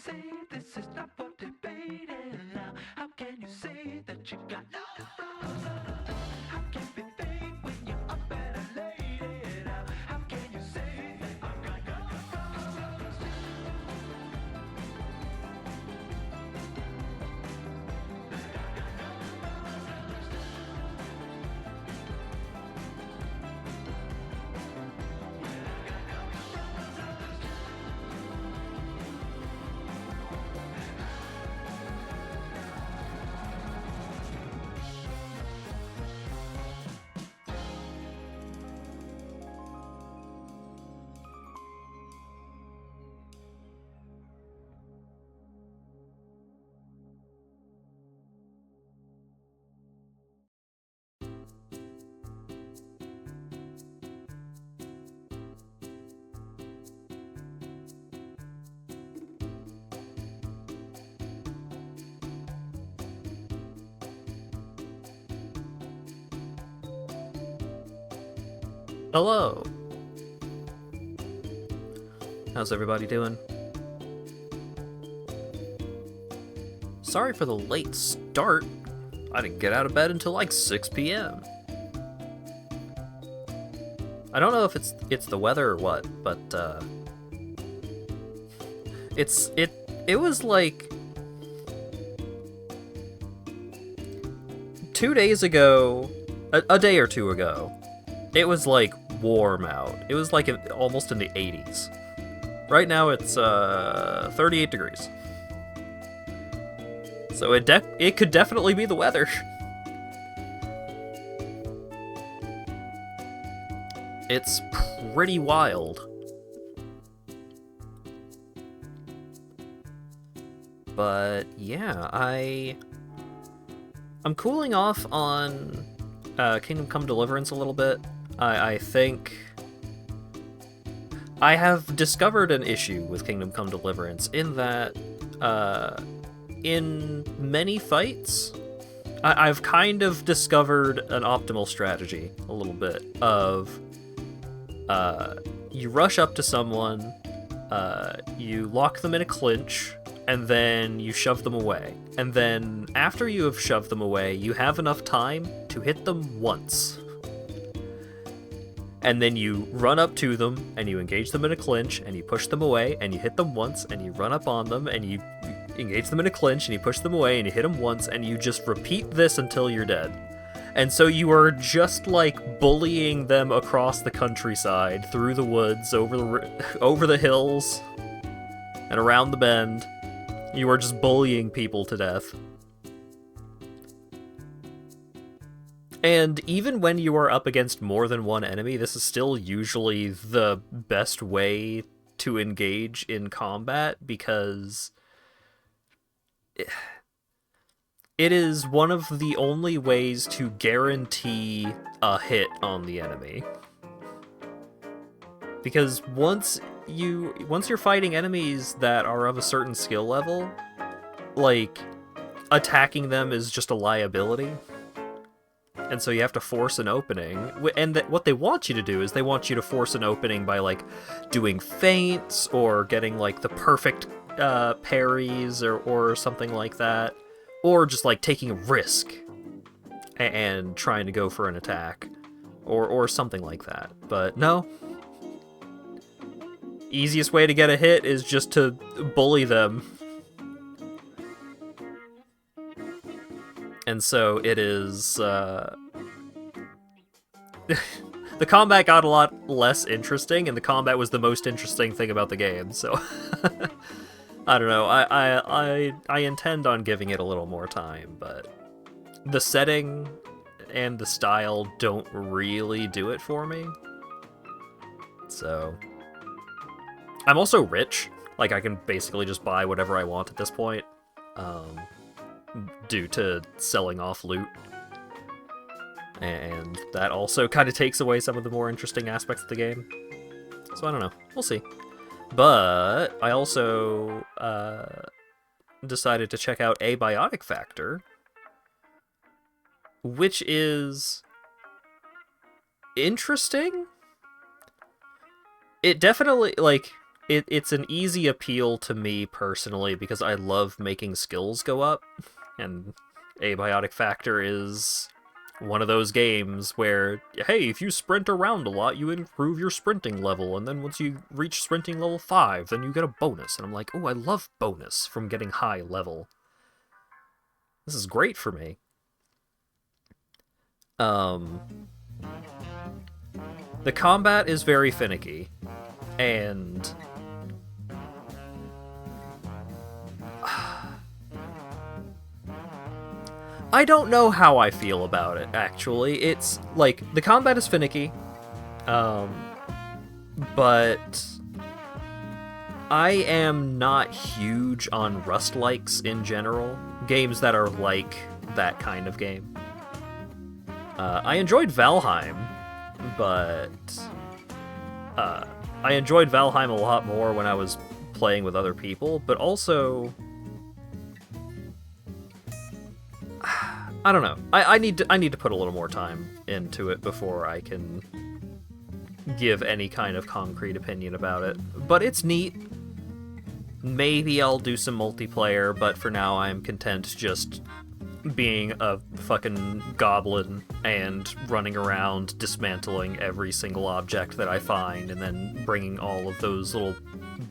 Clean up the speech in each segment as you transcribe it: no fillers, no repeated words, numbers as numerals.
say this is not for debating now? How can you say that you got no flaws? How can you be fake when you're up and elated? How can you say that I've got no flaws? Hello! How's everybody doing? Sorry for the late start. I didn't get out of bed until like 6 p.m. I don't know if it's the weather or what, but it was like 2 days ago, a day or two ago. It was like warm out. It was like almost in the 80s. Right now it's 38 degrees. So it could definitely be the weather. It's pretty wild. But yeah, I'm cooling off on Kingdom Come Deliverance a little bit. I think I have discovered an issue with Kingdom Come Deliverance in that in many fights, I've kind of discovered an optimal strategy a little bit of you rush up to someone, you lock them in a clinch, and then you shove them away. And then after you have shoved them away, you have enough time to hit them once. And then you run up to them, and you engage them in a clinch, and you push them away, and you hit them once, and you run up on them, and you engage them in a clinch, and you push them away, and you hit them once, and you just repeat this until you're dead. And so you are just, like, bullying them across the countryside, through the woods, over the hills, and around the bend. You are just bullying people to death. And even when you are up against more than one enemy, this is still usually the best way to engage in combat, because it is one of the only ways to guarantee a hit on the enemy. Because once you're fighting enemies that are of a certain skill level, like, attacking them is just a liability. And so you have to force an opening. And what they want you to do is they want you to force an opening by, like, doing feints or getting, like, the perfect parries or something like that. Or just, like, taking a risk and trying to go for an attack. Or something like that. But no. Easiest way to get a hit is just to bully them. And so it is, the combat got a lot less interesting, and the combat was the most interesting thing about the game, so I don't know, I intend on giving it a little more time, but the setting and the style don't really do it for me. So I'm also rich, like I can basically just buy whatever I want at this point. Due to selling off loot. And that also kind of takes away some of the more interesting aspects of the game. So I don't know. We'll see. But I also decided to check out Abiotic Factor, which is interesting. It definitely, like, it's an easy appeal to me personally because I love making skills go up, and Abiotic Factor is one of those games where, hey, if you sprint around a lot, you improve your sprinting level, and then once you reach sprinting level 5, then you get a bonus. And I'm like, oh, I love bonus from getting high level. This is great for me. The combat is very finicky, and I don't know how I feel about it, actually. It's, like, the combat is finicky, but I am not huge on Rust-likes in general. Games that are like that kind of game. I enjoyed Valheim, but I enjoyed Valheim a lot more when I was playing with other people, but also I don't know. I need to put a little more time into it before I can give any kind of concrete opinion about it. But it's neat. Maybe I'll do some multiplayer, but for now I'm content just being a fucking goblin and running around dismantling every single object that I find and then bringing all of those little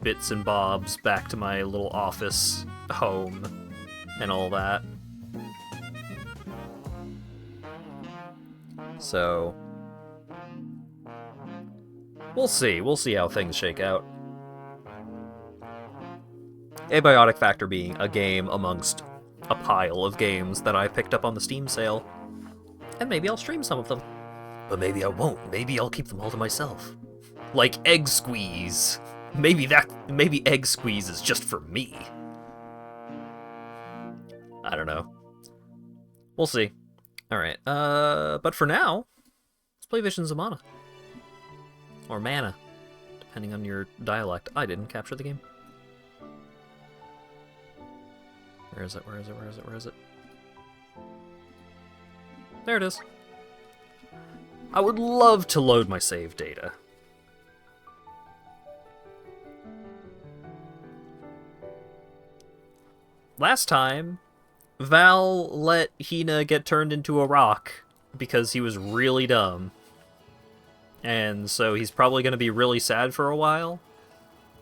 bits and bobs back to my little office home and all that. So we'll see how things shake out. Abiotic Factor being a game amongst a pile of games that I picked up on the Steam sale. And maybe I'll stream some of them. But maybe I won't. Maybe I'll keep them all to myself. Like Egg Squeeze. Maybe Egg Squeeze is just for me. I don't know. We'll see. Alright, but for now, let's play Visions of Mana. Or Mana, depending on your dialect. I didn't capture the game. Where is it? Where is it? Where is it? Where is it? There it is. I would love to load my save data. Last time, Val let Hina get turned into a rock because he was really dumb. And so he's probably going to be really sad for a while.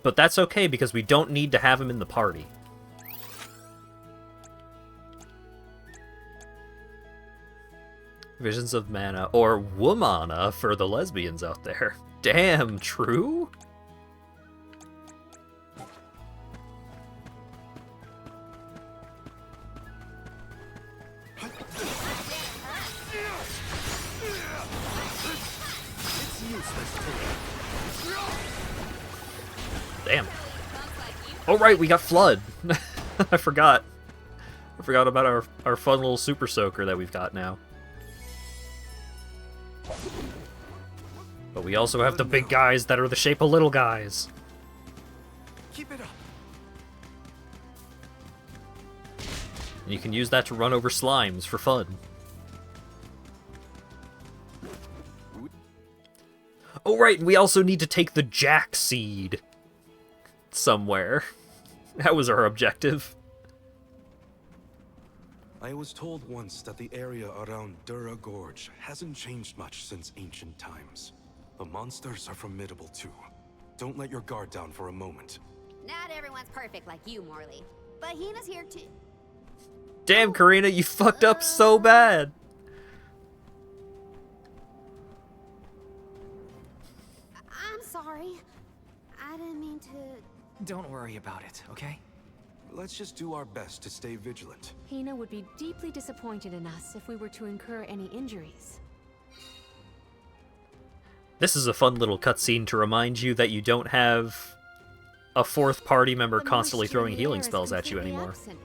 But that's okay because we don't need to have him in the party. Visions of Mana, or Womana for the lesbians out there. Damn, true? Damn. Oh right, we got Flood. I forgot. I forgot about our fun little Super Soaker that we've got now. But we also have the big guys that are the shape of little guys. Keep it up. And you can use that to run over slimes for fun. Oh right, we also need to take the Jack Seed somewhere. That was our objective. I was told once that the area around Dura Gorge hasn't changed much since ancient times. The monsters are formidable too. Don't let your guard down for a moment. Not everyone's perfect like you, Morley. But Hina's here too. Damn, Karina, you fucked up so bad. I'm sorry. I didn't mean to... Don't worry about it, okay? Let's just do our best to stay vigilant. Hina would be deeply disappointed in us if we were to incur any injuries. This is a fun little cutscene to remind you that you don't have a fourth party member The constantly moisture throwing in the healing air is spells at you completely anymore. absent,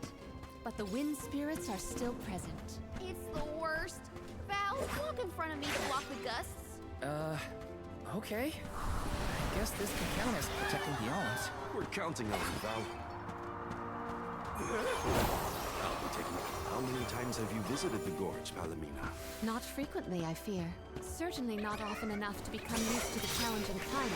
but the wind spirits are still present. It's the worst. Val, walk in front of me to block the gusts. Okay. I guess this can count as protecting the islands. We're counting on you, Val. I'll be taking it. How many times have you visited the gorge, Palomina? Not frequently, I fear. Certainly not often enough to become used to the challenging climate.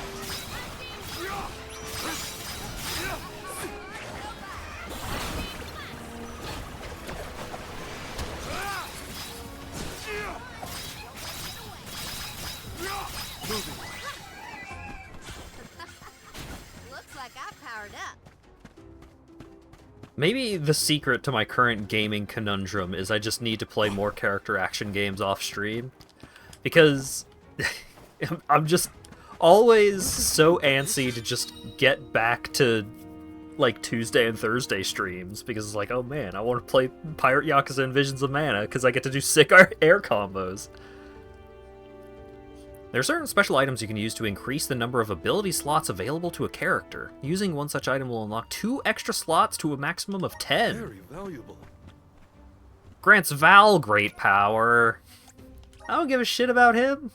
Looks like I powered up. Maybe the secret to my current gaming conundrum is I just need to play more character action games off stream. Because I'm just always so antsy to just get back to like Tuesday and Thursday streams, because it's like, oh man, I want to play Pirate Yakuza and Visions of Mana because I get to do sick air combos. There are certain special items you can use to increase the number of ability slots available to a character. Using one such item will unlock 2 extra slots to a maximum of 10. Very valuable. Grants Val great power. I don't give a shit about him.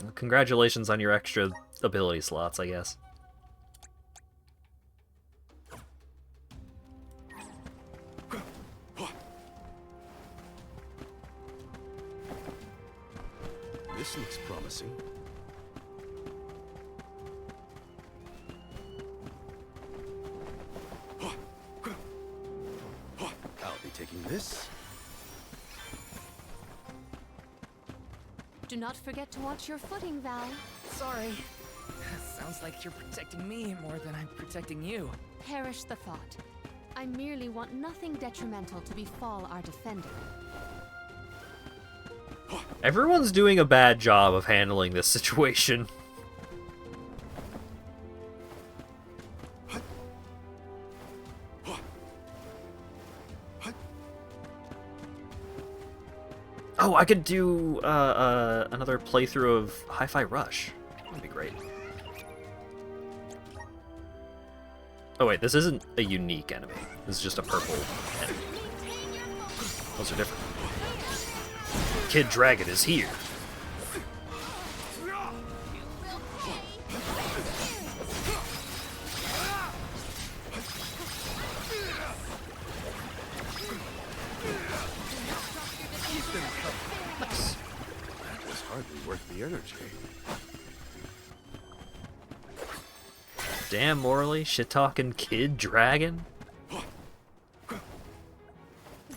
Well, congratulations on your extra ability slots, I guess. This looks promising. I'll be taking this. Do not forget to watch your footing, Val. Sorry. Sounds like you're protecting me more than I'm protecting you. Perish the thought. I merely want nothing detrimental to befall our defender. Everyone's doing a bad job of handling this situation. Oh, I could do another playthrough of Hi-Fi Rush. That'd be great. Oh wait, this isn't a unique enemy. This is just a purple enemy. Those are different. Kid Dragon is here. Nice. That was hardly worth the energy. Damn, Morley, shit-talking Kid Dragon.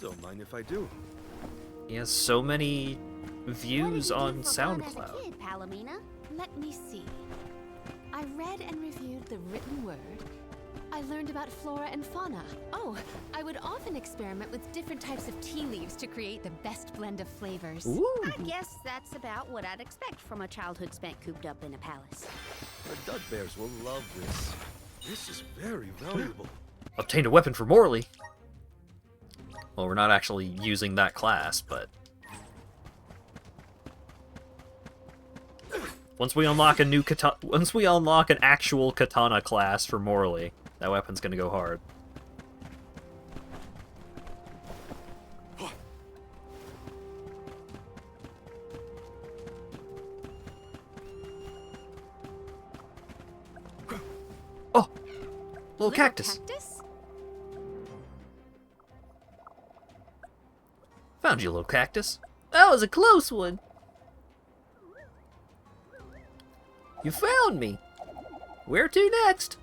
Don't mind if I do. He has so many views on As a SoundCloud. kid, Palomina? Let me see. I read and reviewed the written word. I learned about flora and fauna. Oh, I would often experiment with different types of tea leaves to create the best blend of flavors. Ooh. I guess that's about what I'd expect from a childhood spent cooped up in a palace. The Dud Bears will love this. This is very valuable. Obtained a weapon for Morley. Well, we're not actually using that class, but once we unlock an actual katana class for Morley, that weapon's gonna go hard. Oh, little cactus. Found you, little cactus. That was a close one. You found me. Where to next?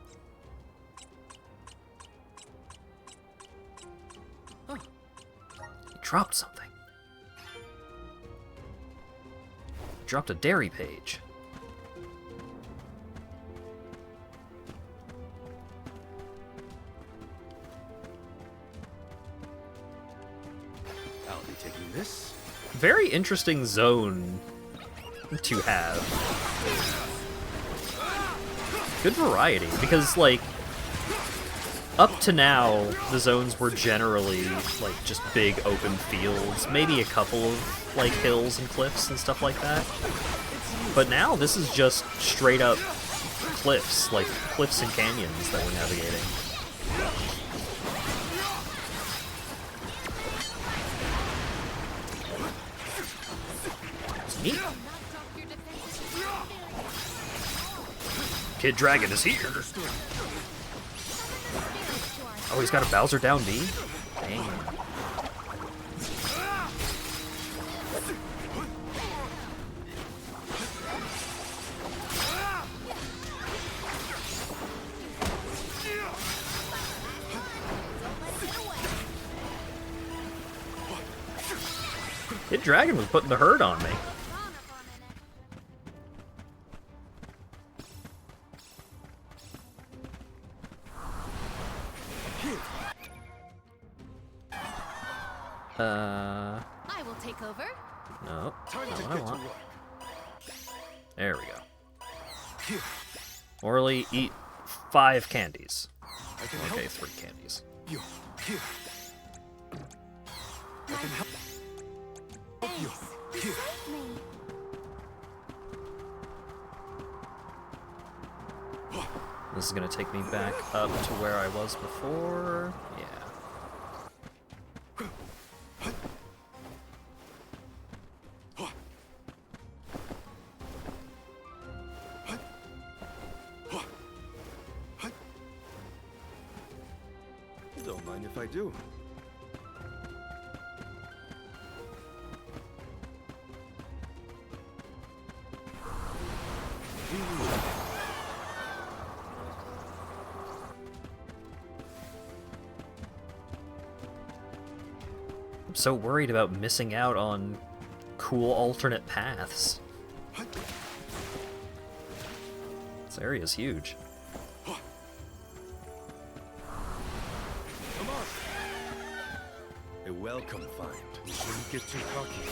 Oh, you dropped something. You dropped a dairy page. I'll be taking this. Very interesting zone to have. Good variety, because, like, up to now, the zones were generally, like, just big open fields, maybe a couple of, like, hills and cliffs and stuff like that. But now, this is just straight up cliffs, like, cliffs and canyons that we're navigating. It's neat. Kid Dragon is here. Oh, he's got a Bowser down B? Dang. Hit Dragon was putting the hurt on me. I will take over. No. Time Not to what I get to want. work. There we go. Here, Orly, eat 5 candies. I can Okay, help 3 candies. you. Here. I can help you. Here. Save me. This is gonna take me back up to where I was before. Yeah. Don't mind if I do. I'm so worried about missing out on cool alternate paths. This area is huge. Come on. A welcome find. We shouldn't get too cocky.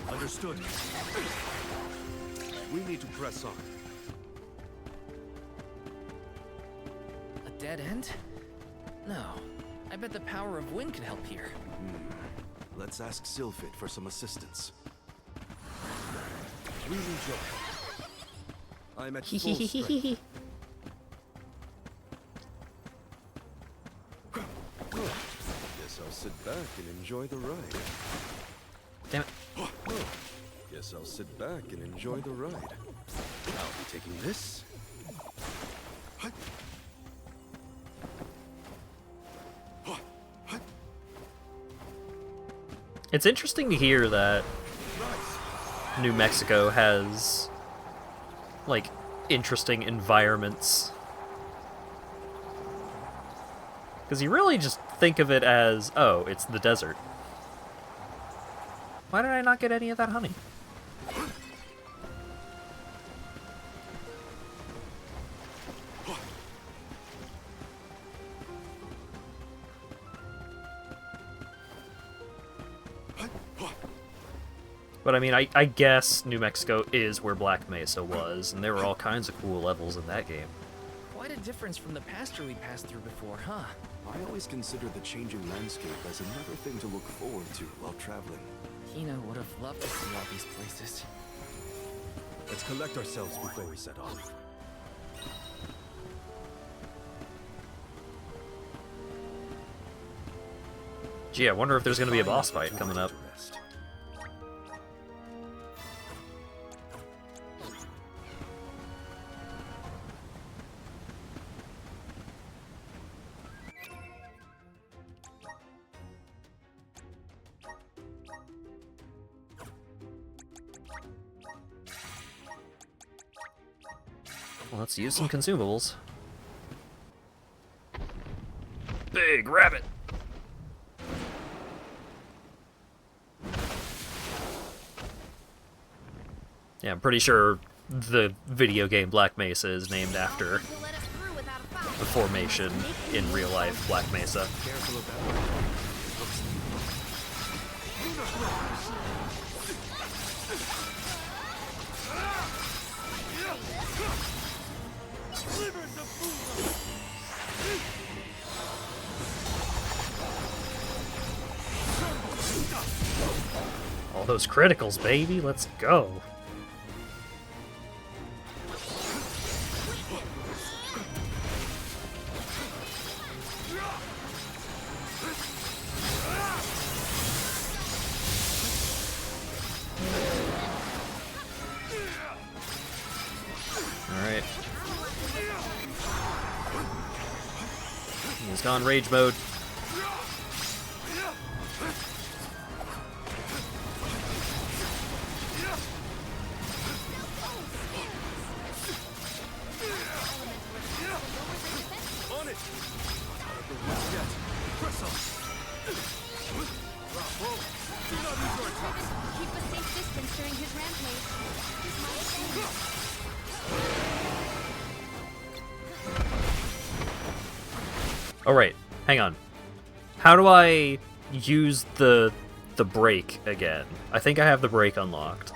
Understood. We need to press on. A dead end? No. I bet the power of wind could help here. Let's ask Sylphid for some assistance. We need your help. I'm at full strength. Guess I'll sit back and enjoy the ride. Damn it. Guess I'll sit back and enjoy the ride. I'll be taking this. It's interesting to hear that New Mexico has, like, interesting environments. Because you really just think of it as, oh, it's the desert. Why did I not get any of that honey? But I mean, I guess New Mexico is where Black Mesa was, and there were all kinds of cool levels in that game. Quite a difference from the pasture we passed through before, huh? I always consider the changing landscape as another thing to look forward to while traveling. Tina would have loved to see all these places. Let's collect ourselves before we set off. Gee, I wonder if there's going to be a boss fight coming up. Well, let's use some consumables. Big rabbit! Yeah, I'm pretty sure the video game Black Mesa is named after You'll let us through without a fight. the formation in real life Black Mesa. Careful about it. All those criticals, baby, let's go. He's gone rage mode. On it! Not at the woods yet. Press on! Bravo! Do not use your attack! Keep a safe distance during his rampage. He's my friend. Oh, right. Hang on. How do I use the break again? I think I have the break unlocked.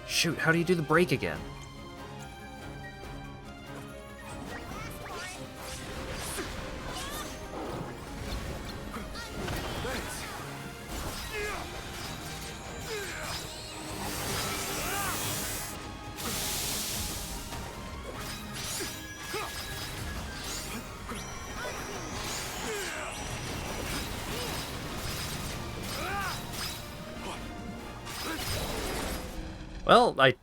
Shoot, how do you do the break again? Well, I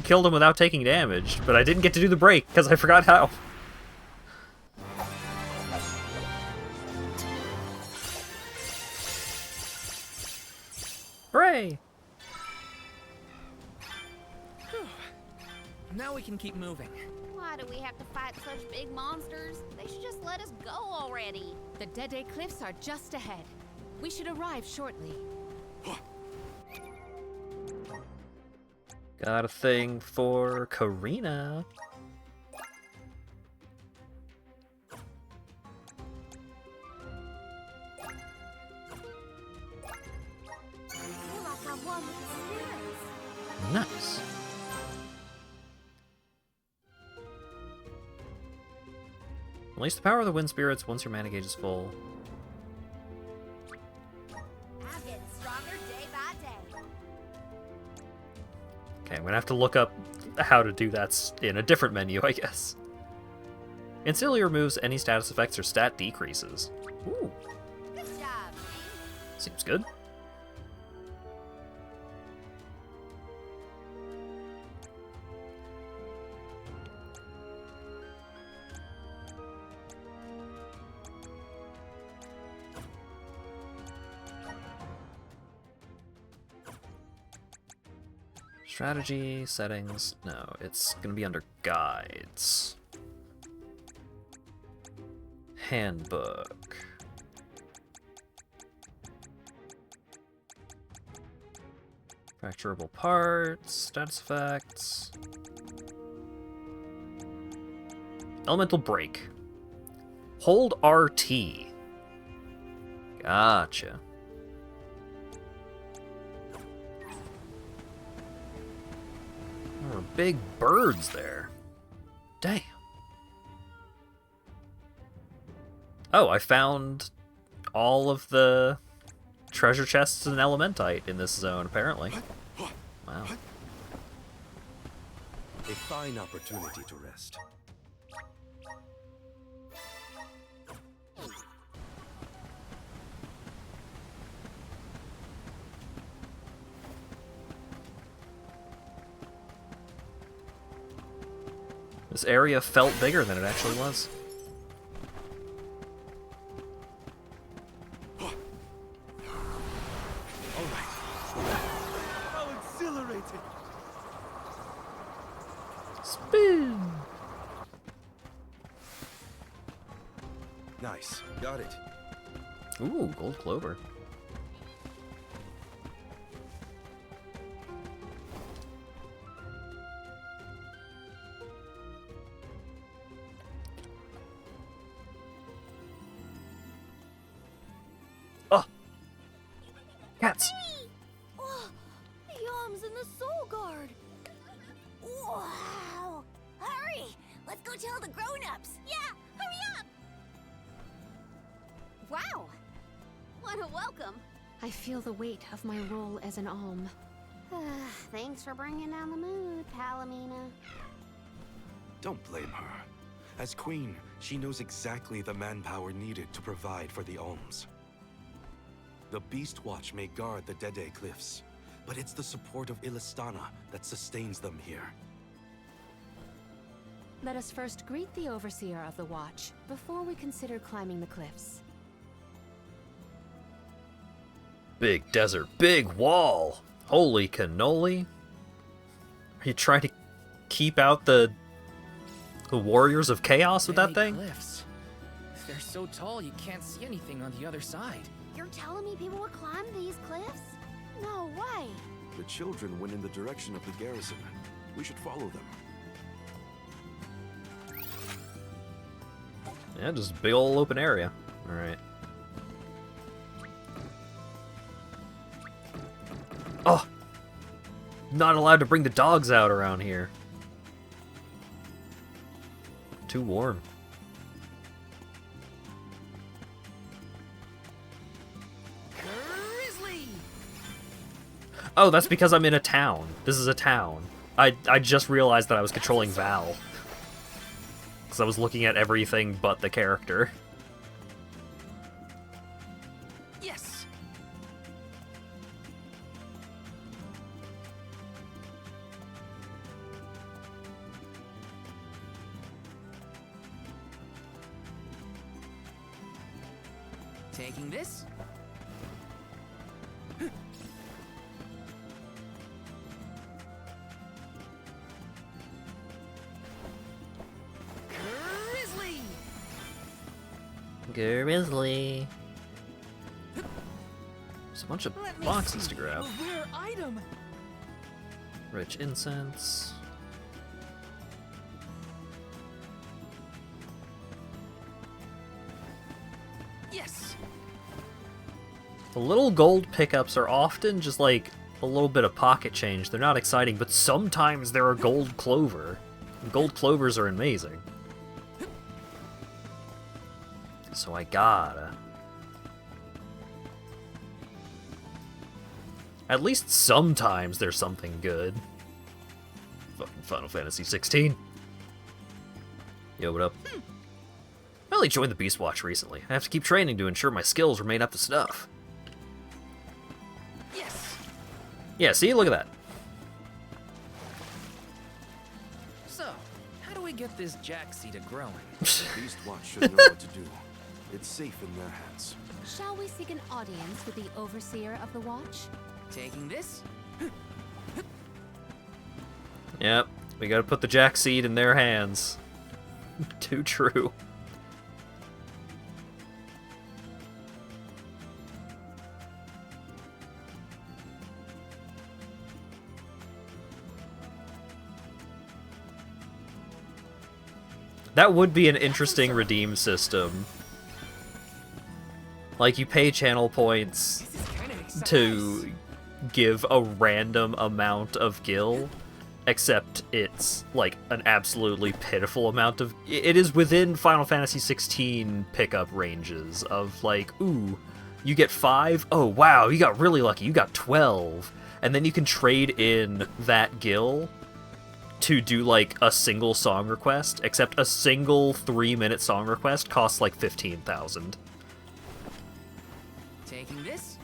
killed him without taking damage, but I didn't get to do the break because I forgot how. Hooray! Now we can keep moving. Why do we have to fight such big monsters? They should just let us go already. The Dede Cliffs are just ahead. We should arrive shortly. Got a thing for Karina. I feel like I'm one with the spirits. Nice. Unleash the power of the wind spirits once your mana gauge is full. I'm getting stronger day by day. Okay, I'm gonna have to look up how to do that in a different menu, I guess. Instantly removes any status effects or stat decreases. Ooh, Good job. seems good. Strategy, settings, no, it's gonna be under guides. Handbook. Fracturable parts, status effects. Elemental break. Hold RT. Gotcha. There were big birds there. Damn. Oh, I found all of the treasure chests and elementite in this zone, apparently. Wow. A fine opportunity to rest. This area felt bigger than it actually was. How exhilarating! Spin! Nice, got it. Ooh, gold clover. Oh! Cats! Oh, Yums and the Soul Guard. Wow. Hurry. Let's go tell the grown-ups. Yeah, hurry up. Wow. What a welcome. I feel the weight of my role as an alm. Thanks for bringing down the mood, Palomina. Don't blame her. As queen, she knows exactly the manpower needed to provide for the Alms. The Beast Watch may guard the Dede Cliffs, but it's the support of Illistana that sustains them here. Let us first greet the Overseer of the Watch before we consider climbing the cliffs. Big desert, big wall. Holy cannoli. Are you trying to keep out the warriors of chaos with that thing? Cliffs. They're so tall you can't see anything on the other side. You're telling me people would climb these cliffs? No way. The children went in the direction of the garrison. We should follow them. Yeah, just a big old open area. Alright. Oh! Not allowed to bring the dogs out around here. Too warm. Grizzly! Oh, that's because I'm in a town. This is a town. I just realized that I was controlling Val. Because I was looking at everything but the character. Yes! Taking this? Grizzly! Grizzly. There's a bunch of Let me boxes see. to grab. A rare item. Rich incense. Yes. The little gold pickups are often just like a little bit of pocket change. They're not exciting, but sometimes they're a gold clover. Gold clovers are amazing. So I gotta. At least sometimes there's something good. Fucking Final Fantasy 16. Yo, what up? I only joined the Beast Watch recently. I have to keep training to ensure my skills remain up to snuff. Yes. Yeah, see? Look at that. So, how do we get this jack seed growing? The Beast Watch should know what to do. It's safe in their hands. Shall we seek an audience with the Overseer of the Watch? Taking this? Yep, we gotta put the jack seed in their hands. Too true. That would be an interesting redeem system. Like, you pay channel points This is kind of exciting. to give a random amount of gil, except it's like an absolutely pitiful amount of. It is within Final Fantasy 16 pickup ranges of like, ooh, you get 5. Oh wow, you got really lucky. You got 12, and then you can trade in that gil to do like a single song request. Except a single 3-minute song request costs like 15,000. Taking this?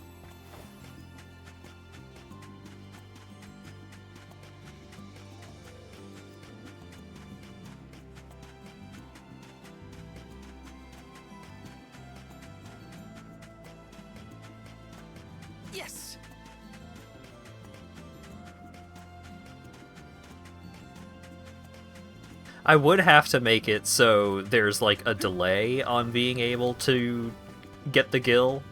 Yes. I would have to make it so there's like a delay on being able to get the gil.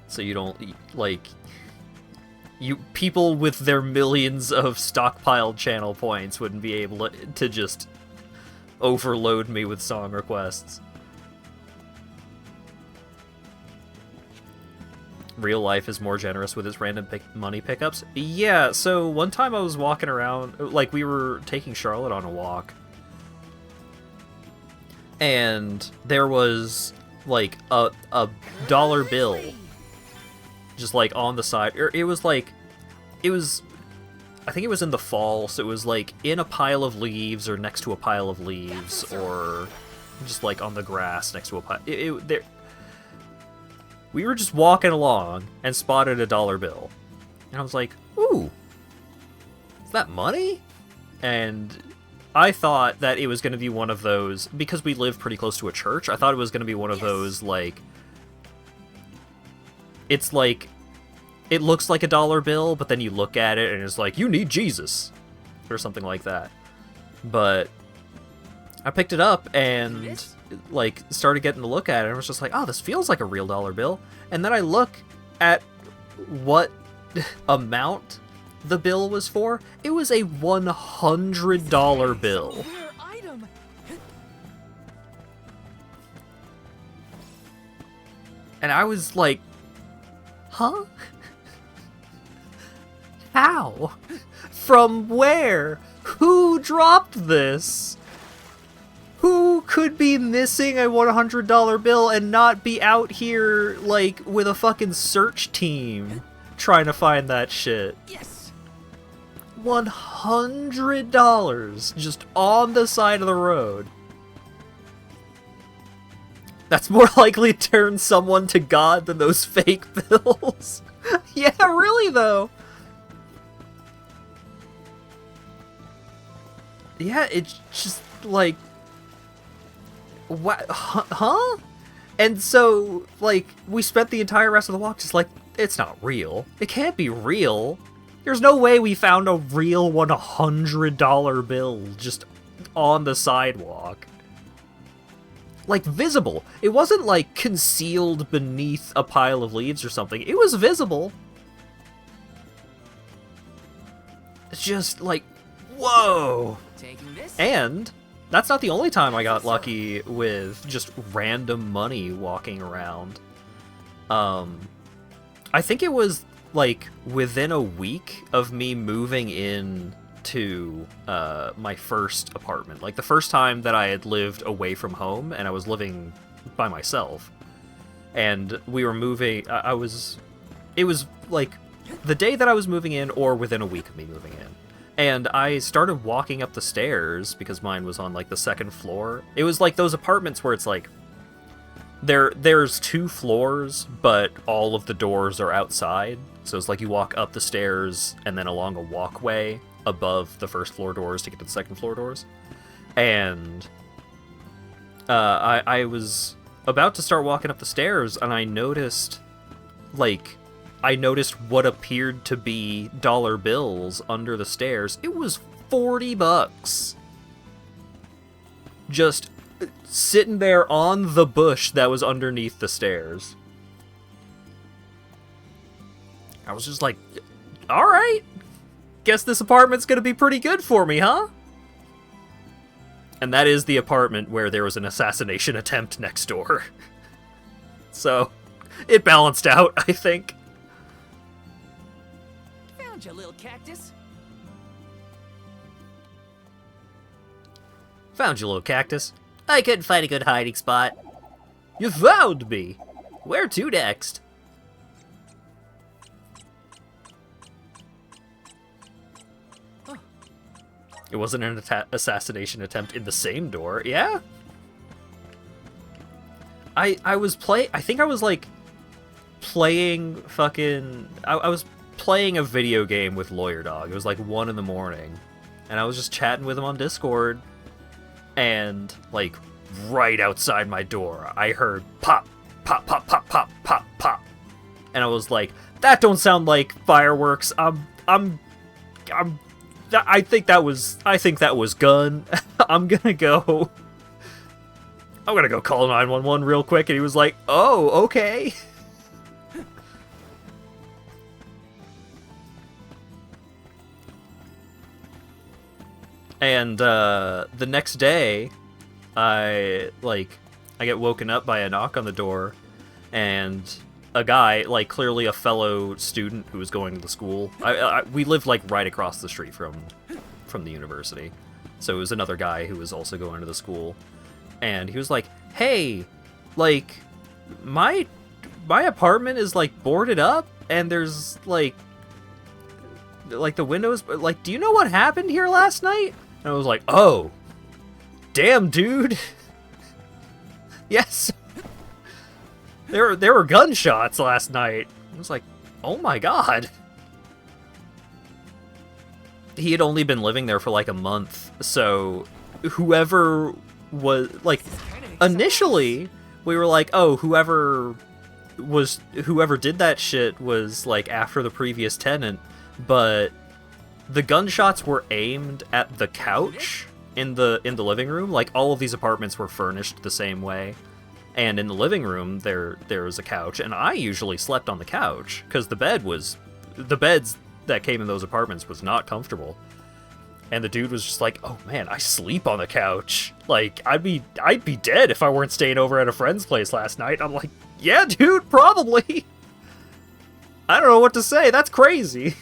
So you don't like people with their millions of stockpiled channel points wouldn't be able to just overload me with song requests. Real life is more generous with its random money pickups. Yeah, so one time I was walking around, like we were taking Charlotte on a walk, and there was like a dollar bill, just like on the side. Or it was like, I think it was in the fall, so it was like in a pile of leaves or next to a pile of leaves or just like on the grass next to a pile. We were just walking along and spotted a dollar bill. And I was like, ooh, is that money? And I thought that it was going to be one of those, because we live pretty close to a church, I thought it was going to be one of those, like, it's like, it looks like a dollar bill, but then you look at it and it's like, you need Jesus, or something like that. But I picked it up and, like, started getting to look at it, and I was just like, oh, this feels like a real dollar bill. And then I look at what amount the bill was for. It was a $100 bill. And I was like, huh? How? From where? Who dropped this? Who could be missing a $100 bill and not be out here, like, with a fucking search team trying to find that shit? Yes. $100 just on the side of the road. That's more likely to turn someone to God than those fake bills. Yeah, really, though. Yeah, it's just like, what? Huh? And so, like, we spent the entire rest of the walk just like, it's not real. It can't be real. There's no way we found a real $100 bill just on the sidewalk. Like, visible. It wasn't, like, concealed beneath a pile of leaves or something. It was visible. It's just, like, whoa. Taking this? And that's not the only time I got lucky with just random money walking around. I think it was, like, within a week of me moving in to my first apartment. Like, the first time that I had lived away from home and I was living by myself. And we were moving, it was, like, the day that I was moving in or within a week of me moving in. And I started walking up the stairs, because mine was on, like, the second floor. It was like those apartments where it's like, there's 2 floors, but all of the doors are outside. So it's like you walk up the stairs and then along a walkway above the first floor doors to get to the second floor doors. And I was about to start walking up the stairs, and I noticed what appeared to be dollar bills under the stairs. It was $40. Just sitting there on the bush that was underneath the stairs. I was just like, alright, guess this apartment's gonna be pretty good for me, huh? And that is the apartment where there was an assassination attempt next door. So, it balanced out, I think. Found you, little cactus. Found you, little cactus. I couldn't find a good hiding spot. You found me! Where to next? Huh. It wasn't an assassination attempt in the same door, yeah? I think I was, like, playing fucking... I was playing a video game with Lawyer Dog. It was, like, 1 in the morning. And I was just chatting with him on Discord. And, like, right outside my door, I heard pop, pop, pop, pop, pop, pop, pop. And I was like, that don't sound like fireworks. I think that was gun. I'm gonna go call 911 real quick. And he was like, oh, okay. And the next day, I get woken up by a knock on the door, and a guy, like, clearly a fellow student who was going to the school. We lived, like, right across the street from the university, so it was another guy who was also going to the school, and he was like, "Hey, like, my apartment is like boarded up, and there's like the windows. Like, do you know what happened here last night? And I was like, oh, damn, dude. Yes, there were gunshots last night. I was like, oh my god. He had only been living there for like a month, so whoever was like, initially we were like, oh, whoever did that shit was like after the previous tenant, but the gunshots were aimed at the couch in the living room. Like, all of these apartments were furnished the same way, and in the living room there was a couch, and I usually slept on the couch because the beds that came in those apartments was not comfortable. And the dude was just like, oh man, I sleep on the couch. Like, I'd be dead if I weren't staying over at a friend's place last night. I'm like, yeah, dude, probably. I don't know what to say. That's crazy.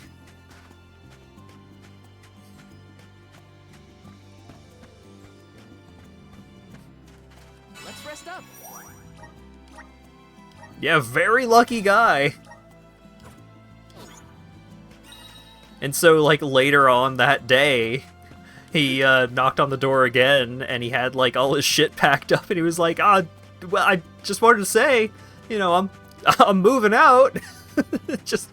Let's rest up. Yeah, very lucky guy. And so, like, later on that day, he knocked on the door again, and he had, like, all his shit packed up, and he was like, well, I just wanted to say, you know, I'm moving out. Just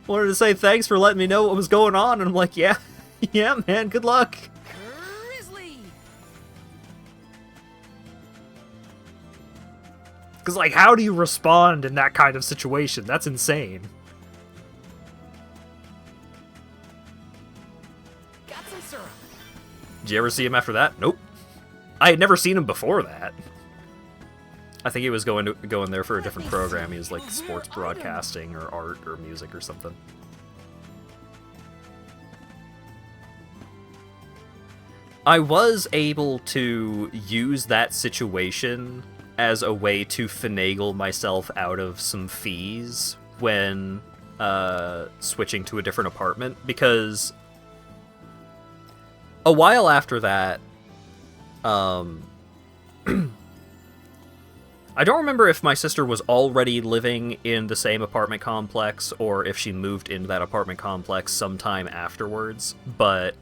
wanted to say thanks for letting me know what was going on. And I'm like, yeah, man, good luck. Grizzly. Because, like, how do you respond in that kind of situation? That's insane. Got some syrup. Did you ever see him after that? Nope. I had never seen him before that. I think he was going there for a different program. He was like sports broadcasting or art or music or something. I was able to use that situation as a way to finagle myself out of some fees when switching to a different apartment, because a while after that, I don't remember if my sister was already living in the same apartment complex or if she moved into that apartment complex sometime afterwards, but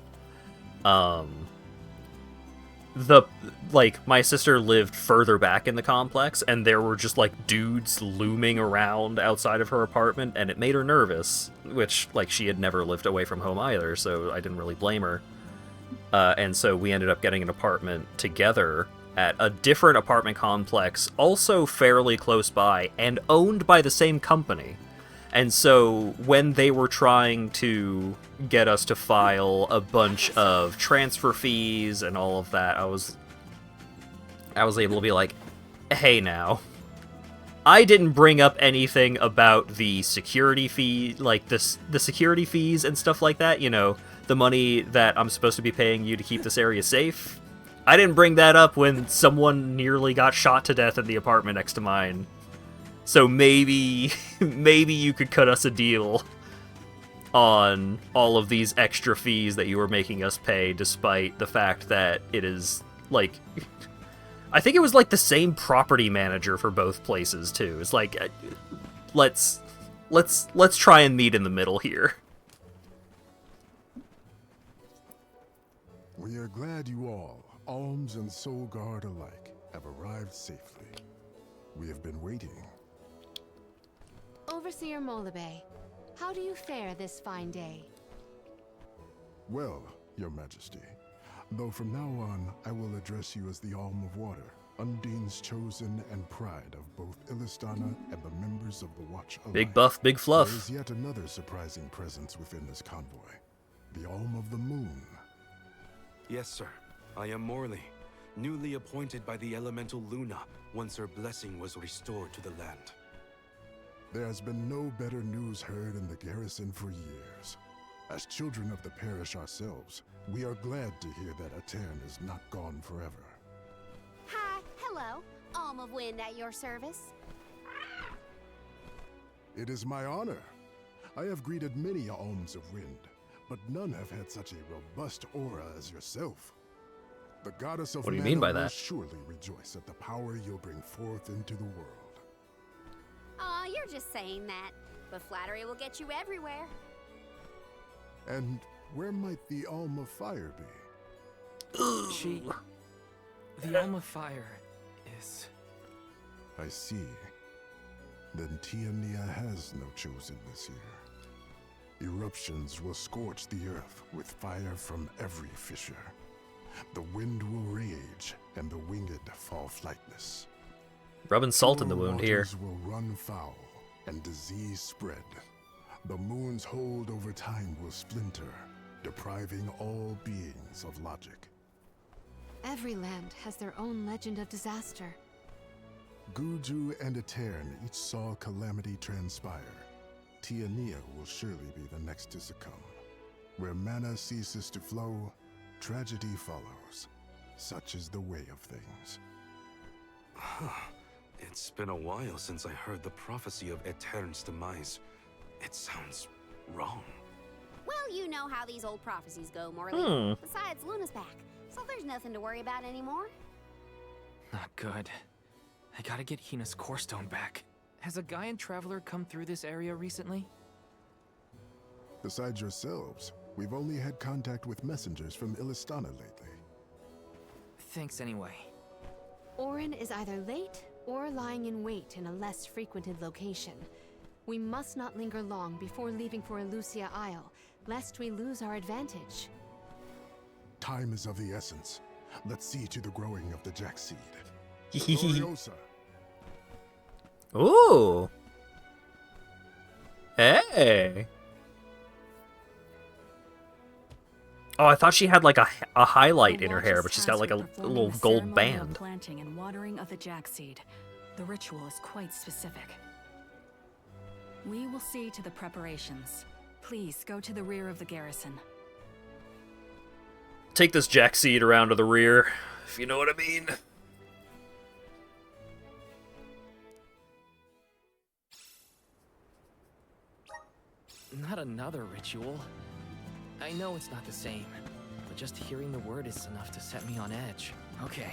my sister lived further back in the complex, and there were just like dudes looming around outside of her apartment, and it made her nervous, which, like, she had never lived away from home either, so I didn't really blame her. And so we ended up getting an apartment together at a different apartment complex, also fairly close by, and owned by the same company. And so when they were trying to get us to file a bunch of transfer fees and all of that, I was able to be like, hey now, I didn't bring up anything about the security fee, like the security fees and stuff like that, you know, the money that I'm supposed to be paying you to keep this area safe. I didn't bring that up when someone nearly got shot to death in the apartment next to mine. So maybe you could cut us a deal on all of these extra fees that you were making us pay, despite the fact that it is, like, I think it was like the same property manager for both places too. It's like, let's try and meet in the middle here. We are glad you all, Alms and Soul Guard alike, have arrived safely. We have been waiting. Overseer Molabe, how do you fare this fine day? Well, Your Majesty, though from now on I will address you as the Alm of Water, Undine's chosen and pride of both Illistana and the members of the Watch alike. Big buff, big fluff. There is yet another surprising presence within this convoy, the Alm of the Moon. Yes, sir. I am Morley, newly appointed by the elemental Luna once her blessing was restored to the land. There has been no better news heard in the garrison for years. As children of the parish ourselves, we are glad to hear that Aetern is not gone forever. Hi, hello. Alm of Wind at your service. It is my honor. I have greeted many Alms of Wind, but none have had such a robust aura as yourself. The goddess of What do you mean by mana will that? surely rejoice at the power you'll bring forth into the world. you're just saying that. But flattery will get you everywhere. And where might the Alm of Fire be? The Alm of Fire is... I see. Then Tiania has no chosen this year. Eruptions will scorch the earth with fire from every fissure. The wind will rage, and the winged fall flightless. Rubbing salt in the Pure wound here. waters will run foul, and disease spread. The moon's hold over time will splinter, depriving all beings of logic. Every land has their own legend of disaster. Guju and Etern each saw calamity transpire. Tiania will surely be the next to succumb. Where mana ceases to flow, tragedy follows. Such is the way of things. It's been a while since I heard the prophecy of Etern's demise. It sounds wrong. Well, you know how these old prophecies go, Morley. Hmm. Besides, Luna's back, so there's nothing to worry about anymore. Not good. I gotta get Hina's core stone back. Has a Gaian traveler come through this area recently? Besides yourselves, we've only had contact with messengers from Illistana lately. Thanks anyway. Orin is either late or lying in wait in a less frequented location. We must not linger long before leaving for Elusia Isle, lest we lose our advantage. Time is of the essence. Let's see to the growing of the Jack seed. Gloriosa. Ooh. Hey. Oh, I thought she had like a highlight in her hair, but she's got like a little gold band. Planting and watering of the jack seed. The ritual is quite specific. We will see to the preparations. Please go to the rear of the garrison. Take this jack seed around to the rear, if you know what I mean. Not another ritual. I know it's not the same, but just hearing the word is enough to set me on edge. Okay,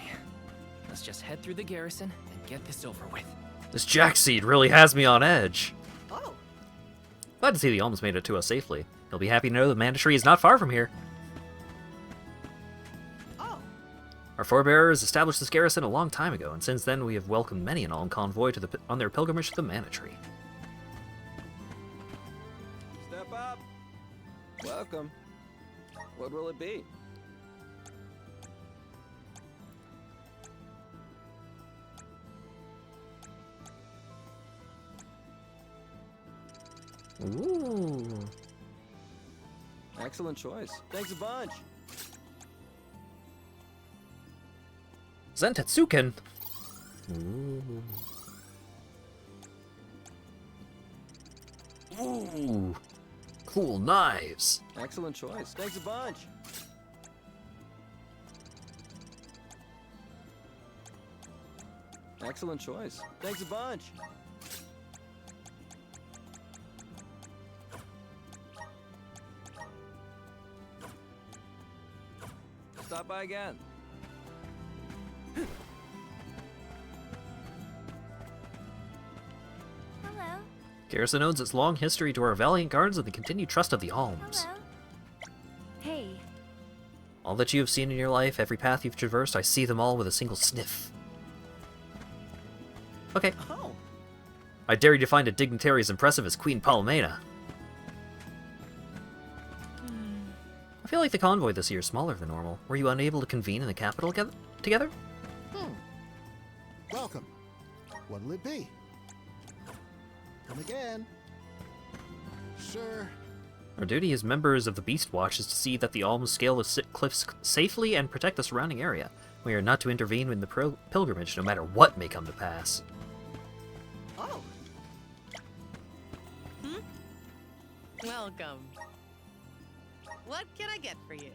let's just head through the garrison and get this over with. This jack seed really has me on edge. Oh! Glad to see the alms made it to us safely. He'll be happy to know the mandatory is not far from here. Oh! Our forebears established this garrison a long time ago, and since then we have welcomed many an alm convoy on their pilgrimage to the Mana Tree. Step up. Welcome. What will it be? Ooh. Excellent choice. Thanks a bunch. Zentetsuken. Ooh. Ooh. Cool knives. Excellent choice. Thanks a bunch. Excellent choice. Thanks a bunch. Stop by again. Hello. Garrison owes its long history to our valiant guards and the continued trust of the alms. Hello. Hey, All that you have seen in your life, every path you've traversed, I see them all with a single sniff. Okay. Oh. I dare you to find a dignitary as impressive as Queen Palmena. I feel like the convoy this year is smaller than normal. Were you unable to convene in the capital together? Welcome. What'll it be? Come again. Sure. Our duty as members of the Beast Watch is to see that the alms scale the cliffs safely and protect the surrounding area. We are not to intervene in the pilgrimage, no matter what may come to pass. oh! Welcome. What can I get for you?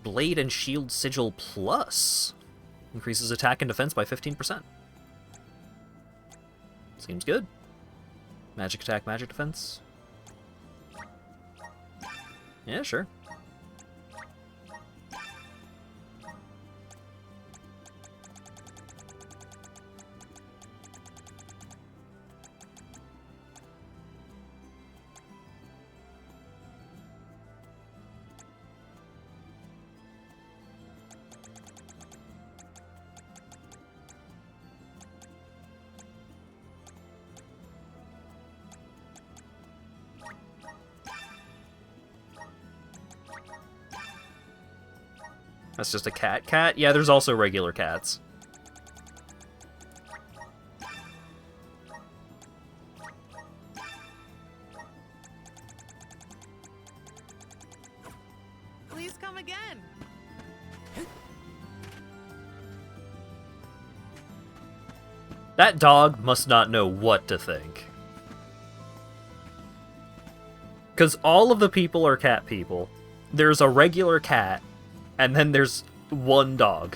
Blade and Shield Sigil Plus. Increases attack and defense by 15%. Seems good. Magic attack, magic defense. Yeah, sure. That's just a cat. Yeah, there's also regular cats. Please come again. That dog must not know what to think. Because all of the people are cat people. There's a regular cat, and then there's one dog.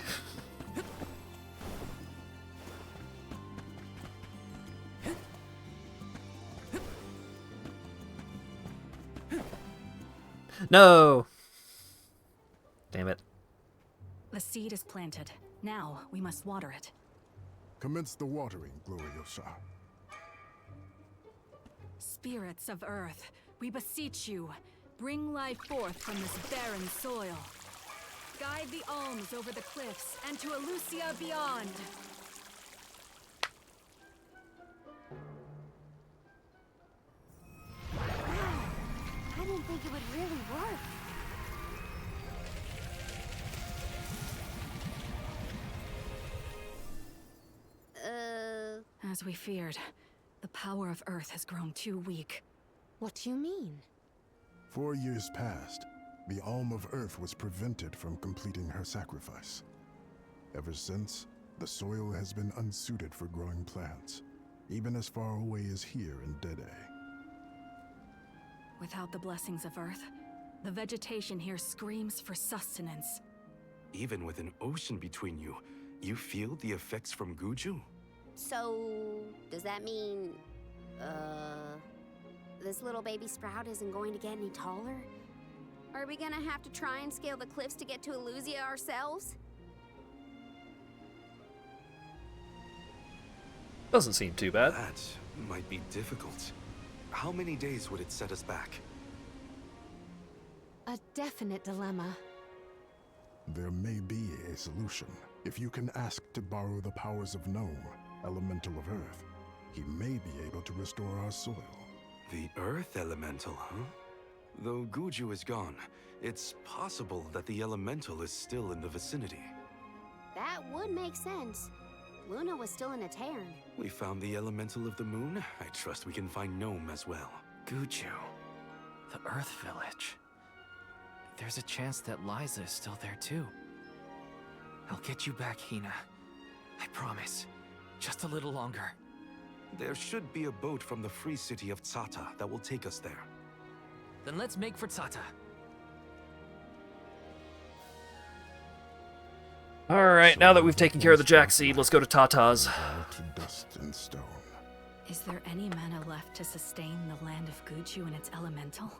No! Damn it. The seed is planted. Now we must water it. Commence the watering, Gloriosa. Spirits of Earth, we beseech you, bring life forth from this barren soil. Guide the alms over the cliffs and to Elusia beyond. I didn't think it would really work. As we feared, the power of Earth has grown too weak. What do you mean? 4 years passed. The Alm of Earth was prevented from completing her sacrifice. Ever since, the soil has been unsuited for growing plants, even as far away as here in Dede. Without the blessings of Earth, the vegetation here screams for sustenance. Even with an ocean between you, you feel the effects from Guju? So, does that mean, this little baby sprout isn't going to get any taller? Are we gonna have to try and scale the cliffs to get to Elusia ourselves? Doesn't seem too bad. That might be difficult. How many days would it set us back? A definite dilemma. There may be a solution. If you can ask to borrow the powers of Gnome, Elemental of Earth, he may be able to restore our soil. The Earth Elemental, huh? Though Guju is gone, it's possible that the Elemental is still in the vicinity. That would make sense. Luna was still in a Terran. We found the Elemental of the Moon. I trust we can find Gnome as well. Guju. The Earth Village. There's a chance that Liza is still there too. I'll get you back, Hina. I promise. Just a little longer. There should be a boat from the free city of Tsata that will take us there. Then let's make for Tsata. Alright, now that we've taken care of the Jack Seed, let's go to Tata's. Fall to dust and stone. Is there any mana left to sustain the land of Guju and its elemental?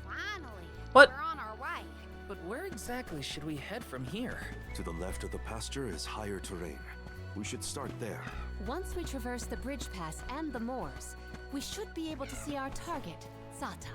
Finally! What? We're on our way. But where exactly should we head from here? To the left of the pasture is higher terrain. We should start there. Once we traverse the bridge pass and the moors, we should be able to see our target, Sata.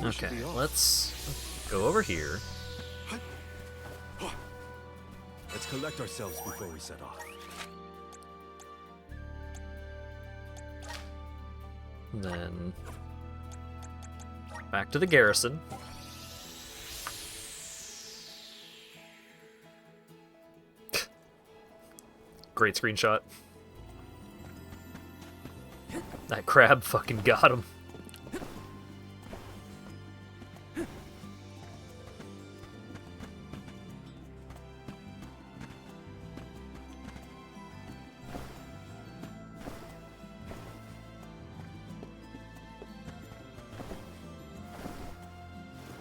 Okay, let's go over here. Let's collect ourselves before we set off. And then back to the garrison. Great screenshot. That crab fucking got him.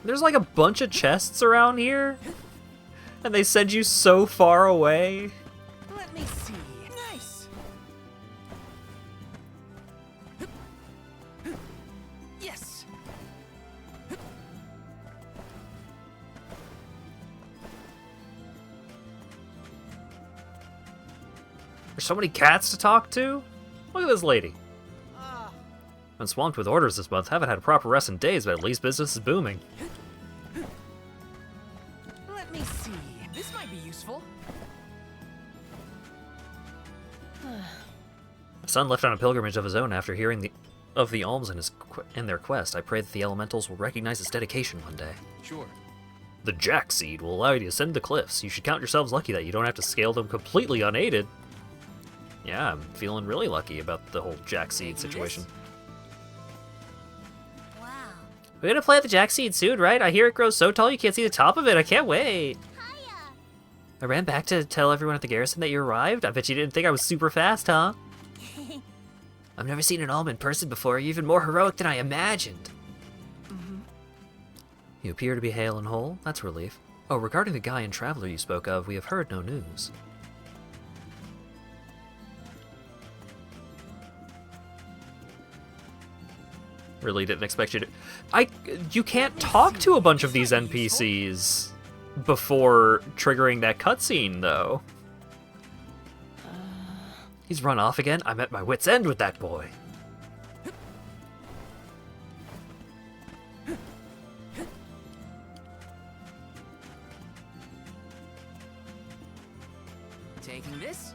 There's like a bunch of chests around here, and they send you so far away. Let me see. Nice. Yes. There's so many cats to talk to. Look at this lady. Been swamped with orders this month. Haven't had a proper rest in days, but at least business is booming. Let me see. This might be useful. My son left on a pilgrimage of his own after hearing of the alms in their quest. I pray that the elementals will recognize his dedication one day. Sure. The Jack Seed will allow you to ascend the cliffs. You should count yourselves lucky that you don't have to scale them completely unaided. Yeah, I'm feeling really lucky about the whole Jack Seed situation. Wow. We're gonna plant the Jack Seed soon, right? I hear it grows so tall you can't see the top of it. I can't wait. Hiya. I ran back to tell everyone at the garrison that you arrived. I bet you didn't think I was super fast, huh? I've never seen an alm in person before. You're even more heroic than I imagined. You appear to be hale and whole. That's a relief. Oh, regarding the guy and traveler you spoke of, we have heard no news. Really didn't expect you to... You can't talk to a bunch of these NPCs before triggering that cutscene, though. He's run off again? I'm at my wit's end with that boy. Taking this.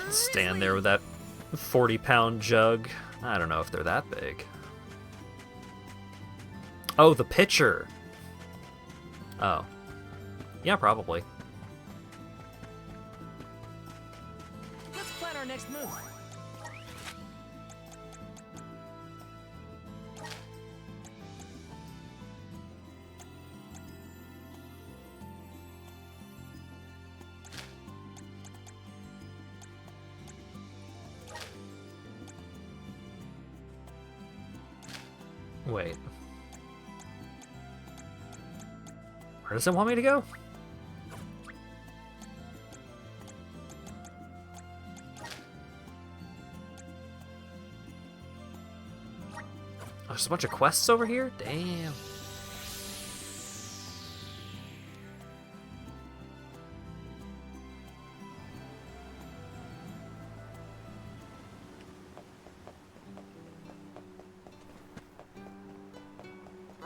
Stand there with that 40-pound jug. I don't know if they're that big. Oh, the pitcher. Oh. Yeah, probably. Let's plan our next move. Wait. Where does it want me to go? Oh, there's a bunch of quests over here? Damn.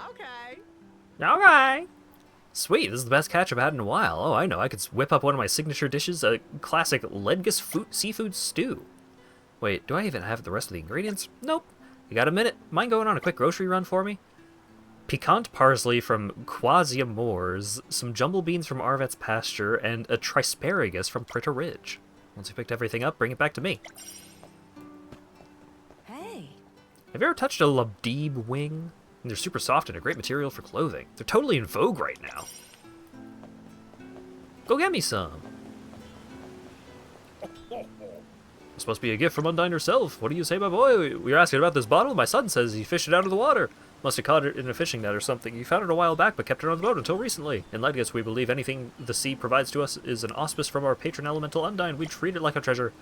Okay. Okay. Sweet, this is the best catch I've had in a while. Oh, I know, I could whip up one of my signature dishes, a classic Ledgus seafood stew. Wait, do I even have the rest of the ingredients? Nope. You got a minute? Mind going on a quick grocery run for me? Piquant parsley from Quasia Moors, some jumble beans from Arvet's pasture, and a trisparagus from Pritter Ridge. Once you picked everything up, bring it back to me. Hey. Have you ever touched a Labdib wing? They're super soft and a great material for clothing. They're totally in vogue right now. Go get me some. It's supposed to be a gift from Undyne herself. What do you say, my boy? We were asking about this bottle. My son says he fished it out of the water. Must have caught it in a fishing net or something. He found it a while back, but kept it on the boat until recently. In Ledgus, we believe anything the sea provides to us is an auspice from our patron elemental Undyne. We treat it like a treasure.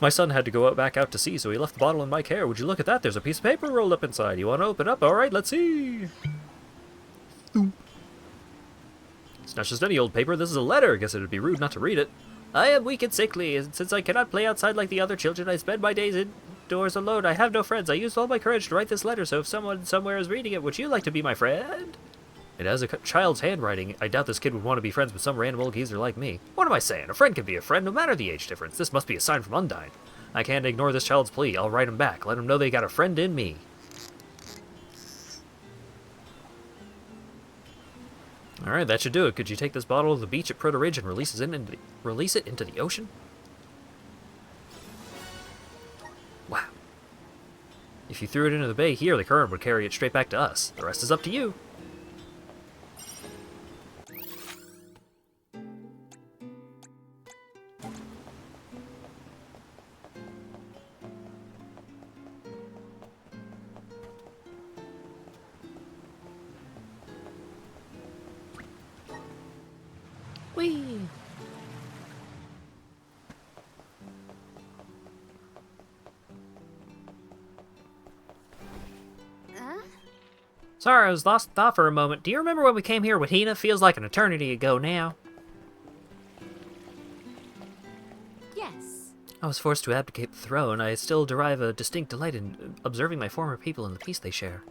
My son had to go back out to sea, so he left the bottle in my care. Would you look at that? There's a piece of paper rolled up inside. You want to open up? All right, let's see. It's not just any old paper. This is a letter. Guess it would be rude not to read it. I am weak and sickly, and since I cannot play outside like the other children, I spend my days indoors alone. I have no friends. I used all my courage to write this letter, so if someone somewhere is reading it, would you like to be my friend? It has a child's handwriting. I doubt this kid would want to be friends with some random old geezer like me. What am I saying? A friend can be a friend no matter the age difference. This must be a sign from Undyne. I can't ignore this child's plea. I'll write him back. Let him know they got a friend in me. Alright, that should do it. Could you take this bottle to the beach at Pritter Ridge and release it into the ocean? Wow. If you threw it into the bay here, the current would carry it straight back to us. The rest is up to you. Whee! Sorry, I was lost in thought for a moment. Do you remember when we came here with Hina? Feels like an eternity ago now. Yes. I was forced to abdicate the throne. I still derive a distinct delight in observing my former people and the peace they share.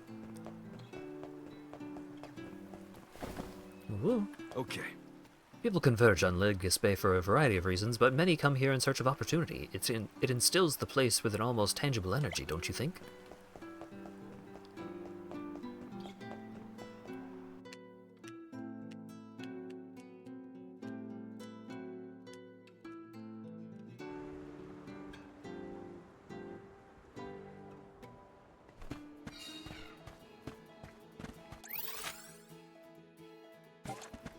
Ooh. Okay. People converge on Legacy for a variety of reasons, but many come here in search of opportunity. It instills the place with an almost tangible energy, don't you think?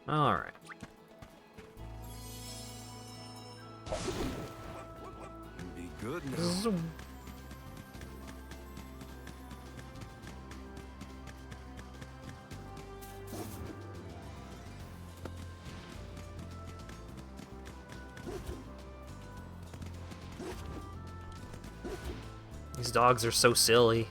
Alright. Be good now. Zoom. These dogs are so silly.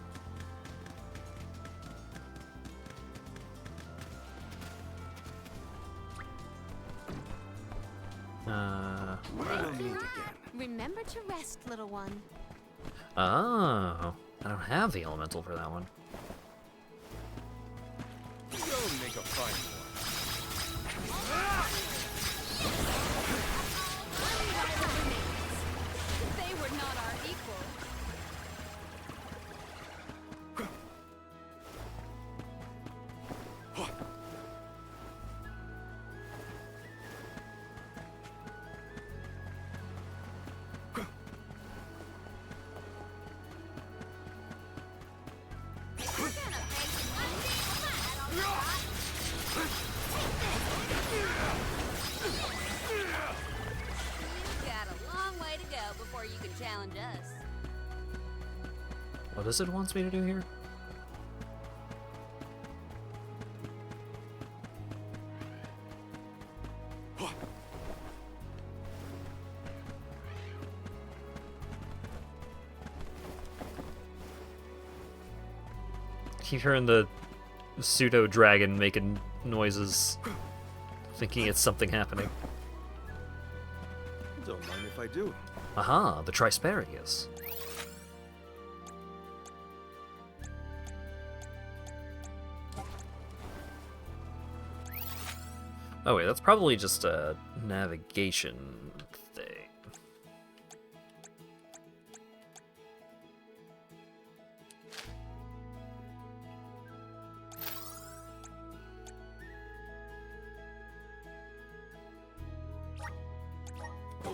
We'll meet again. Remember to rest, little one. Oh, I don't have the elemental for that one. Go make a fight They were not our equal. You've got a long way to go before you can challenge us. What does it wants me to do here? Keep hearing the pseudo dragon making noises, thinking it's something happening. Don't mind if I do. Aha, the Trisparius. Oh wait, that's probably just a navigation thing.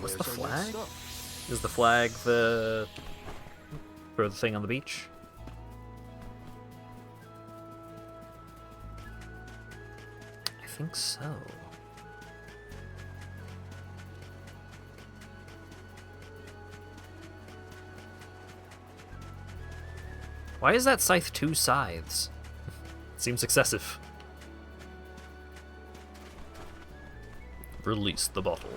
What's the Where's our flag? stuff? Is the flag the for the thing on the beach? I think so. Why is that scythe 2 scythes? Seems excessive. Release the bottle.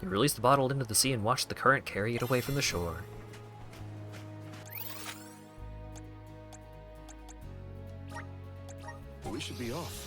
You release the bottle into the sea and watch the current carry it away from the shore. We should be off.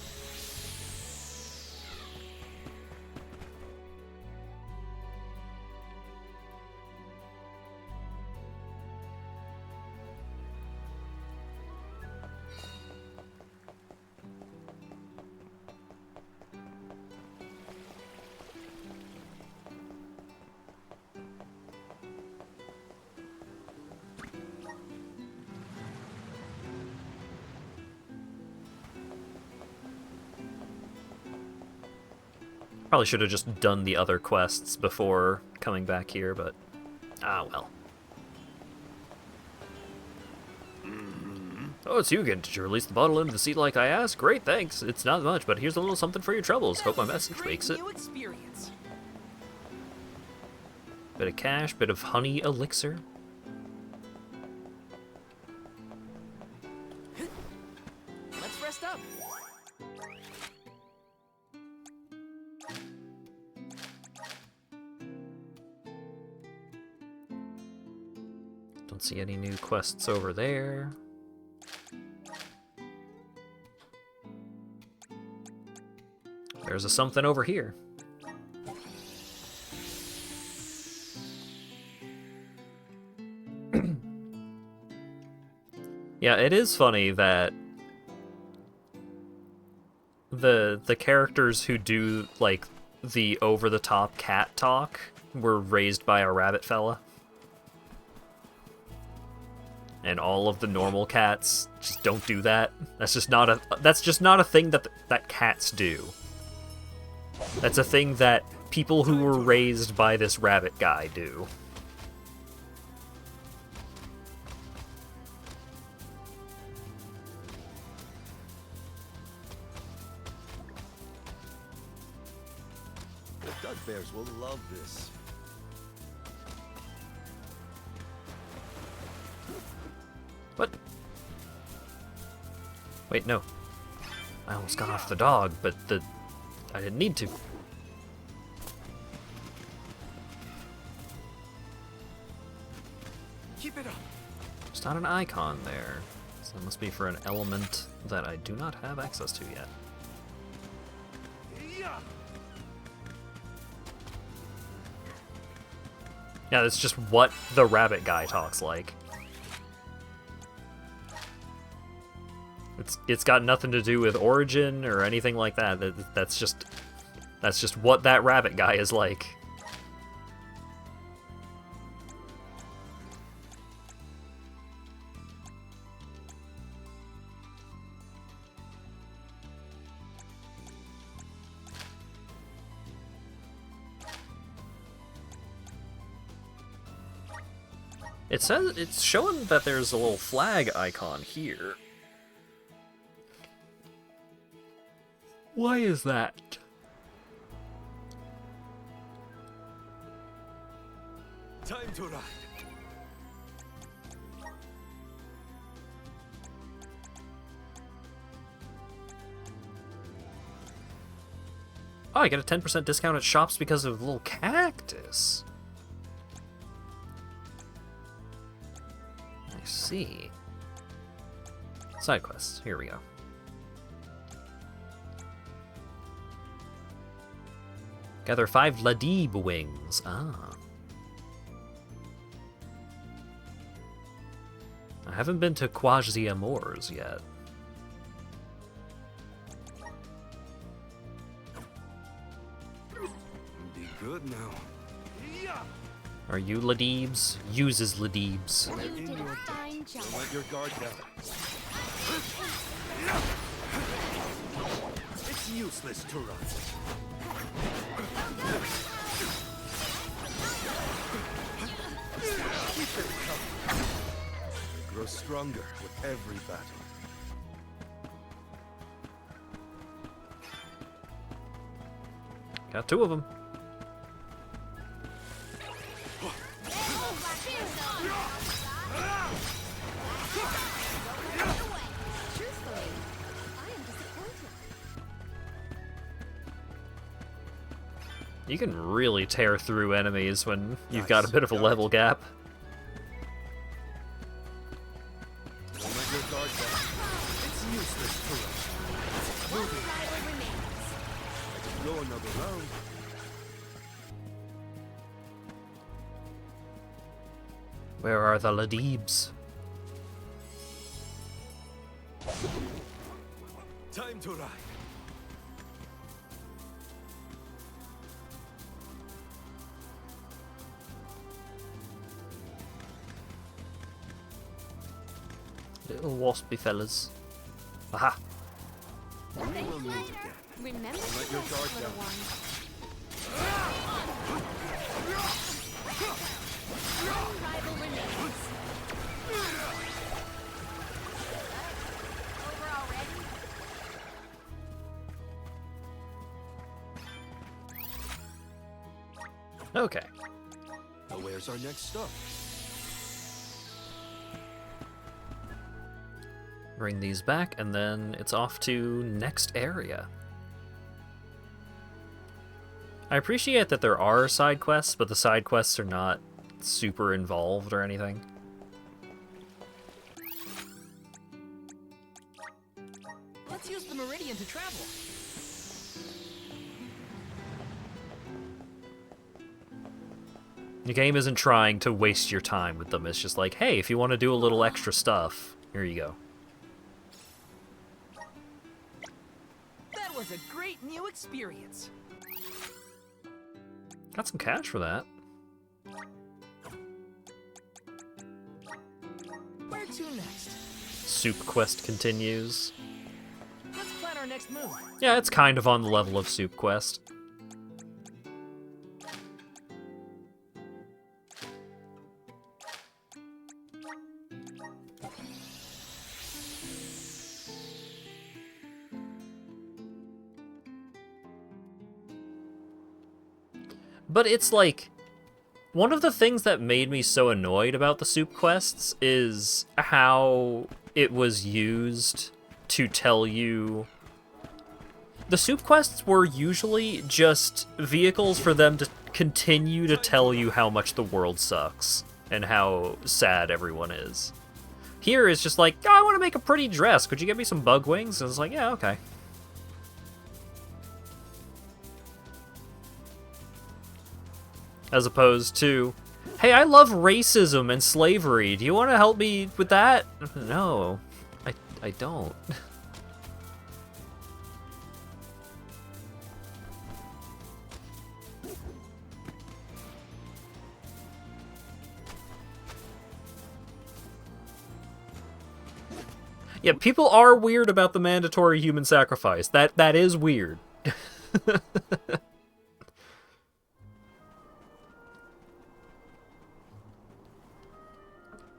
Probably should have just done the other quests before coming back here, but ah well. Oh, it's you again. Did you release the bottle into the sea like I asked? Great, thanks. It's not much, but here's a little something for your troubles. Hope my message makes it. New experience. Bit of cash, bit of honey elixir. Let's rest up. Don't see any new quests over there. There's a something over here. Yeah, it is funny that the characters who do like the over-the-top cat talk were raised by a rabbit fella. And all of the normal cats just don't do that. That's just not a thing that cats do. That's a thing that people who were raised by this rabbit guy do. The duck bears will love this. What? Wait, no. I almost got off the dog, but I didn't need to. Keep it up. There's not an icon there, so it must be for an element that I do not have access to yet. Yeah, that's just what the rabbit guy talks like. It's got nothing to do with origin or anything like that. That's just what that rabbit guy is like. It says it's showing that there's a little flag icon here. Why is that? Time to ride. Oh, I get a 10% discount at shops because of the little cactus. I see. Side quests. Here we go. Gather 5 Ladib wings. Ah. I haven't been to Quasi-Amours yet. Be good now. Are you Ladibs? Uses Ladibs. You did a fine job. Don't let your guard down. It's useless to run. Keep it coming. Grow stronger with every battle. Got 2 of them. You can really tear through enemies when you've got a bit of a level gap. Don't let your guard down. It's useless to rush. Moving. I can go another round. Where are the Ladibs? Time to ride. Little waspy fellas. Aha! We will meet again. Remember Don't let to your rest, guard little down. one. One rival remains. Over already? Okay. Now where's our next stop? Bring these back, and then it's off to next area. I appreciate that there are side quests, but the side quests are not super involved or anything. Let's use the meridian to travel. The game isn't trying to waste your time with them. It's just like, hey, if you want to do a little extra stuff, here you go. That was a great new experience. Got some cash for that. Where to next? Soup quest continues. Let's plan our next move. Yeah, it's kind of on the level of Soup quest. But it's like, one of the things that made me so annoyed about the Soup quests is how it was used to tell you... The Soup quests were usually just vehicles for them to continue to tell you how much the world sucks and how sad everyone is. Here it's just like, oh, I want to make a pretty dress. Could you get me some bug wings? And it's like, yeah, okay. As opposed to, hey, I love racism and slavery. Do you want to help me with that? No, I don't. Yeah, people are weird about the mandatory human sacrifice. That is weird.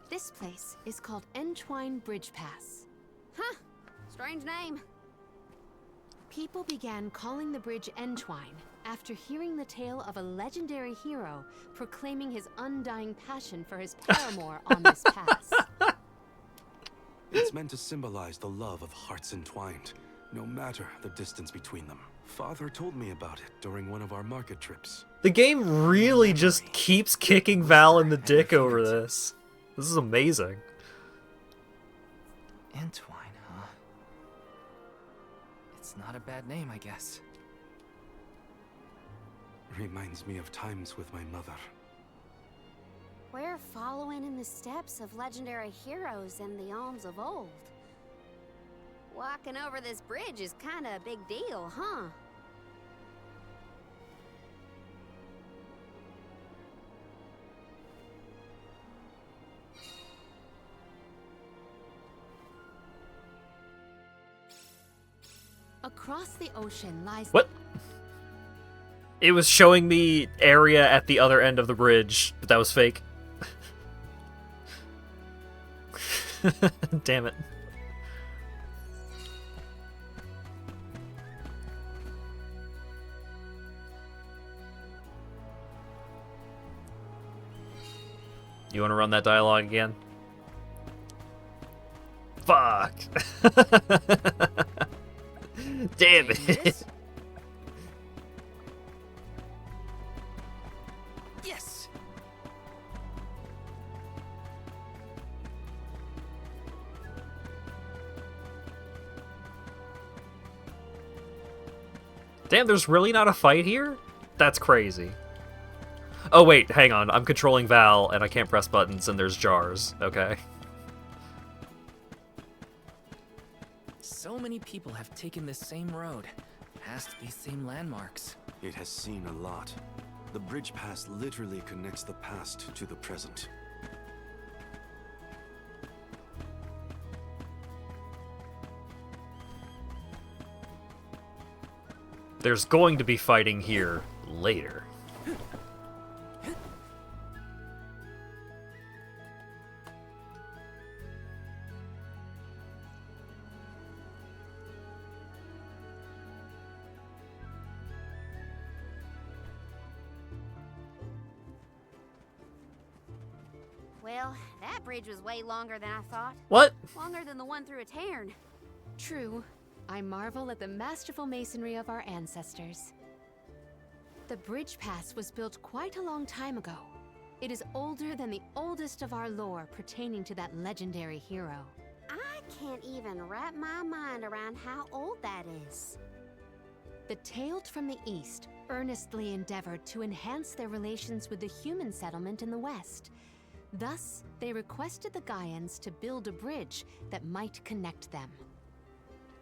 This place is called Entwine Bridge Pass. Huh. Strange name. People began calling the bridge Entwine after hearing the tale of a legendary hero proclaiming his undying passion for his paramour on this pass. It's meant to symbolize the love of hearts entwined, no matter the distance between them. Father told me about it during one of our market trips. The game really just keeps kicking Val in the dick over this. This is amazing. Entwine, huh? It's not a bad name, I guess. Reminds me of times with my mother. We're following in the steps of legendary heroes and the alms of old. Walking over this bridge is kinda a big deal, huh? Across the ocean lies... What? It was showing me area at the other end of the bridge, but that was fake. Damn it. You want to run that dialogue again? Fuck! Damn it! Yes. Damn, there's really not a fight here? That's crazy. Oh wait, hang on. I'm controlling Val, and I can't press buttons, and there's jars. Okay. So many people have taken this same road, past these same landmarks. It has seen a lot. The bridge pass literally connects the past to the present. There's going to be fighting here later. Well, that bridge was way longer than I thought. What? Longer than the one through a cairn. True. I marvel at the masterful masonry of our ancestors. The bridge pass was built quite a long time ago. It is older than the oldest of our lore pertaining to that legendary hero. I can't even wrap my mind around how old that is. The Tailed from the East earnestly endeavored to enhance their relations with the human settlement in the West. Thus, they requested the Gaians to build a bridge that might connect them.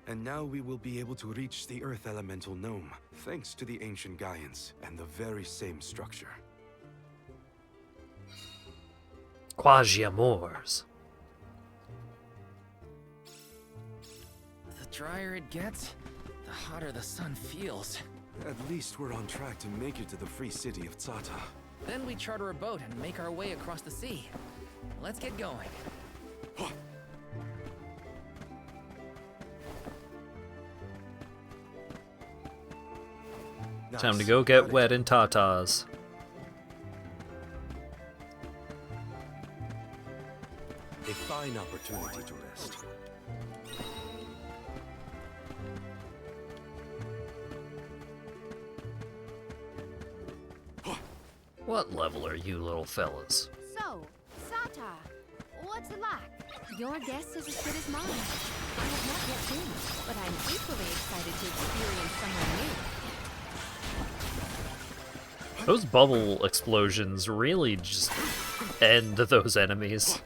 And now we will be able to reach the Earth Elemental Gnome, thanks to the ancient Gaians and the very same structure. Quasi-amours. The drier it gets, the hotter the sun feels. At least we're on track to make it to the free city of Tsata. Then we charter a boat and make our way across the sea. Let's get going. Time to go get wet in tatas. A fine opportunity to rest. What level are you little fellas? So, Sata, what's it like? Your guess is as good as mine. I have not yet been, but I'm equally excited to experience somewhere new. Those bubble explosions really just end those enemies.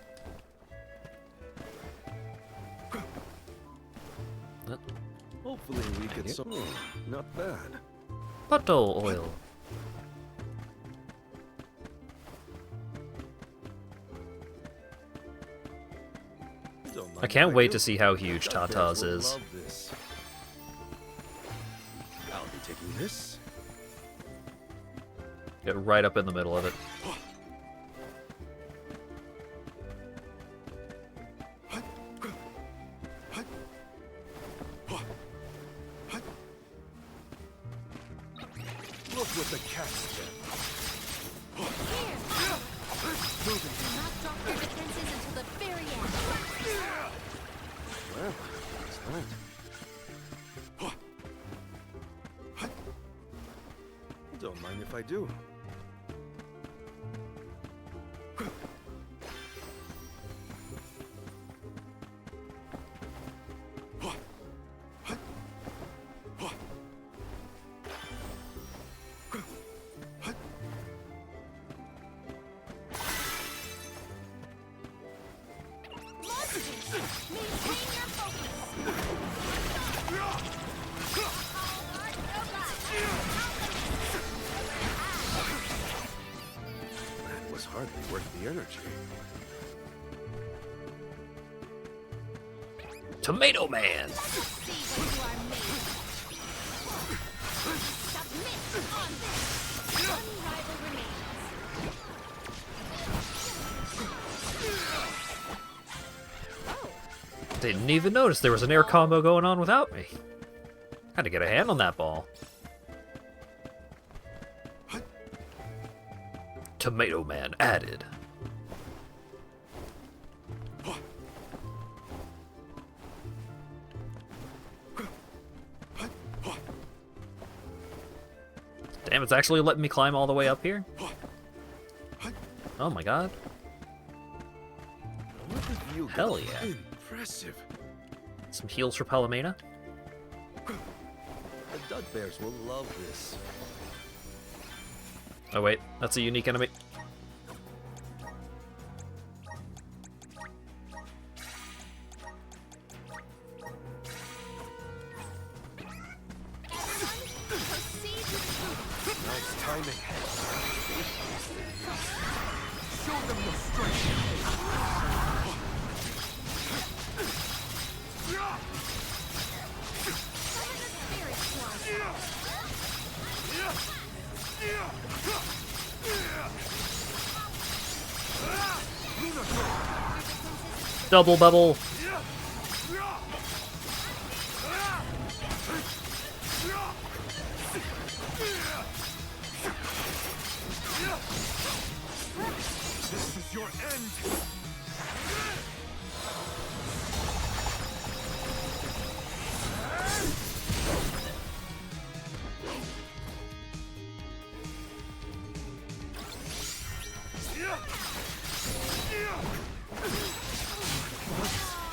Hopefully we get some... not bad. Bottle oil. I can't wait to see how huge Tatas is. I'll be taking this. Get right up in the middle of it. Look what the cats did. Do not drop your defenses until the very end. Well, that's that. Don't mind if I do. That was hardly worth the energy. Tomato Man! Didn't even notice there was an air combo going on without me. Had to get a hand on that ball. Tomato Man added. Damn, it's actually letting me climb all the way up here? Oh my god. Hell yeah. Impressive. Some heals for Palomena. The Dud Bears will love this. Oh wait, that's a unique enemy. Nice timing. Show them your strength. Double bubble. This is your end.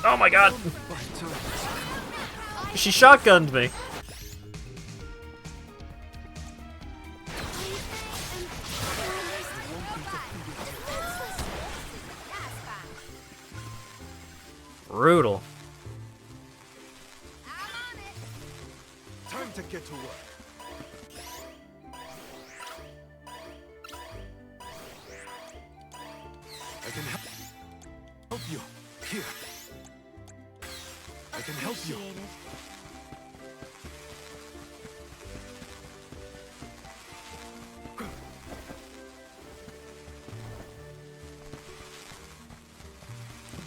Oh my god! She shotgunned me. Brutal. Time to get to work. I can help you. Here. I can help you.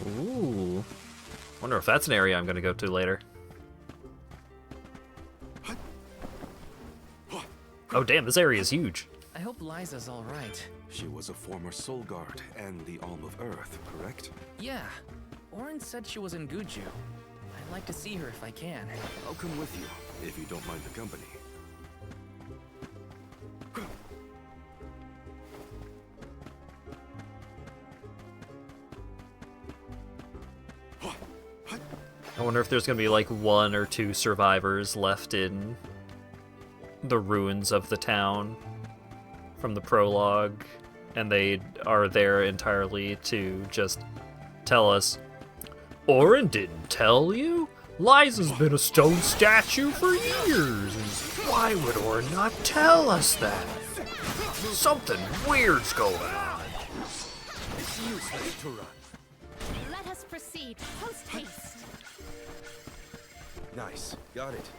Ooh. Wonder if that's an area I'm gonna go to later. Oh damn, this area is huge. I hope Liza's all right. She was a former soul guard and the Alm of Earth, correct? Yeah. Orin said she was in Guju. I'd like to see her if I can. I'll come with you, if you don't mind the company. I wonder if there's gonna be like 1 or 2 survivors left in the ruins of the town from the prologue, and they are there entirely to just tell us, Orin didn't tell you? Liza's been a stone statue for years. Why would Orin not tell us that? Something weird's going on. It's useless to run. Let us proceed post haste. Nice. Got it.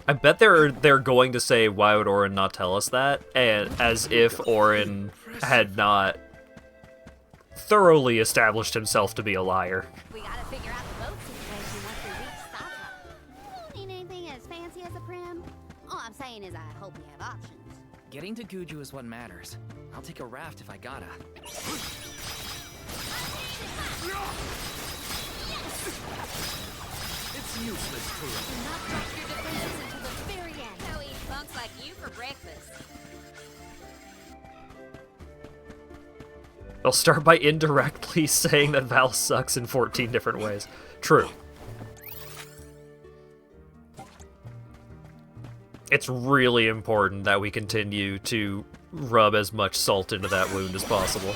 I bet they're going to say, why would Orin not tell us that? And as if Orin had not thoroughly established himself to be a liar. We gotta figure out the boat situation once we reach Sata. You don't need anything as fancy as a prim? All I'm saying is I hope we have options. Getting to Guju is what matters. I'll take a raft if I gotta. It's useless to run. Do not drop your defenses until the very end. So eat punks like you for breakfast. They'll start by indirectly saying that Val sucks in 14 different ways. True. It's really important that we continue to rub as much salt into that wound as possible.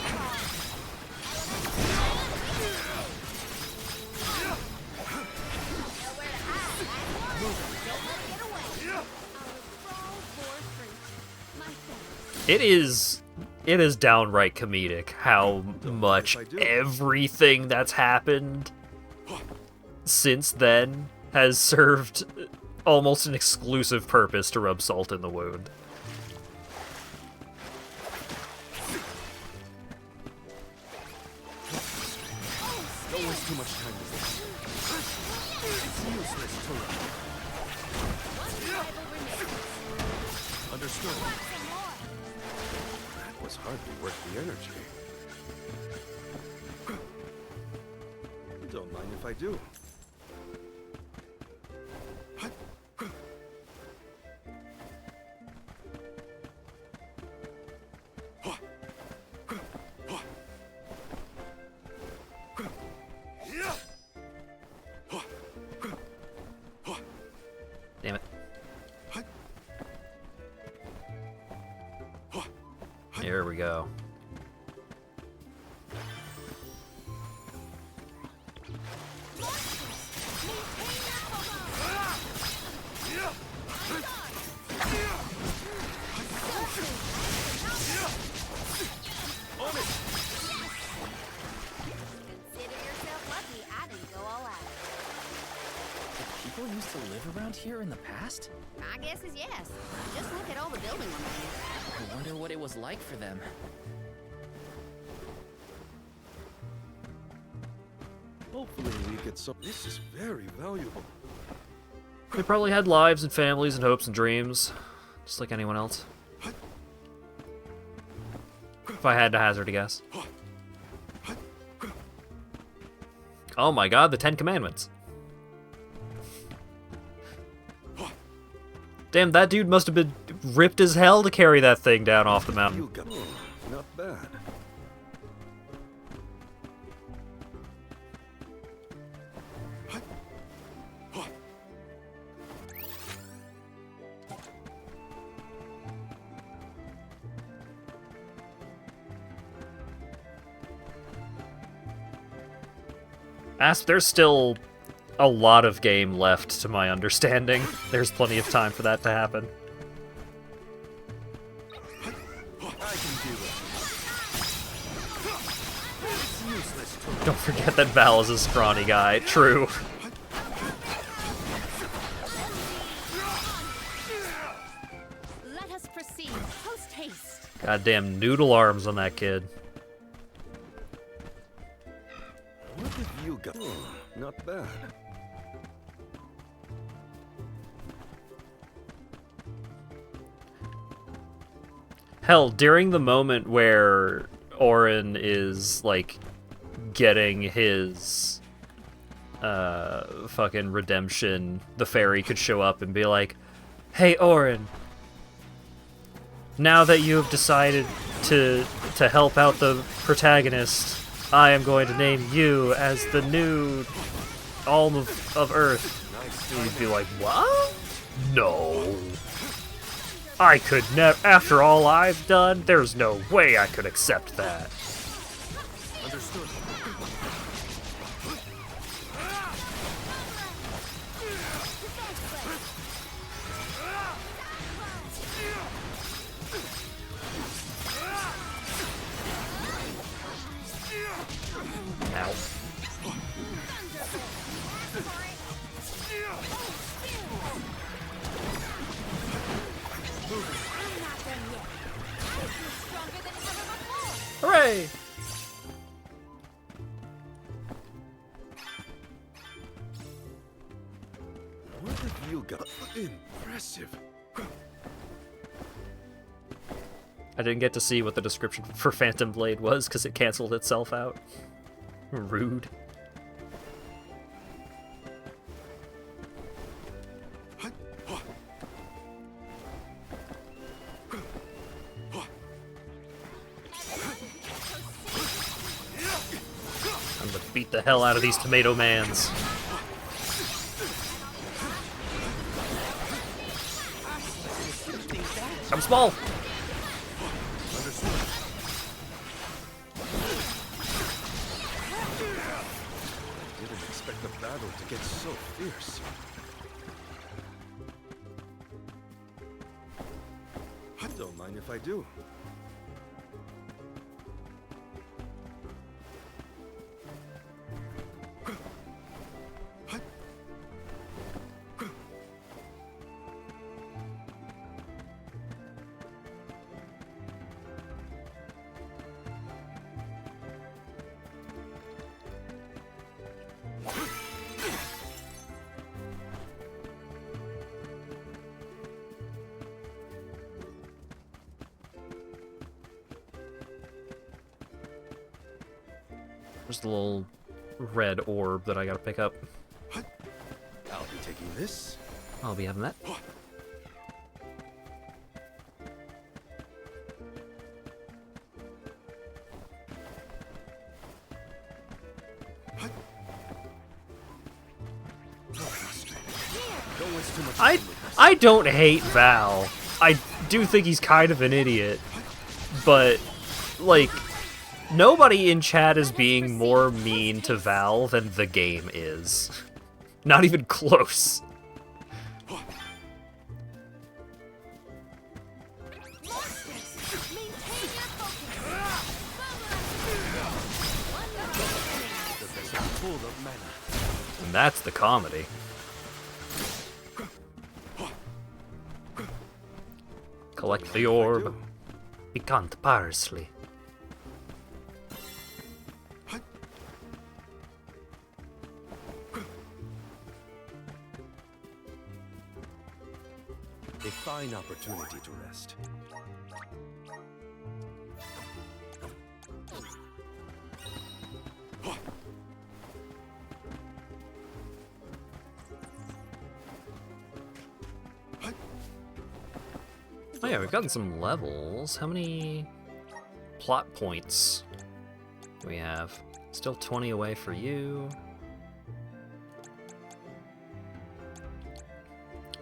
It is downright comedic how much everything that's happened since then has served almost an exclusive purpose to rub salt in the wound. Don't waste too much time with this. It's useless to run. Understood. That was hardly worth the energy. Don't mind if I do. Damn it. Here we go. Consider yourself lucky I didn't go all out. People used to live around here in the past? My guess is yes. Just look at all the building remains. I wonder what it was like for them. Hopefully we get some. This is very valuable. They probably had lives and families and hopes and dreams, just like anyone else. If I had to hazard a guess. Oh my god, the 10 Commandments. Damn, that dude must have been ripped as hell to carry that thing down off the mountain. You got not bad. There's still a lot of game left, to my understanding. There's plenty of time for that to happen. Don't forget that Val is a scrawny guy. True. Let us proceed post haste. Goddamn noodle arms on that kid. What have you got? Oh, not bad. Hell, during the moment where Orin is, like, getting his fucking redemption, the fairy could show up and be like, "Hey, Orin, now that you have decided to help out the protagonist, I am going to name you as the new Alm of Earth." And you'd be like, what? No. I could never, after all I've done, there's no way I could accept that. Understood. Ow. Hooray! What have you got? Impressive. I didn't get to see what the description for Phantom Blade was because it canceled itself out. Rude. I'm gonna beat the hell out of these tomato mans. I'm small. Didn't expect the battle to get so fierce. I don't mind if I do. There's the little red orb that I gotta pick up. I'll be taking this. I'll be having that. Don't waste too much I time with this. I don't hate Val. I do think he's kind of an idiot, but like nobody in chat is being more mean to Val than the game is. Not even close. Full of mana. And that's the comedy. Collect the orb. Piquant parsley. A fine opportunity to rest. Oh yeah, we've gotten some levels. How many plot points do we have? Still 20 away for you.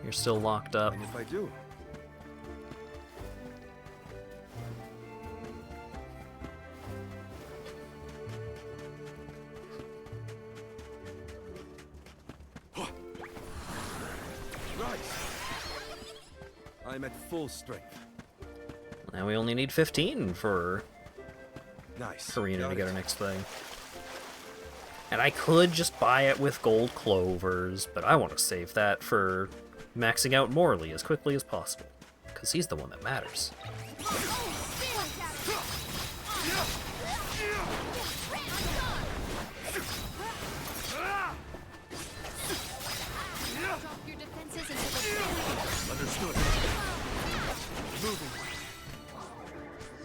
You're still locked up. And if I do? I'm at full strength. Now we only need 15 for Nice. Karina Got to get it. our next thing. And I could just buy it with gold clovers, but I want to save that for maxing out Morley as quickly as possible, because he's the one that matters. Drop your defenses into the Understood. Moving.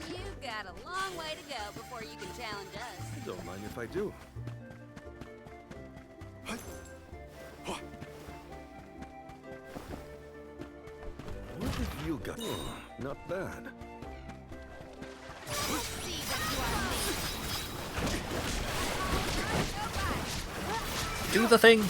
You've got a long way to go before you can challenge us. Don't mind if I do. What have you got? Oh, not bad. Do the thing!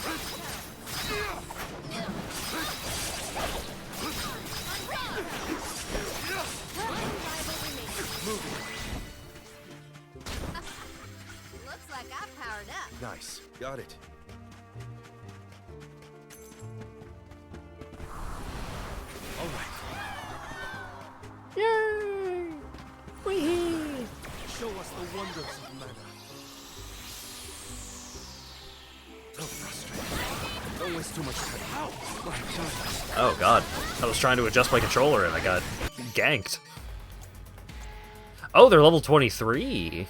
Looks like I've powered up. Nice. Got it. All right. Yay! Whee! Show us the wonders of mana. So frustrating. Don't waste too much time. Ow! My God. Oh god, I was trying to adjust my controller and I got ganked. Oh, they're level 23.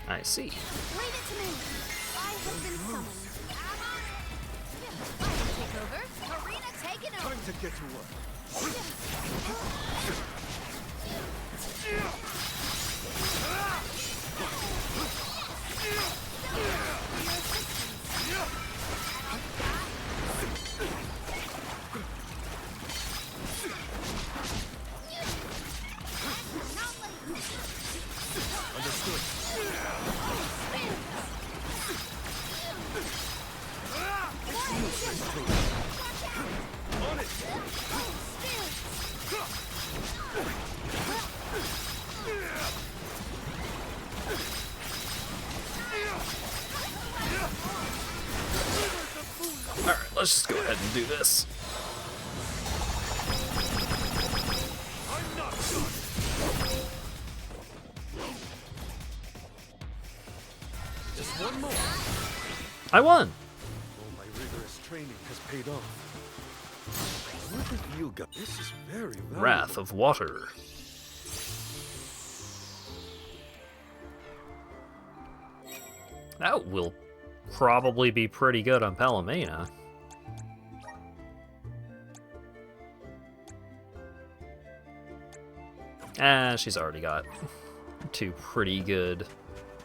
I see. Leave it to me. I have been summoned. I will take over. Marina taking over. Time to get to work. Alright, let's just go ahead and do this. I'm not done. Just one more. I won! All my rigorous training has paid off. What have you got? This is very valuable. Wrath of Water. That will probably be pretty good on Palomena. Ah, she's already got 2 pretty good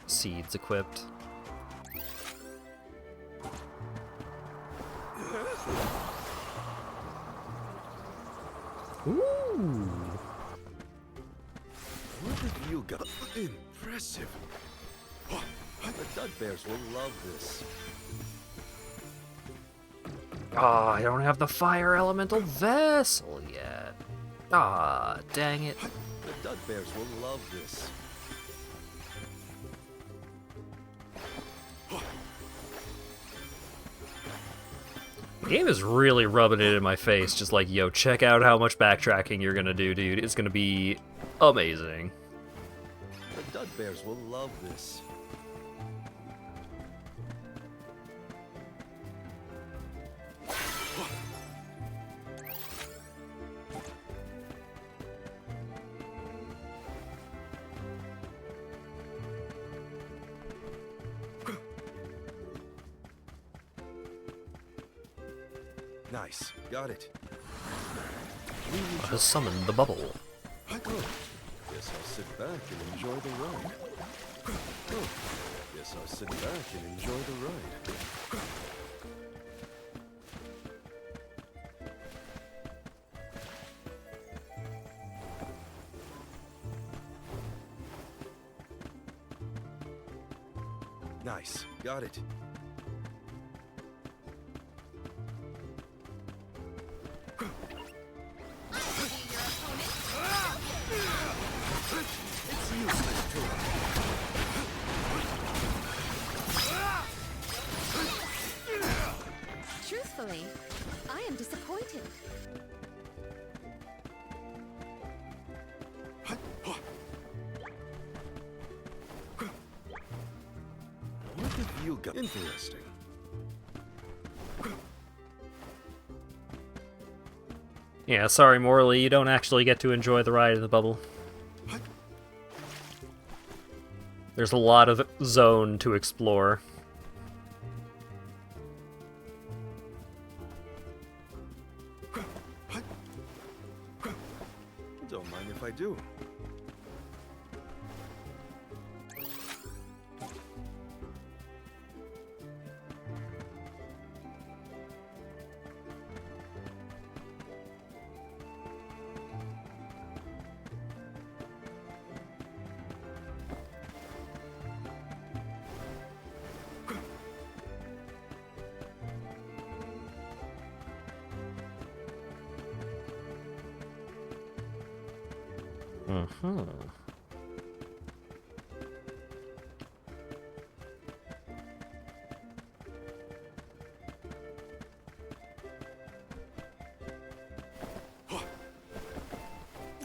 seeds equipped. Ooh. What have you got? Impressive. The Dud Bears will love this. Ah, I don't have the Fire Elemental Vessel yet. Ah, dang it. The Dud Bears will love this. The game is really rubbing it in my face, just like, yo, check out how much backtracking you're gonna do, dude. It's gonna be amazing. The Dud Bears will love this. Nice. Got it. I have summoned the bubble. Oh, guess I'll sit back and enjoy the ride. Oh, guess I'll sit back and enjoy the ride. Nice. Got it. It's useless to You got interesting. Yeah, sorry, Morley, you don't actually get to enjoy the ride in the bubble. There's a lot of zone to explore. Don't mind if I do.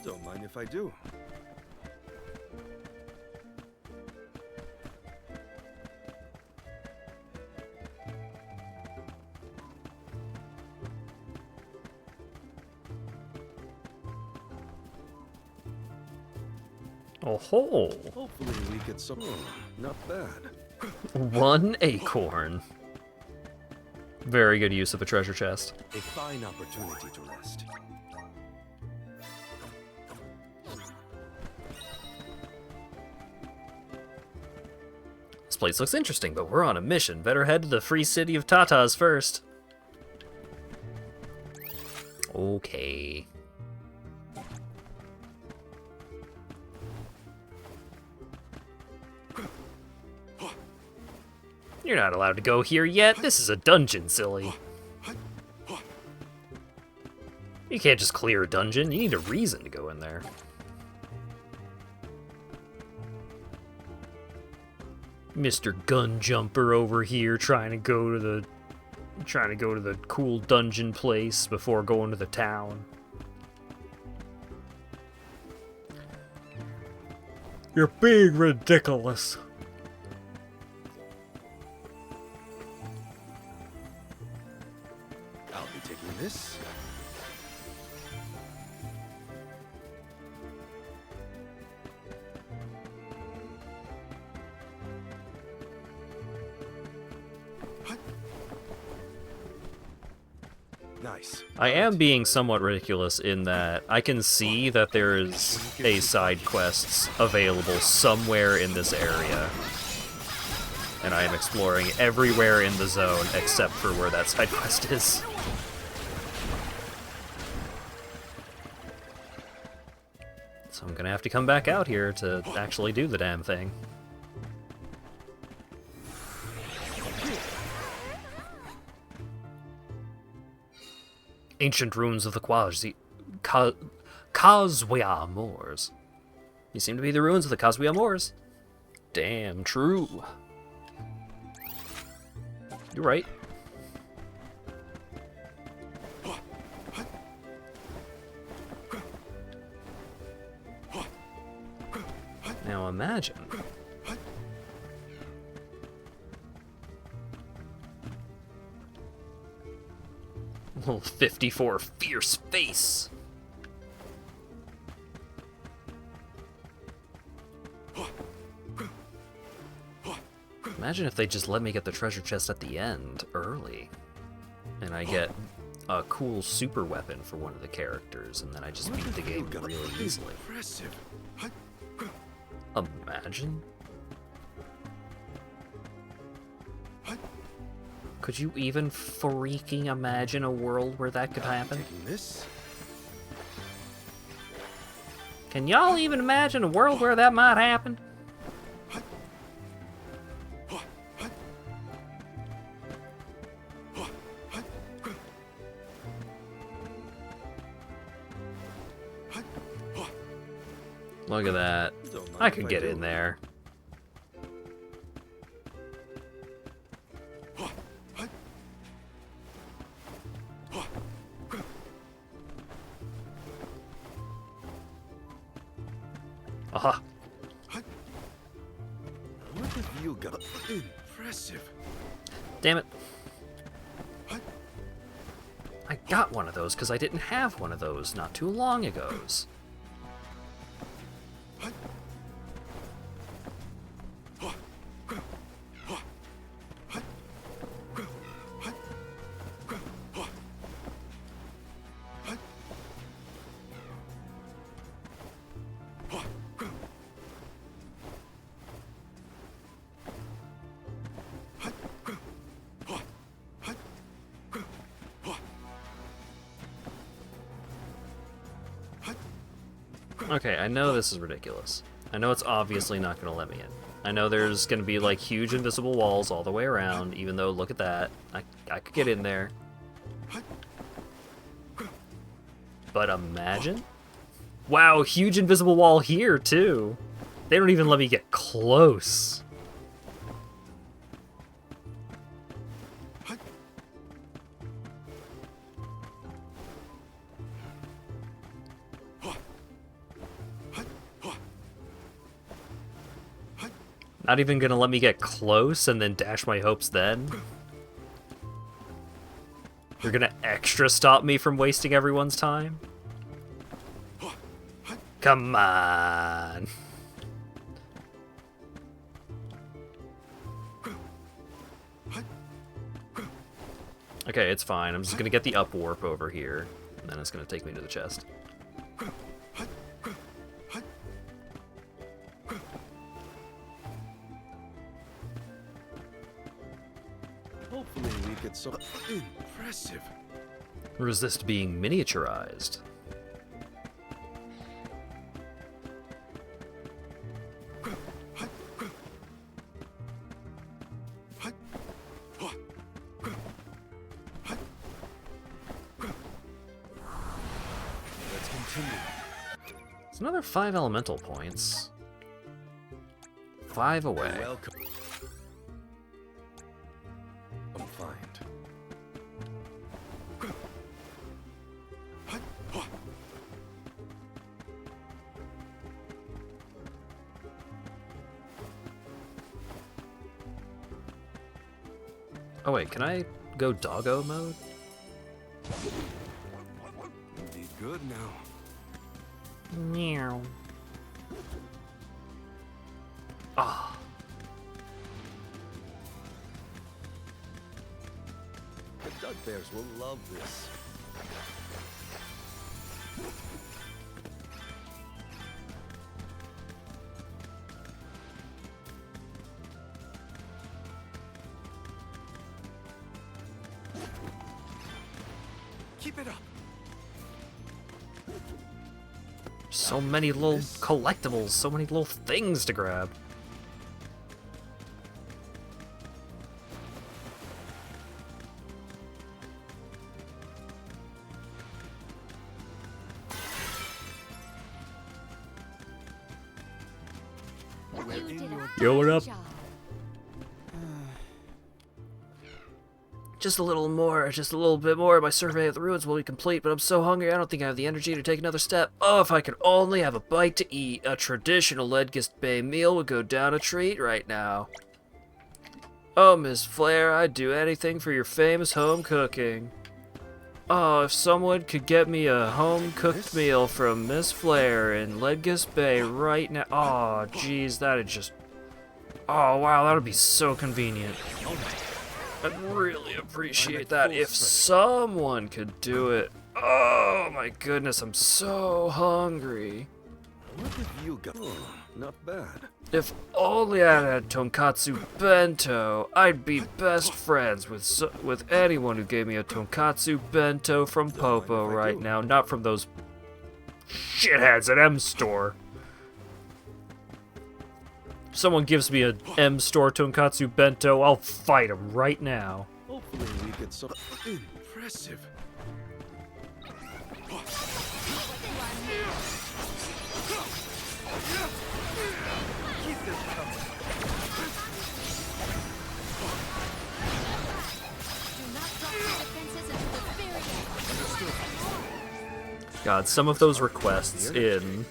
Don't mind if I do. Oh ho! Hopefully we get some. Not bad. 1 acorn. Very good use of a treasure chest. A fine opportunity to rest. This place looks interesting, but we're on a mission. Better head to the free city of Tatas first. Okay. You're not allowed to go here yet. This is a dungeon, silly. You can't just clear a dungeon. You need a reason to go in there. Mr. Gun Jumper over here trying to go to the cool dungeon place before going to the town. You're being ridiculous. I'll be taking this. Nice. I am being somewhat ridiculous in that I can see that there is a side quests available somewhere in this area. And I am exploring everywhere in the zone except for where that side quest is. So I'm gonna have to come back out here to actually do the damn thing. Ancient ruins of the Kazwia Moors. These seem to be the ruins of the Kazwia Moors. Damn true. You're right. Now imagine. Little 54 fierce face. Imagine if they just let me get the treasure chest at the end, early. And I get a cool super weapon for one of the characters, and then I just beat the game really easily. Impressive. Imagine? Could you even freaking imagine a world where that could happen? Taking this. Can y'all even imagine a world where that might happen? Look at that. I could get in there. Aha. What have you got? Impressive. Damn it. I got one of those because I didn't have one of those not too long ago. Okay, I know this is ridiculous. I know it's obviously not going to let me in. I know there's going to be like huge invisible walls all the way around, even though, look at that. I could get in there. But imagine? Wow, huge invisible wall here, too. They don't even let me get close. Not even gonna let me get close and then dash my hopes then? You're gonna extra stop me from wasting everyone's time? Come on! Okay, it's fine. I'm just gonna get the up warp over here, and then it's gonna take me to the chest. Hopefully we get some impressive. Resist being miniaturized. Let's continue. It's another 5 elemental points. 5 away. Welcome. Find. Oh wait, can I go doggo mode? Be good now. Meow. Ah. The duck bears will love this. Keep it up. So many little collectibles, so many little things to grab. You did a Yo, what fine up? job. Just a little bit more. My survey of the ruins will be complete, but I'm so hungry I don't think I have the energy to take another step. Oh, if I could only have a bite to eat. A traditional Ledgist Bay meal would go down a treat right now. Oh, Miss Flair, I'd do anything for your famous home cooking. Oh, if someone could get me a home-cooked meal from Miss Flair in Ledgist Bay right now. Oh, jeez, that'd just... Oh, wow, that'd be so convenient. I'd really appreciate that if someone could do it. Oh my goodness, I'm so hungry. What have you got? Oh, not bad. If only I had tonkatsu bento, I'd be best friends with anyone who gave me a tonkatsu bento from Popo right now, not from those shitheads at M Store. If someone gives me a M Store tonkatsu bento, I'll fight them right now. Hopefully we get some impressive. Keep this coming. Do not drop your defenses until the very end. God, some of those requests in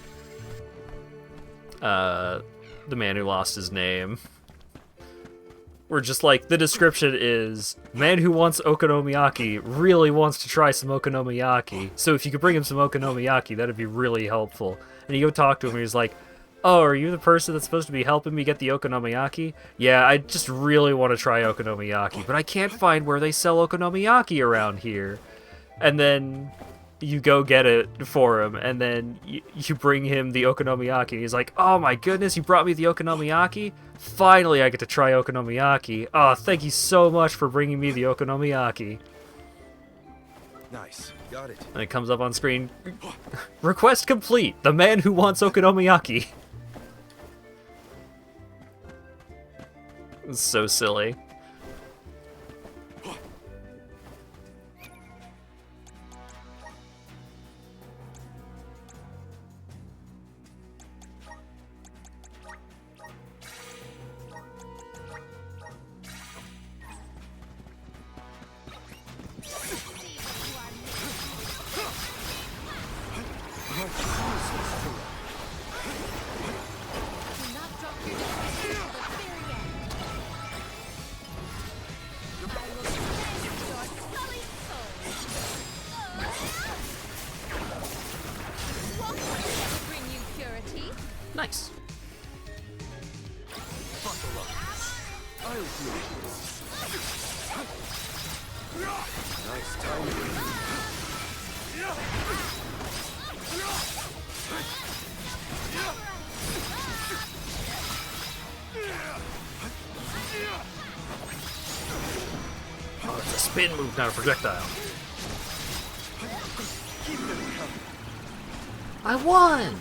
The Man Who Lost His Name Where just like the description is, man who wants okonomiyaki really wants to try some okonomiyaki. So if you could bring him some okonomiyaki, that'd be really helpful. And you go talk to him and he's like, oh, are you the person that's supposed to be helping me get the okonomiyaki? Yeah, I just really want to try okonomiyaki, but I can't find where they sell okonomiyaki around here. And then you go get it for him, and then you bring him the okonomiyaki. He's like, oh my goodness, you brought me the okonomiyaki? Finally, I get to try okonomiyaki. Oh, thank you so much for bringing me the okonomiyaki. Nice. Got it. And it comes up on screen. Request complete. The man who wants okonomiyaki. It's so silly. Nice. Nice timing. Oh, it's a spin move, not a projectile. I won!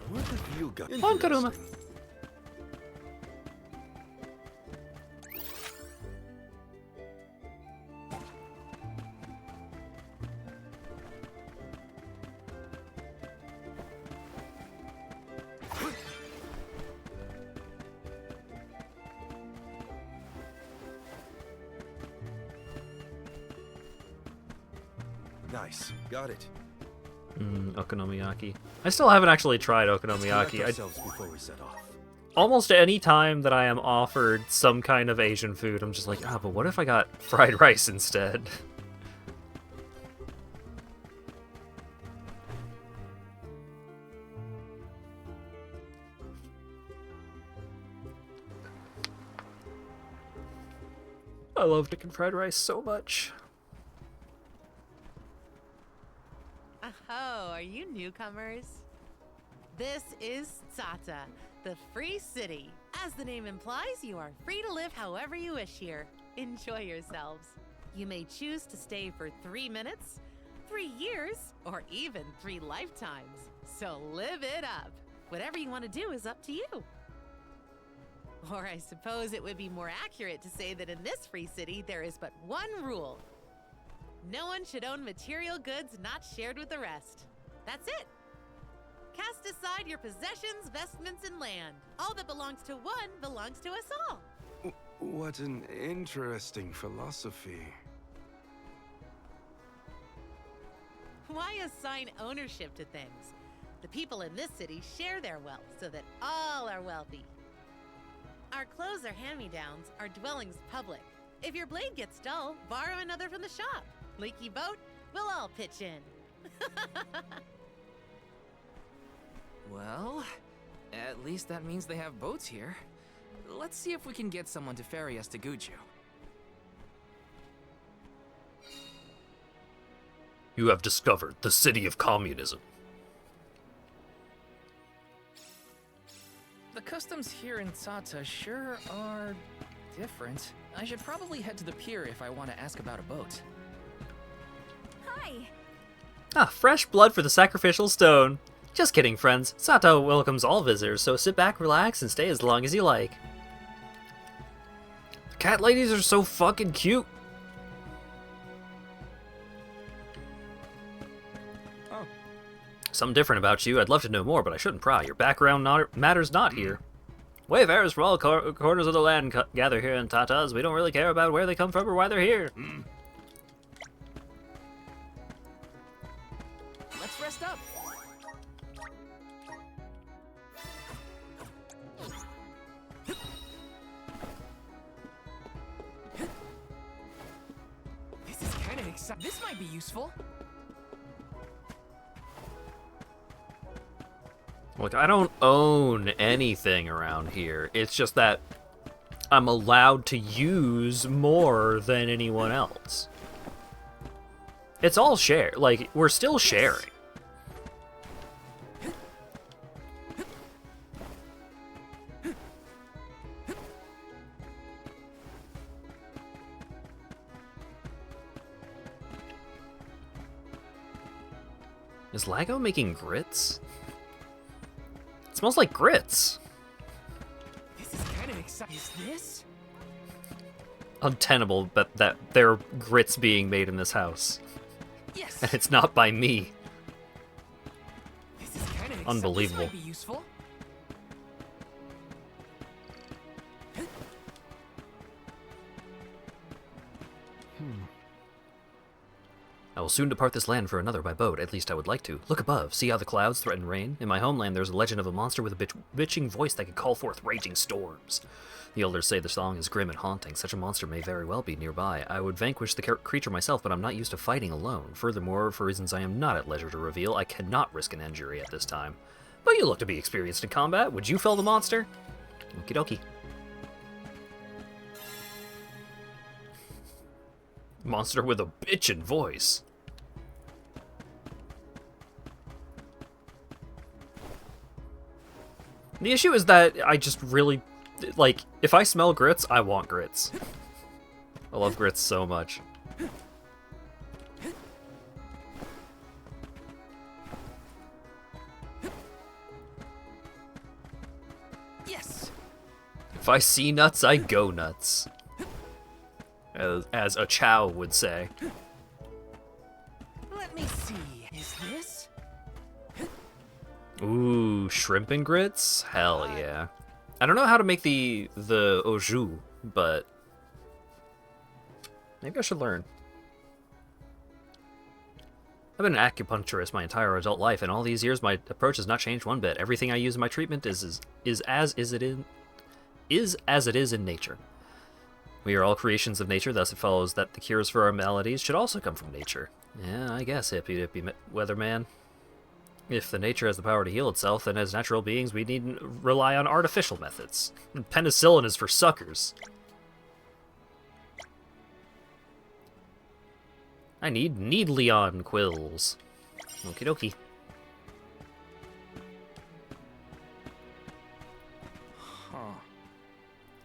What have you got? On Karuma. Nice. Got it. Okonomiyaki. I still haven't actually tried Collect okonomiyaki. ourselves before we set off. Almost any time that I am offered some kind of Asian food, I'm just like, ah, but what if I got fried rice instead? I love chicken fried rice so much. Oh, are you newcomers? This is Tsata, the free city. As the name implies, you are free to live however you wish here. Enjoy yourselves. You may choose to stay for 3 minutes, 3 years, or even 3 lifetimes. So live it up. Whatever you want to do is up to you. Or I suppose it would be more accurate to say that in this free city, there is but one rule. No one should own material goods not shared with the rest. That's it. Cast aside your possessions, vestments, and land. All that belongs to one belongs to us all. What an interesting philosophy. Why assign ownership to things? The people in this city share their wealth so that all are wealthy. Our clothes are hand-me-downs, our dwellings public. If your blade gets dull, borrow another from the shop. Leaky boat, we'll all pitch in. Well, at least that means they have boats here. Let's see if we can get someone to ferry us to Guju. You have discovered the city of communism. The customs here in Tsata sure are different. I should probably head to the pier if I want to ask about a boat. Hi. Ah, fresh blood for the sacrificial stone. Just kidding, friends. Sato welcomes all visitors, so sit back, relax, and stay as long as you like. The cat ladies are so fucking cute. Oh. Something different about you. I'd love to know more, but I shouldn't pry. Your background matters not here. Wayfarers from all corners of the land gather here in Tatas. We don't really care about where they come from or why they're here. Let's rest up. exciting. This might be useful. Look, I don't own anything around here. It's just that I'm allowed to use more than anyone else. It's all share. Like, we're still sharing. Is Lago making grits? It smells like grits. This is kind of exciting. Is this? Untenable, but that there are grits being made in this house. Yes. And it's not by me. This is kind of Unbelievable. This might be useful. I will soon depart this land for another by boat, at least I would like to. Look above, see how the clouds threaten rain? In my homeland there's a legend of a monster with a bitching voice that can call forth raging storms. The elders say the song is grim and haunting. Such a monster may very well be nearby. I would vanquish the creature myself, but I'm not used to fighting alone. Furthermore, for reasons I am not at leisure to reveal, I cannot risk an injury at this time. But you look to be experienced in combat. Would you fell the monster? Okie dokie. Monster with a bitchin' voice. The issue is that I just really, like, if I smell grits, I want grits. I love grits so much. Yes. If I see nuts, I go nuts. As a chow would say. Let me see. Is this? Ooh, shrimp and grits? Hell yeah. I don't know how to make the au jus, but maybe I should learn. I've been an acupuncturist my entire adult life, and all these years my approach has not changed one bit. Everything I use in my treatment is as it is in nature. We are all creations of nature, thus it follows that the cures for our maladies should also come from nature. Yeah, I guess, hippie weatherman. If the nature has the power to heal itself, then as natural beings we needn't rely on artificial methods. Penicillin is for suckers. I need Needleon quills. Okie dokie.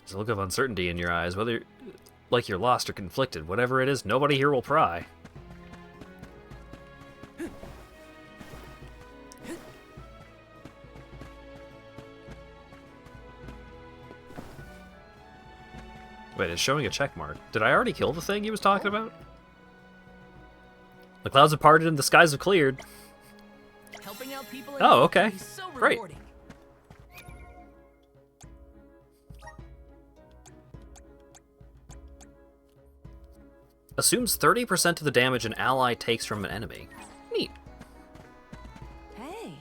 There's a look of uncertainty in your eyes, whether like you're lost or conflicted. Whatever it is, nobody here will pry. Wait, it's showing a check mark. Did I already kill the thing he was talking about? The clouds have parted and the skies have cleared. Helping out people Oh, okay. So Great. rewarding. Assumes 30% of the damage an ally takes from an enemy. Neat. Hey.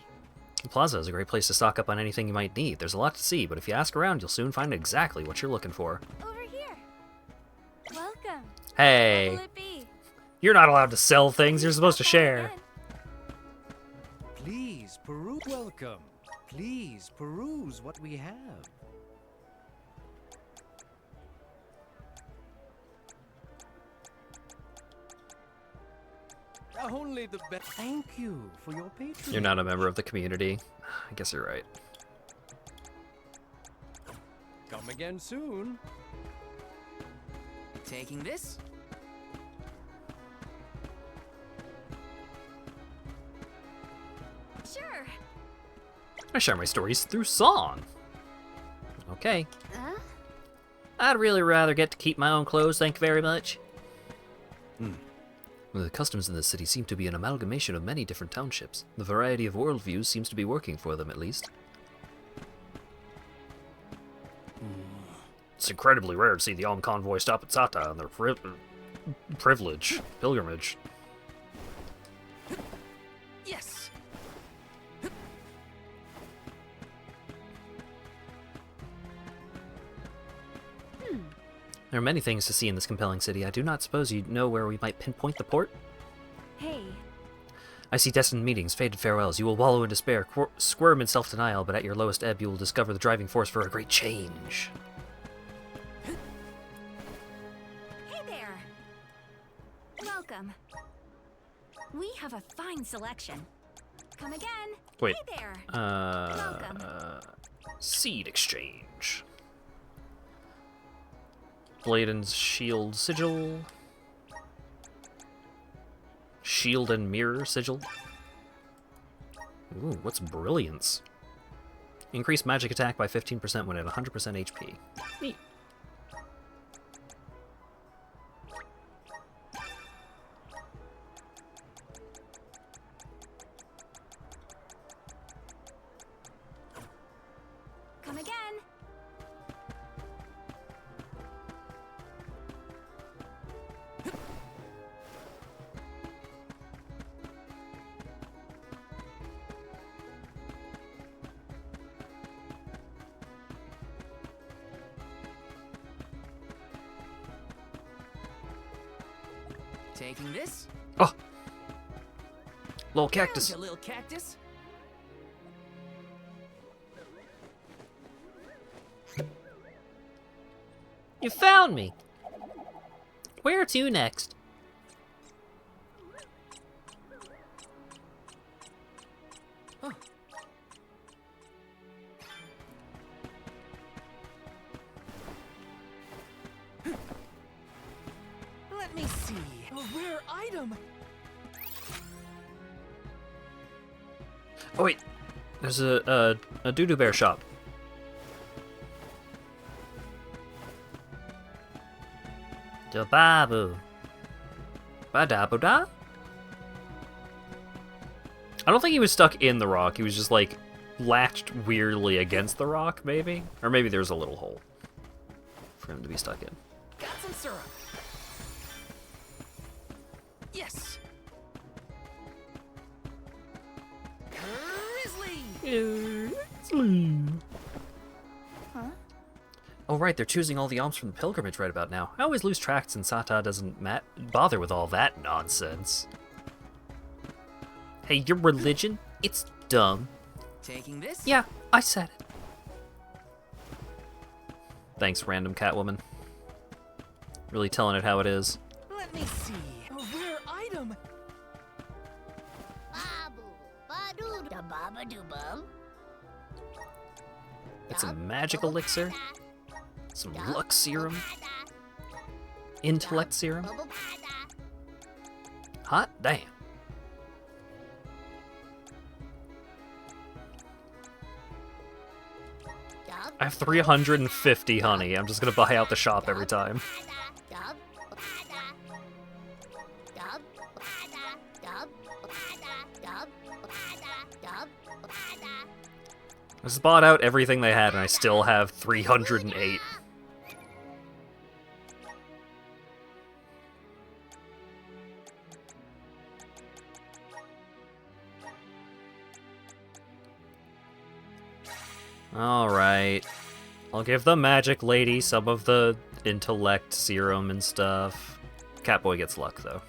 The plaza is a great place to stock up on anything you might need. There's a lot to see, but if you ask around, you'll soon find exactly what you're looking for. Over here. Welcome. Hey, What will it be? you're not allowed to sell things. You're supposed to share. Please peruse. Welcome. Please peruse what we have. Only the best. Thank you for your patronage. You're not a member of the community. I guess you're right. Come again soon. Taking this? Sure. I share my stories through song. Okay. Huh? I'd really rather get to keep my own clothes, thank you very much. The customs in this city seem to be an amalgamation of many different townships. The variety of worldviews seems to be working for them, at least. It's incredibly rare to see the Alm convoy stop at Sata on their pilgrimage. Yes. There are many things to see in this compelling city. I do not suppose you know where we might pinpoint the port? Hey, I see destined meetings, fated farewells. You will wallow in despair, squirm in self-denial, but at your lowest ebb you will discover the driving force for a great change. hey there. Welcome. We have a fine selection. Come again. Wait. Hey there. Welcome. Seed exchange. Bladen's shield sigil. Shield and mirror sigil. Ooh, what's brilliance? Increase magic attack by 15% when at 100% HP. Neat. Come again. Taking this? Oh! Little Found cactus. ya, little cactus. You found me! Where to next? Huh. Let me see. A rare item. Oh wait, there's a doo-doo bear shop. Da-babu. Ba-da-bu-da? I don't think he was stuck in the rock, he was just like latched weirdly against the rock, maybe? Or maybe there's a little hole for him to be stuck in. Got some syrup. Yes. Grizzly. Huh? Oh right, they're choosing all the alms from the pilgrimage right about now. I always lose track since Sata doesn't bother with all that nonsense. Hey, your religion? It's dumb. Taking this? Yeah, I said it. Thanks, random Catwoman. Really telling it how it is. Let me see. A rare item. It's a magic elixir, some luck serum, intellect serum. Hot damn. I have 350 honey. I'm just gonna buy out the shop every time. I just bought out everything they had and I still have 308. Alright. I'll give the magic lady some of the intellect serum and stuff. Catboy gets luck, though.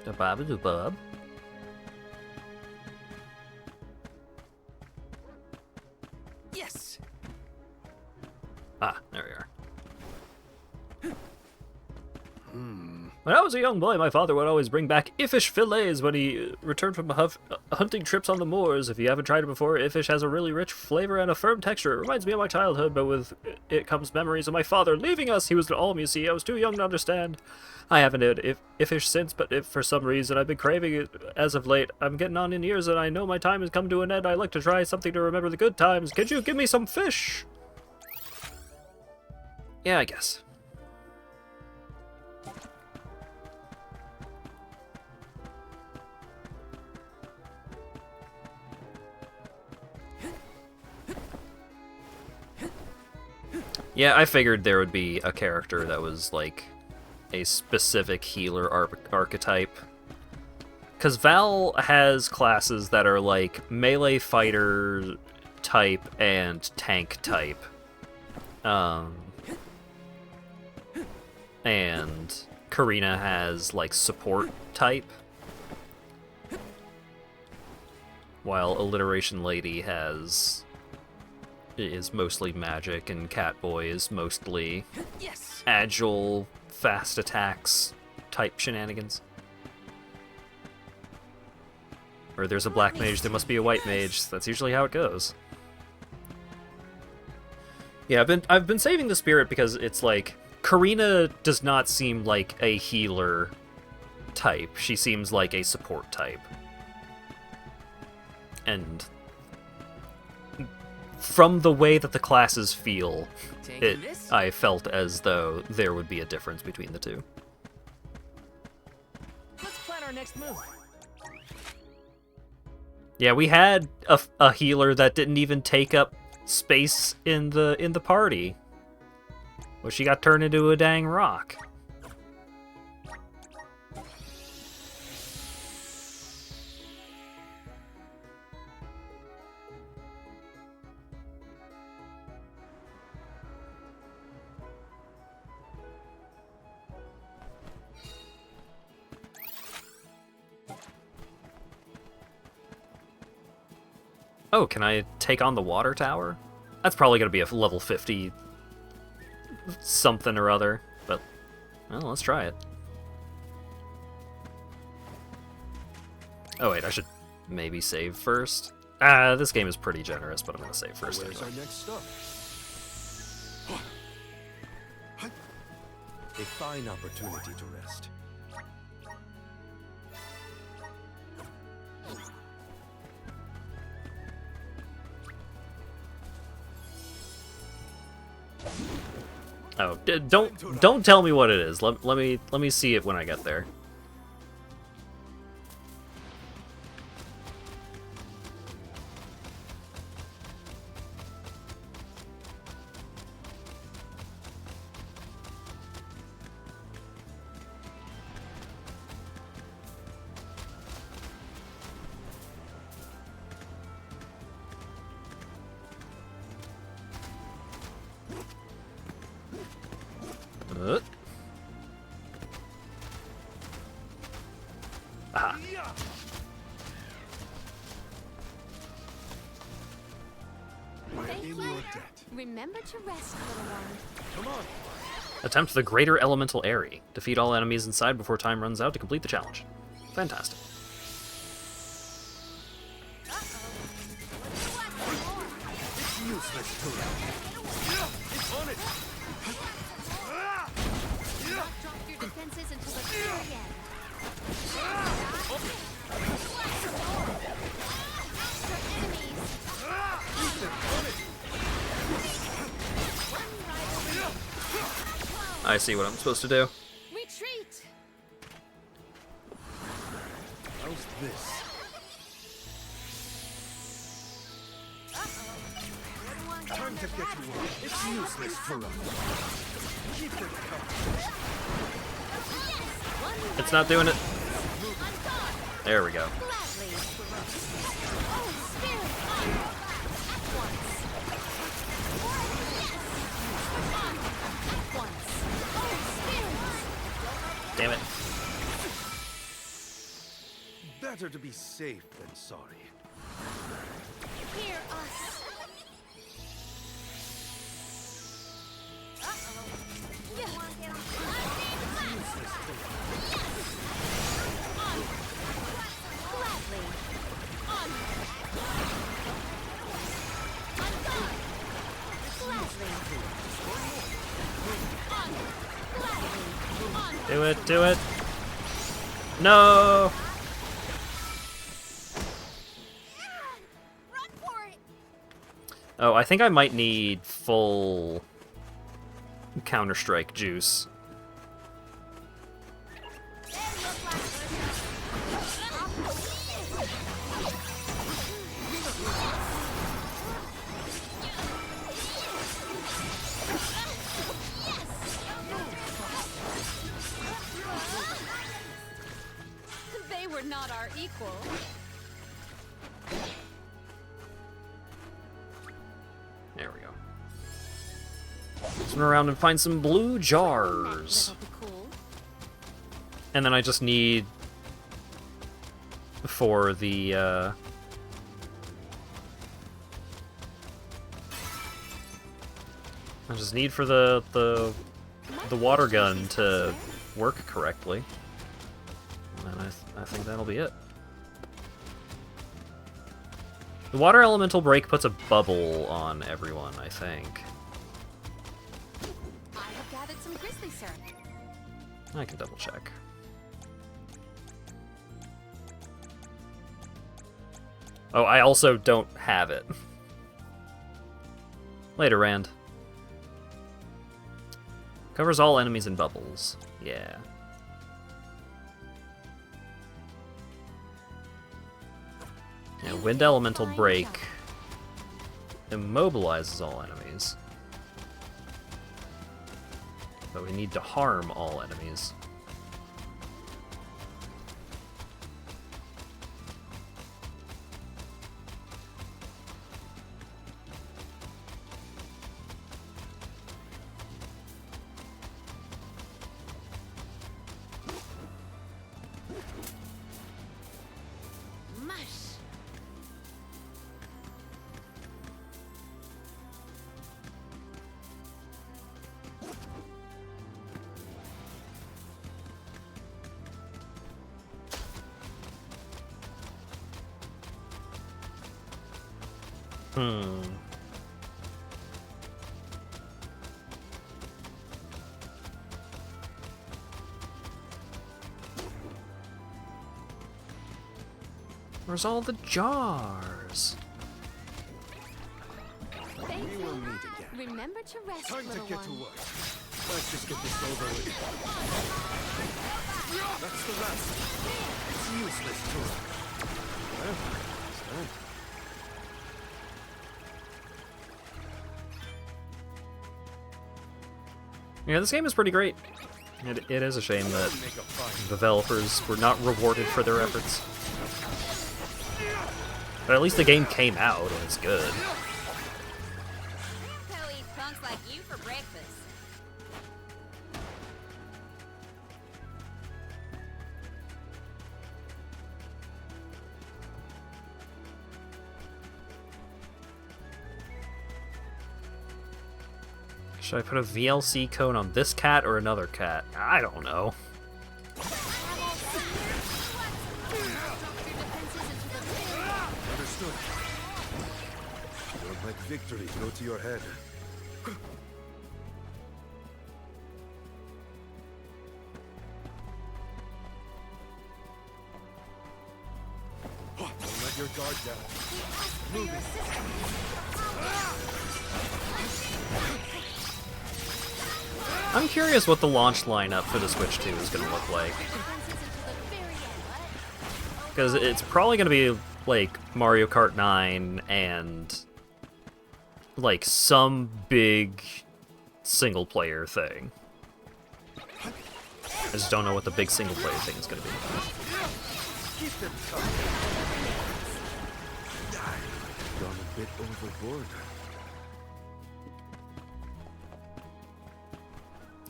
Da-ba-ba-doo-bub. Yes. Ah, there we are. When I was a young boy, my father would always bring back iffish fillets when he returned from hunting trips on the moors. If you haven't tried it before, iffish has a really rich flavor and a firm texture. It reminds me of my childhood, but with it comes memories of my father leaving us. He was an alm, you see. I was too young to understand. I haven't had iffish since, but if for some reason I've been craving it as of late. I'm getting on in years, and I know my time has come to an end. I like to try something to remember the good times. Could you give me some fish? Yeah, I guess. Yeah, I figured there would be a character that was, like, a specific healer archetype Because Val has classes that are like melee fighter type and tank type. And Karina has like support type. While Alliteration Lady is mostly magic, and Catboy is mostly agile, fast attacks type shenanigans. Or there's a black mage, there must be a white mage. That's usually how it goes. Yeah, I've been saving the spirit because it's like Karina does not seem like a healer type. She seems like a support type. And from the way that the classes feel, I felt as though there would be a difference between the two. Let's plan our next move. Yeah, we had a healer that didn't even take up space in the party. Well, she got turned into a dang rock. Oh, can I take on the water tower? That's probably going to be a level 50 something or other, but well, let's try it. Oh wait, I should maybe save first. This game is pretty generous, but I'm going to save first. Where's our next stop? A fine opportunity to rest. Oh, don't tell me what it is. Let me see it when I get there. Aha. Thank you. Remember to rest, little one. Come on. Attempt the Greater Elemental Airy. Defeat all enemies inside before time runs out to complete the challenge. Fantastic. Drop your defenses until the very end. I see what I'm supposed to do. Retreat! How's this? Time to get to work. It's useless for us. Keep it coming. It's not doing it. There we go. Damn it. Better to be safe than sorry. Hear us. Do it, do it. No! Run for it! Oh, I think I might need full Counter-Strike juice. They were not our equal. There we go. Swim around and find some blue jars. That'll be cool. And then I just need for the I just need for the water gun to work correctly. And I think that'll be it. The water elemental break puts a bubble on everyone, I think. I have gathered some grizzly syrup. I can double check. Oh, I also don't have it. Later, Rand. Covers all enemies in bubbles. Yeah. Yeah, Wind Elemental Break immobilizes all enemies. But we need to harm all enemies. Mush. Hmm. Where's all the jars? Thank We you. will meet again. Remember to rest, Time to little get one. to work. Let's just get this over with. That's the last. It's useless to us. Well, it's done. Yeah, this game is pretty great. It is a shame that developers were not rewarded for their efforts. But at least the game came out and it's good. Co eat punks like you for breakfast. Should I put a VLC cone on this cat or another cat? I don't know. Understood. Don't let victory go to your head. Don't let your guard down. I'm curious what the launch lineup for the Switch 2 is going to look like. Because it's probably going to be like Mario Kart 9 and like some big single player thing. I just don't know what the big single player thing is going to be. Keep them coming. Gone a bit overboard.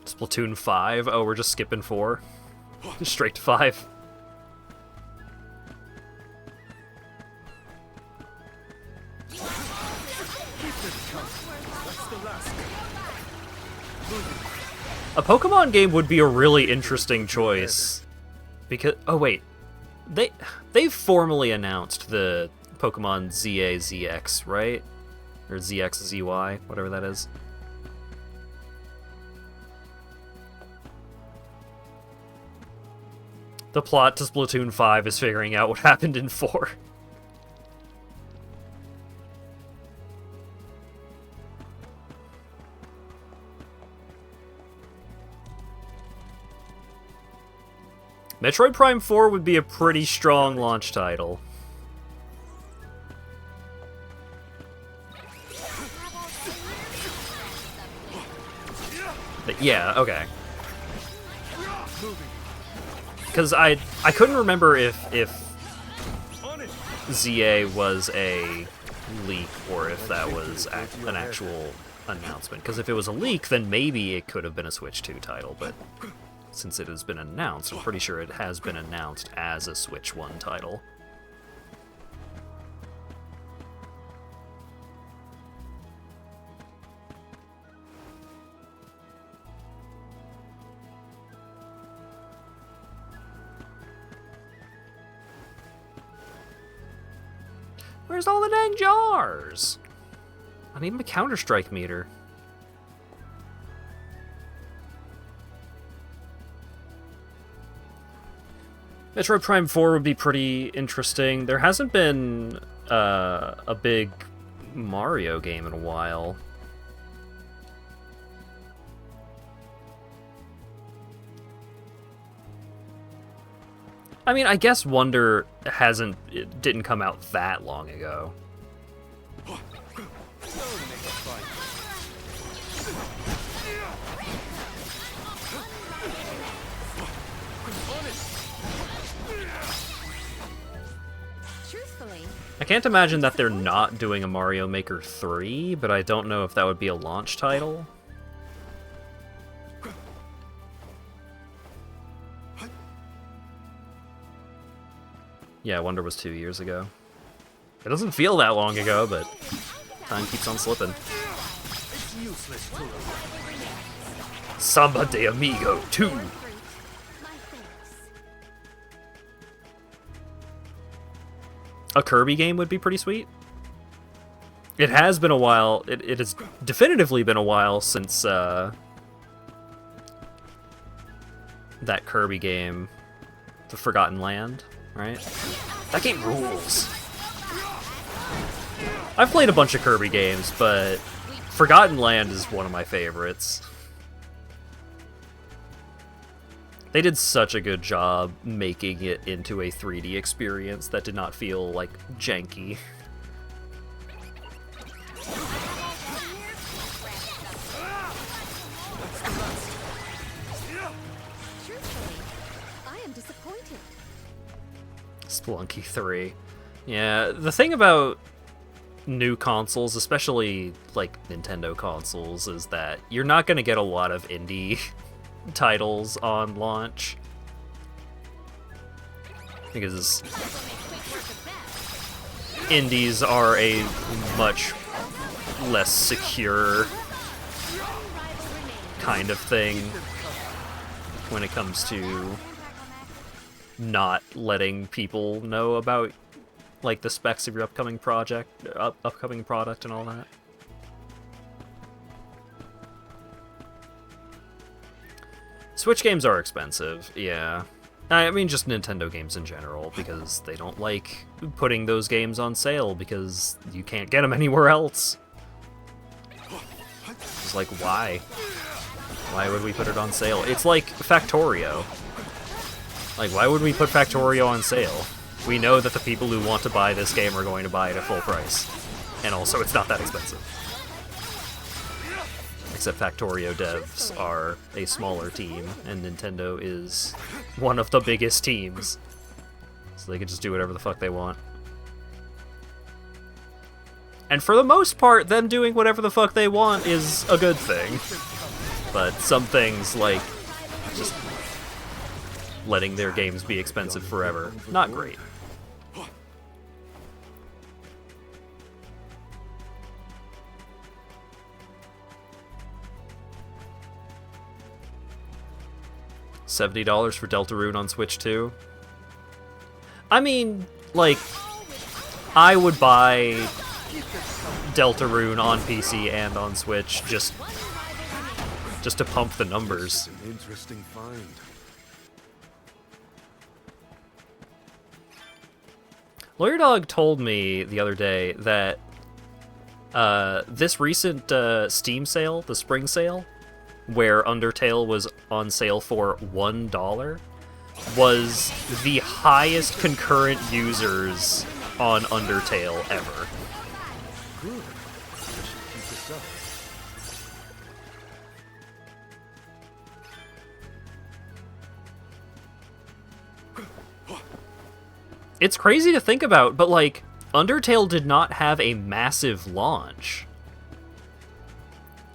Splatoon 5? Oh, we're just skipping 4? Straight to 5. A Pokemon game would be a really interesting choice. Because, oh wait, they've formally announced the Pokemon ZA ZX, right? Or ZX ZY, whatever that is. The plot to Splatoon 5 is figuring out what happened in 4. Metroid Prime 4 would be a pretty strong launch title. But yeah, okay. Because I couldn't remember if ZA was a leak or if that was an actual announcement. Because if it was a leak, then maybe it could have been a Switch 2 title, but since it has been announced, I'm pretty sure it has been announced as a Switch 1 title. Where's all the dang jars? I need my Counter-Strike meter. Metroid Prime 4 would be pretty interesting. There hasn't been a big Mario game in a while. I mean, I guess Wonder it didn't come out that long ago. Truthfully, I can't imagine that they're not doing a Mario Maker 3, but I don't know if that would be a launch title. Yeah, Wonder was 2 years ago. It doesn't feel that long ago, but time keeps on slipping. Samba de Amigo 2! A Kirby game would be pretty sweet. It has been a while. It has definitively been a while since that Kirby game, The Forgotten Land, right? That game rules. I've played a bunch of Kirby games, but Forgotten Land is one of my favorites. They did such a good job making it into a 3D experience that did not feel, like, janky. I am disappointed. Spelunky 3. Yeah, the thing about new consoles, especially, like, Nintendo consoles, is that you're not going to get a lot of indie titles on launch. Because indies are a much less secure kind of thing when it comes to not letting people know about, like, the specs of your upcoming project, upcoming product and all that. Switch games are expensive, yeah. I mean, just Nintendo games in general, because they don't like putting those games on sale, because you can't get them anywhere else. It's like, why? Why would we put it on sale? It's like Factorio. Like, why would we put Factorio on sale? We know that the people who want to buy this game are going to buy it at full price. And also, it's not that expensive. Except Factorio devs are a smaller team, and Nintendo is one of the biggest teams. So they can just do whatever the fuck they want. And for the most part, them doing whatever the fuck they want is a good thing. But some things, like just letting their games be expensive forever, not great. $70 for Deltarune on Switch 2. I mean, like, I would buy Deltarune on PC and on Switch just to pump the numbers. An interesting find. Lawyer Dog told me the other day that this recent Steam sale, the spring sale, where Undertale was on sale for $1, was the highest concurrent users on Undertale ever. Good. I should keep this up. it's crazy to think about, but like Undertale did not have a massive launch.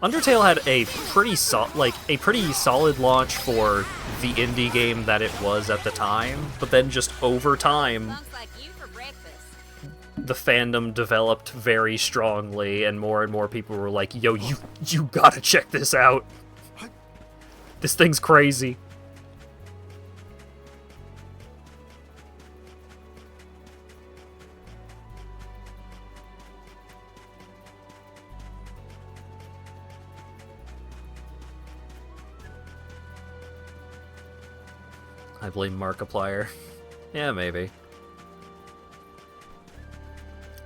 Undertale had a pretty solid launch for the indie game that it was at the time, but then just over time, the fandom developed very strongly, and more people were like, "Yo, you gotta check this out. This thing's crazy." I blame Markiplier. Yeah, maybe.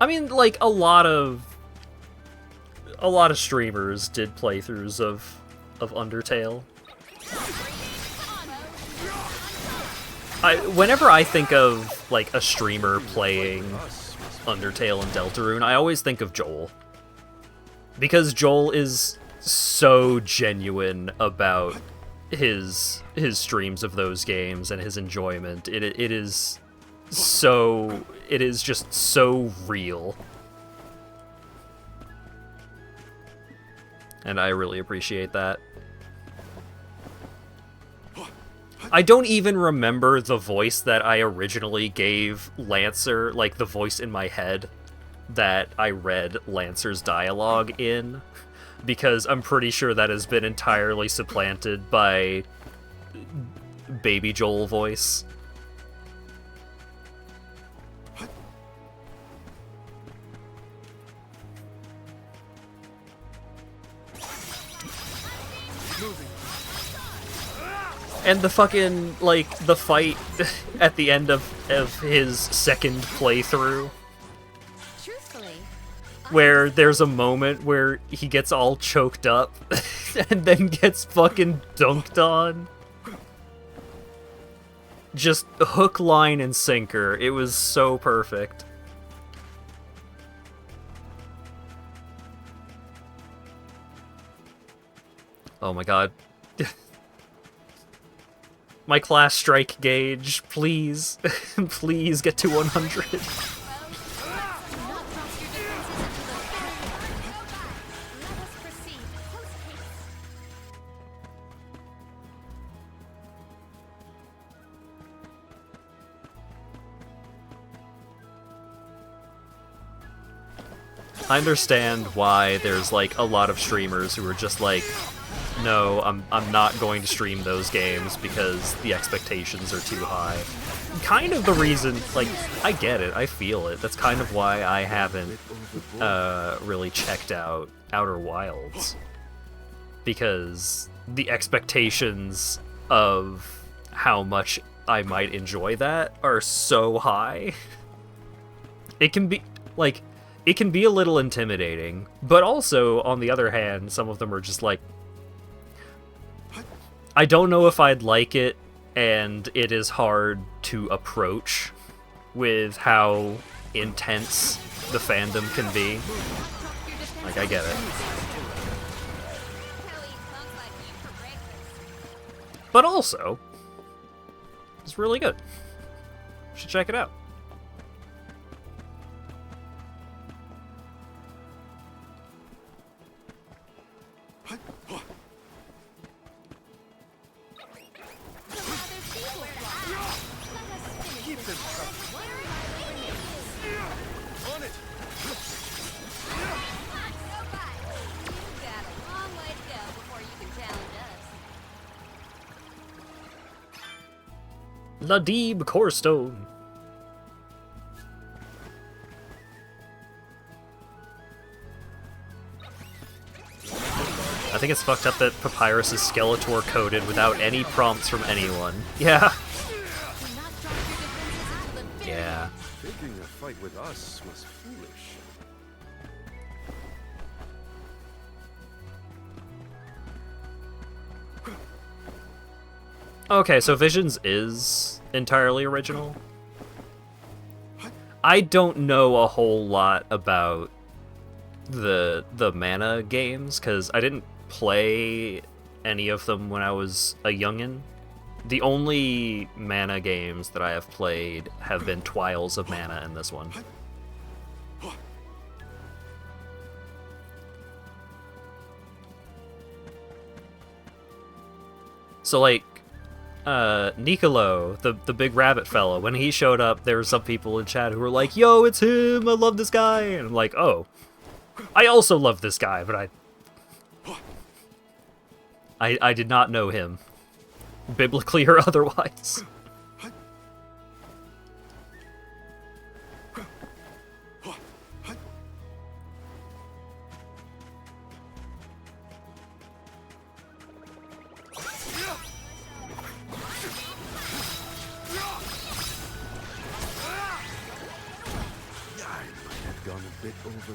I mean, like, a lot of streamers did playthroughs of Undertale. Whenever I think of, like, a streamer playing Undertale and Deltarune, I always think of Joel. Because Joel is so genuine about his streams of those games and his enjoyment. It is just so real. And I really appreciate that. I don't even remember the voice that I originally gave Lancer, like the voice in my head that I read Lancer's dialogue in, because I'm pretty sure that has been entirely supplanted by Baby Joel voice. And the fucking, like, the fight at the end of his second playthrough, where there's a moment where he gets all choked up and then gets fucking dunked on. Just hook, line, and sinker. It was so perfect. Oh my god. My class strike gauge, please. Please get to 100. I understand why there's like a lot of streamers who are just like, no, I'm not going to stream those games because the expectations are too high. Kind of the reason, like, I get it, I feel it. That's kind of why I haven't really checked out Outer Wilds. Because the expectations of how much I might enjoy that are so high. It can be, like, it can be a little intimidating, but also, on the other hand, some of them are just like, I don't know if I'd like it, and it is hard to approach with how intense the fandom can be. Like, I get it. But also, it's really good. You should check it out. Ladib Corestone. I think it's fucked up that Papyrus is Skeletor coded without any prompts from anyone. Yeah. Yeah. Taking a fight with us was foolish. Okay, so Visions is entirely original. I don't know a whole lot about the Mana games, because I didn't play any of them when I was a youngin'. The only mana games that I have played have been Twiles of Mana in this one. So, like, Nicolo, the big rabbit fella, when he showed up, there were some people in chat who were like, yo, it's him, I love this guy. And I'm like, oh, I also love this guy, but I did not know him, biblically or otherwise.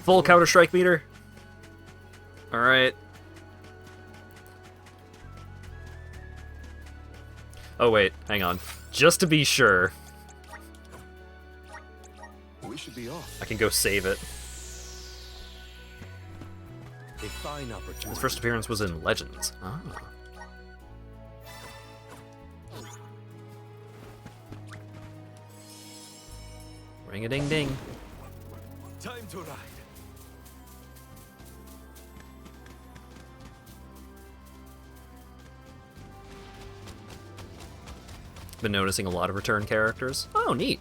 Full Counter-Strike meter. Alright. Oh wait, hang on. Just to be sure, We should be off. I can go save it. A fine opportunity. His first appearance was in Legends. Ah. Ring-a-ding-ding. Time to ride. Been noticing a lot of return characters. Oh, neat.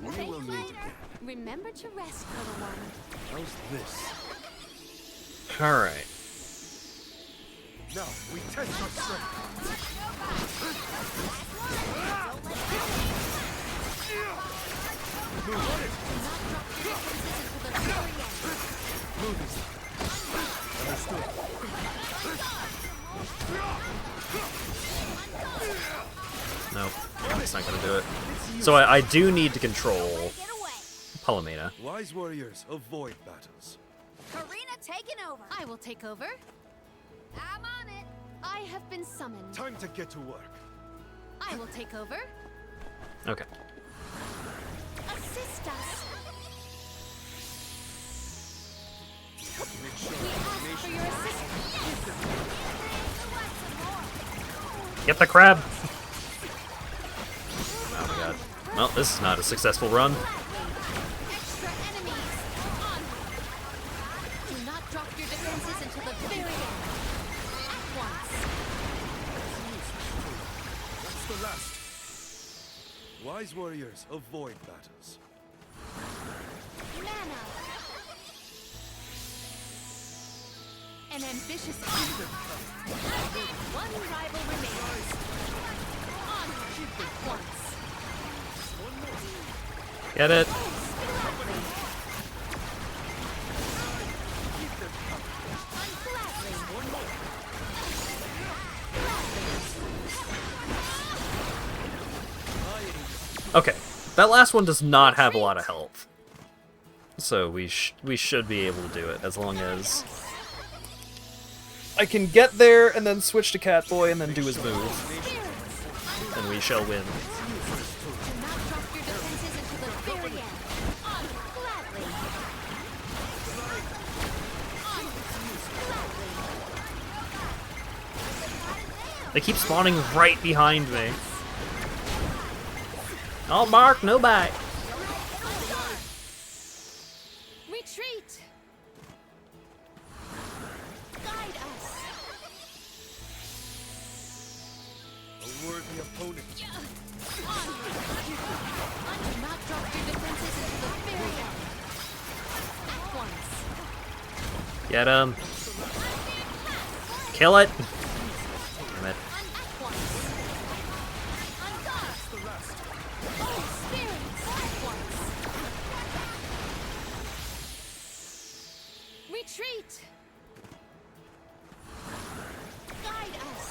We will meet again. Remember to rest, little one. How's this? Alright. Now we test our strength. Nope, that's not gonna do it. So I do need to control Palomena. Wise warriors avoid battles. Karina taking over. I will take over. I'm on it. I have been summoned. Time to get to work. I will take over. Okay. Assist us. Make sure We ask for your assistance. Get the crab! Oh my god. Well, this is not a successful run. Extra enemies. On. Do not drop your defenses until the very end. At once. That's the last. Wise warriors avoid battles. Mana. An ambitious leader. One rival remains. On. At once. Get it? Okay, that last one does not have a lot of health, so we should be able to do it as long as I can get there and then switch to Catboy and then do his move, and we shall win. They keep spawning right behind me. Oh, Mark, no bite. Retreat. Guide us. A worthy opponent. On. Do not drop your defenses until the very end. At once. Get him. Kill it. Damn it. At once. On guard. Oh, spirits. At once. Retreat. Guide us.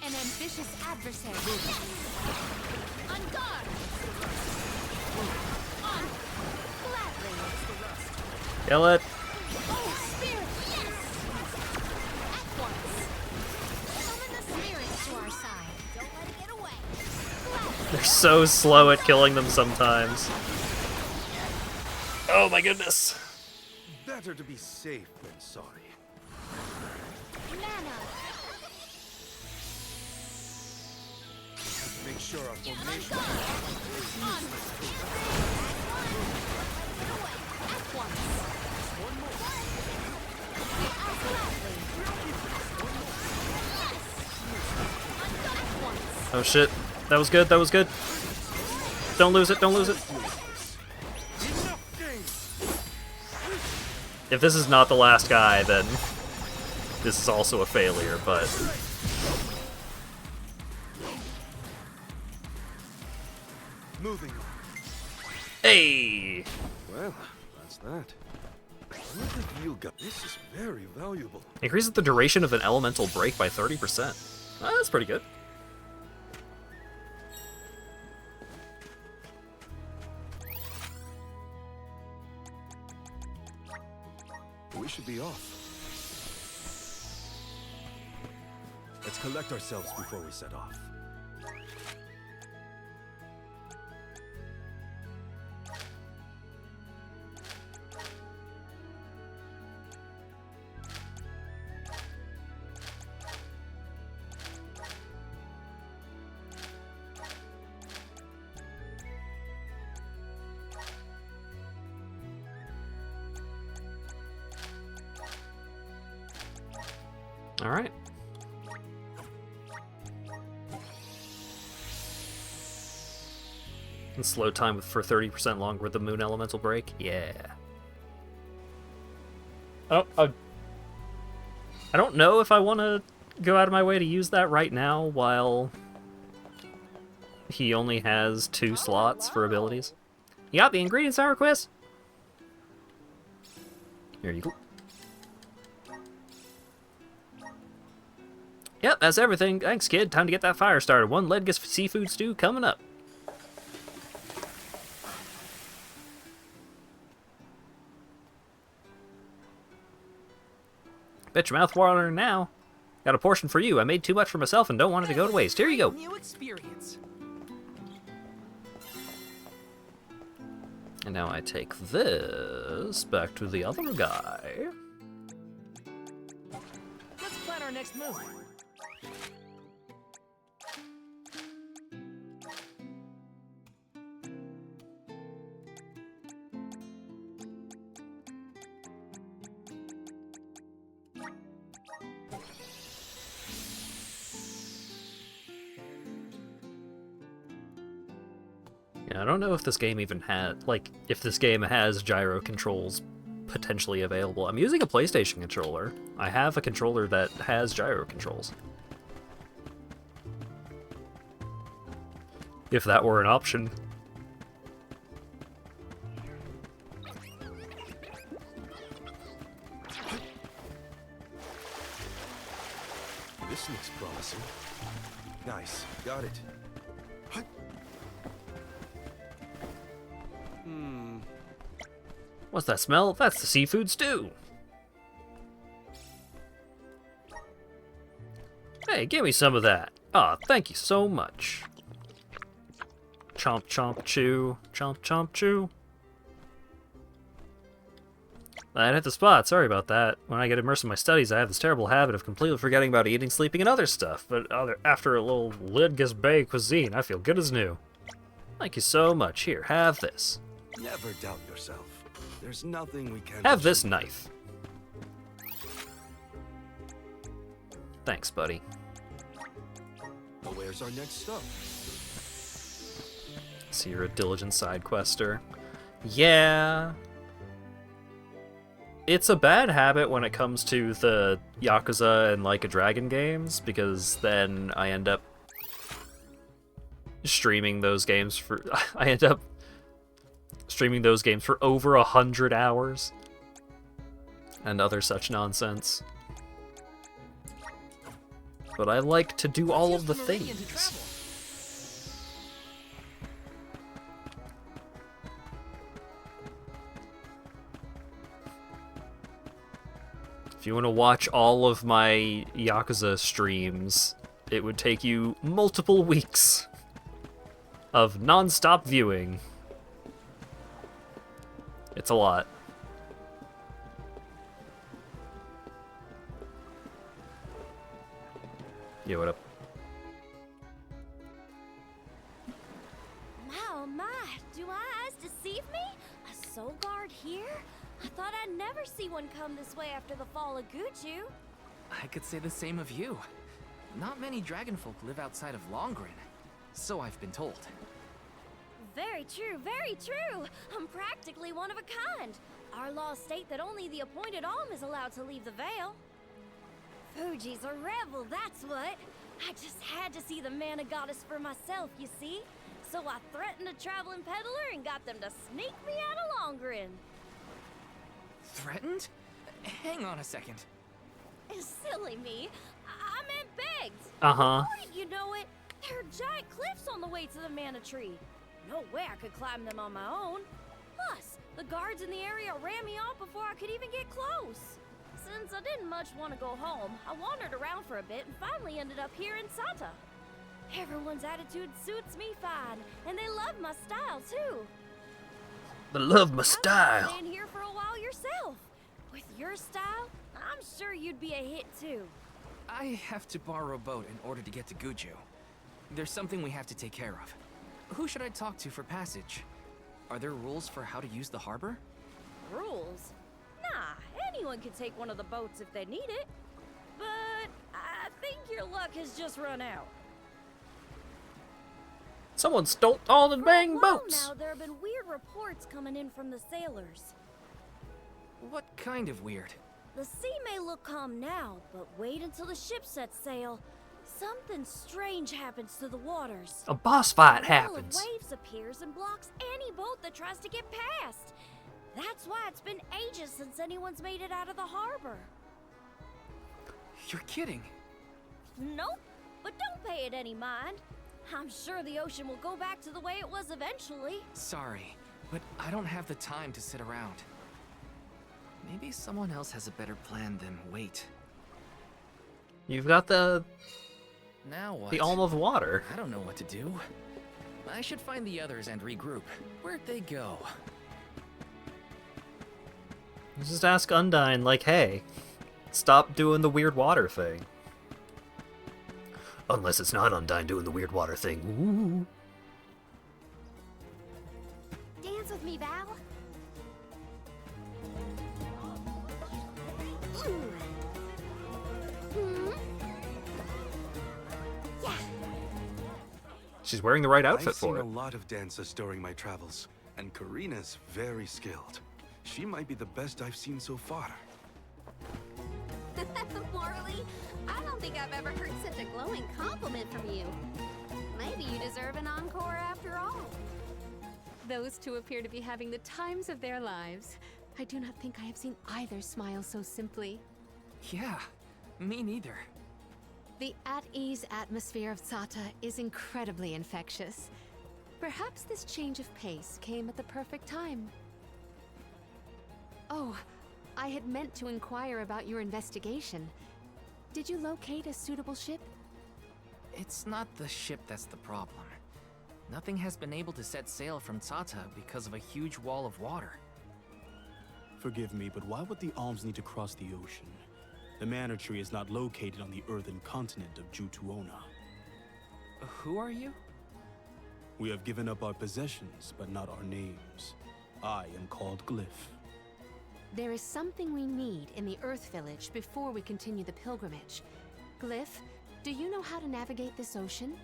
An ambitious adversary. On guard. On. Gladly. Kill it. Oh, spirit, yes! At once. Summon the spirits to our side. Don't let it get away. They're so slow at killing them sometimes. Oh my goodness. Better to be safe than sorry. Make sure our formation. Oh shit. That was good, that was good. Don't lose it, don't lose it. If this is not the last guy, then this is also a failure, but... Moving. Hey! Well, that's that. What have you got? This is very valuable. Increases the duration of an elemental break by 30%. Oh, that's pretty good. We should be off. Let's collect ourselves before we set off. All right. And slow time for 30% longer with the moon elemental break. Yeah. I don't know if I want to go out of my way to use that right now while he only has 2 slots for abilities. You got the ingredients hour quiz? Here you go. Yep, that's everything. Thanks, kid. Time to get that fire started. 1 Ledgus seafood stew coming up. Bet your mouth watering now. Got a portion for you. I made too much for myself and don't want it to go to waste. Here you go. New experience. And now I take this back to the other guy. Let's plan our next move. Yeah, I don't know if this game even if this game has gyro controls potentially available. I'm using a PlayStation controller. I have a controller that has gyro controls. If that were an option. This looks promising. Nice, got it. What's that smell? That's the seafood stew. Hey, give me some of that. Aw, thank you so much. Chomp, chomp, chew. Chomp, chomp, chew. I hit the spot. Sorry about that. When I get immersed in my studies, I have this terrible habit of completely forgetting about eating, sleeping, and other stuff. But after a little Lidgus Bay cuisine, I feel good as new. Thank you so much. Here, have this. Never doubt yourself. There's nothing we can't Have this achieve. knife. Thanks, buddy. Well, where's our next stop? So you're a diligent side quester. Yeah. It's a bad habit when it comes to the Yakuza and Like a Dragon games, because then I end up streaming those games for... I end up streaming those games for over 100 hours. And other such nonsense. But I like to do all of the things. If you want to watch all of my Yakuza streams, it would take you multiple weeks. of non-stop viewing. It's a lot. Yeah, what up? My, do my eyes deceive me? A soul guard here? I thought I'd never see one come this way after the fall of Guju. I could say the same of you. Not many dragonfolk live outside of Longren, so I've been told. Very true, very true. I'm practically one of a kind. Our laws state that only the appointed Alm is allowed to leave the Vale. Fuji's a rebel, that's what. I just had to see the mana goddess for myself, you see? So I threatened a traveling peddler and got them to sneak me out of Longren. Threatened? Hang on a second. Silly me. I meant begged. Uh-huh. Wouldn't you know it? There are giant cliffs on the way to the mana tree. No way I could climb them on my own. Plus, the guards in the area ran me off before I could even get close. Since I didn't much want to go home, I wandered around for a bit and finally ended up here in Sata. Everyone's attitude suits me fine, and they love my style too. They love my How style. about staying here for a while yourself? With your style, I'm sure you'd be a hit too. I have to borrow a boat in order to get to Guju. There's something we have to take care of. Who should I talk to for passage? Are there rules for how to use the harbor? Rules? Nah, anyone can take one of the boats if they need it. But I think your luck has just run out. Someone stole all the dang For a while boats. now, there have been weird reports coming in from the sailors. What kind of weird? The sea may look calm now, but wait until the ship sets sail. Something strange happens to the waters. A boss fight A wall happens. of waves appears and blocks any boat that tries to get past. That's why it's been ages since anyone's made it out of the harbor. You're kidding. Nope, but don't pay it any mind. I'm sure the ocean will go back to the way it was eventually. Sorry, but I don't have the time to sit around. Maybe someone else has a better plan than wait. You've got the Now what? Alm of Water. I don't know what to do. I should find the others and regroup. Where'd they go? Just ask Undyne, like, hey, stop doing the weird water thing. Unless it's not Undyne doing the weird water thing. Ooh. Dance with me, Val. Yeah. She's wearing the right outfit I've for seen it. a lot of dancers during my travels, and Karina's very skilled. She might be the best I've seen so far. Morley, I don't think I've ever heard such a glowing compliment from you. Maybe you deserve an encore after all. Those two appear to be having the times of their lives. I do not think I have seen either smile so simply. Yeah, me neither. The at-ease atmosphere of Sata is incredibly infectious. Perhaps this change of pace came at the perfect time. Oh, I had meant to inquire about your investigation. Did you locate a suitable ship? It's not the ship that's the problem. Nothing has been able to set sail from Tata because of a huge wall of water. Forgive me, but why would the Alms need to cross the ocean? The Manor Tree is not located on the earthen continent of Jutuona. Who are you? We have given up our possessions, but not our names. I am called Glyph. There is something we need in the Earth Village before we continue the pilgrimage. Glyph, do you know how to navigate this ocean?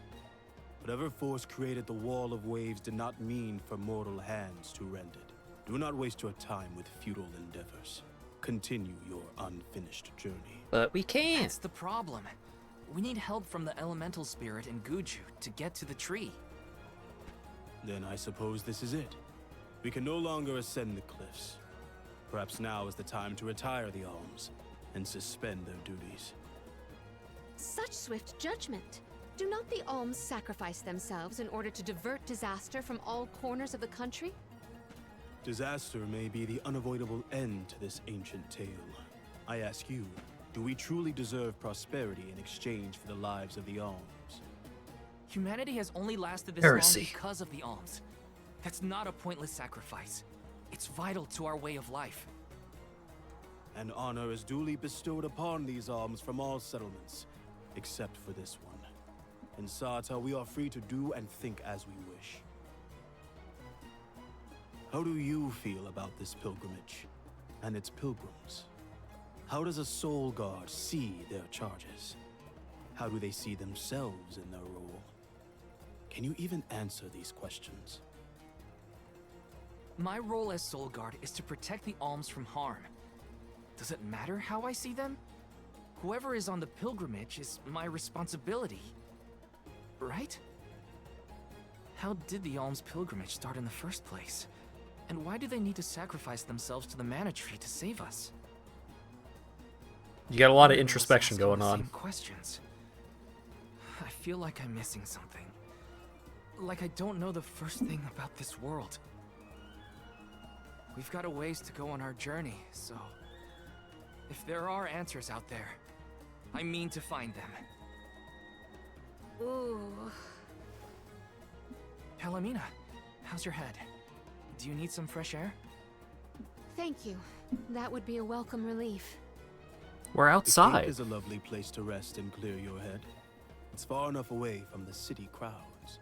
Whatever force created the wall of waves did not mean for mortal hands to rend it. Do not waste your time with futile endeavors. Continue your unfinished journey. But we can't. That's the problem. We need help from the elemental spirit in Guju to get to the tree. Then I suppose this is it. We can no longer ascend the cliffs. Perhaps now is the time to retire the Alms and suspend their duties. Such swift judgment. Do not the Alms sacrifice themselves in order to divert disaster from all corners of the country? Disaster may be the unavoidable end to this ancient tale. I ask you, do we truly deserve prosperity in exchange for the lives of the Alms? Humanity has only lasted this Heresy. long because of the alms. That's not a pointless sacrifice. It's vital to our way of life. And honor is duly bestowed upon these alms from all settlements, except for this one. In Sata, we are free to do and think as we wish. How do you feel about this pilgrimage and its pilgrims? How does a soul guard see their charges? How do they see themselves in their role? Can you even answer these questions? My role as Soul Guard is to protect the alms from harm. Does it matter how I see them? Whoever is on the pilgrimage is my responsibility. Right? How did the alms pilgrimage start in the first place? And why do they need to sacrifice themselves to the mana tree to save us? You got a lot of Everyone is introspection asking going the on. same questions. I feel like I'm missing something. Like I don't know the first thing about this world. We've got a ways to go on our journey, so... if there are answers out there, I mean to find them. Ooh. Palomina, how's your head? Do you need some fresh air? Thank you. That would be a welcome relief. We're The outside. cave is a lovely place to rest and clear your head. It's far enough away from the city crowds.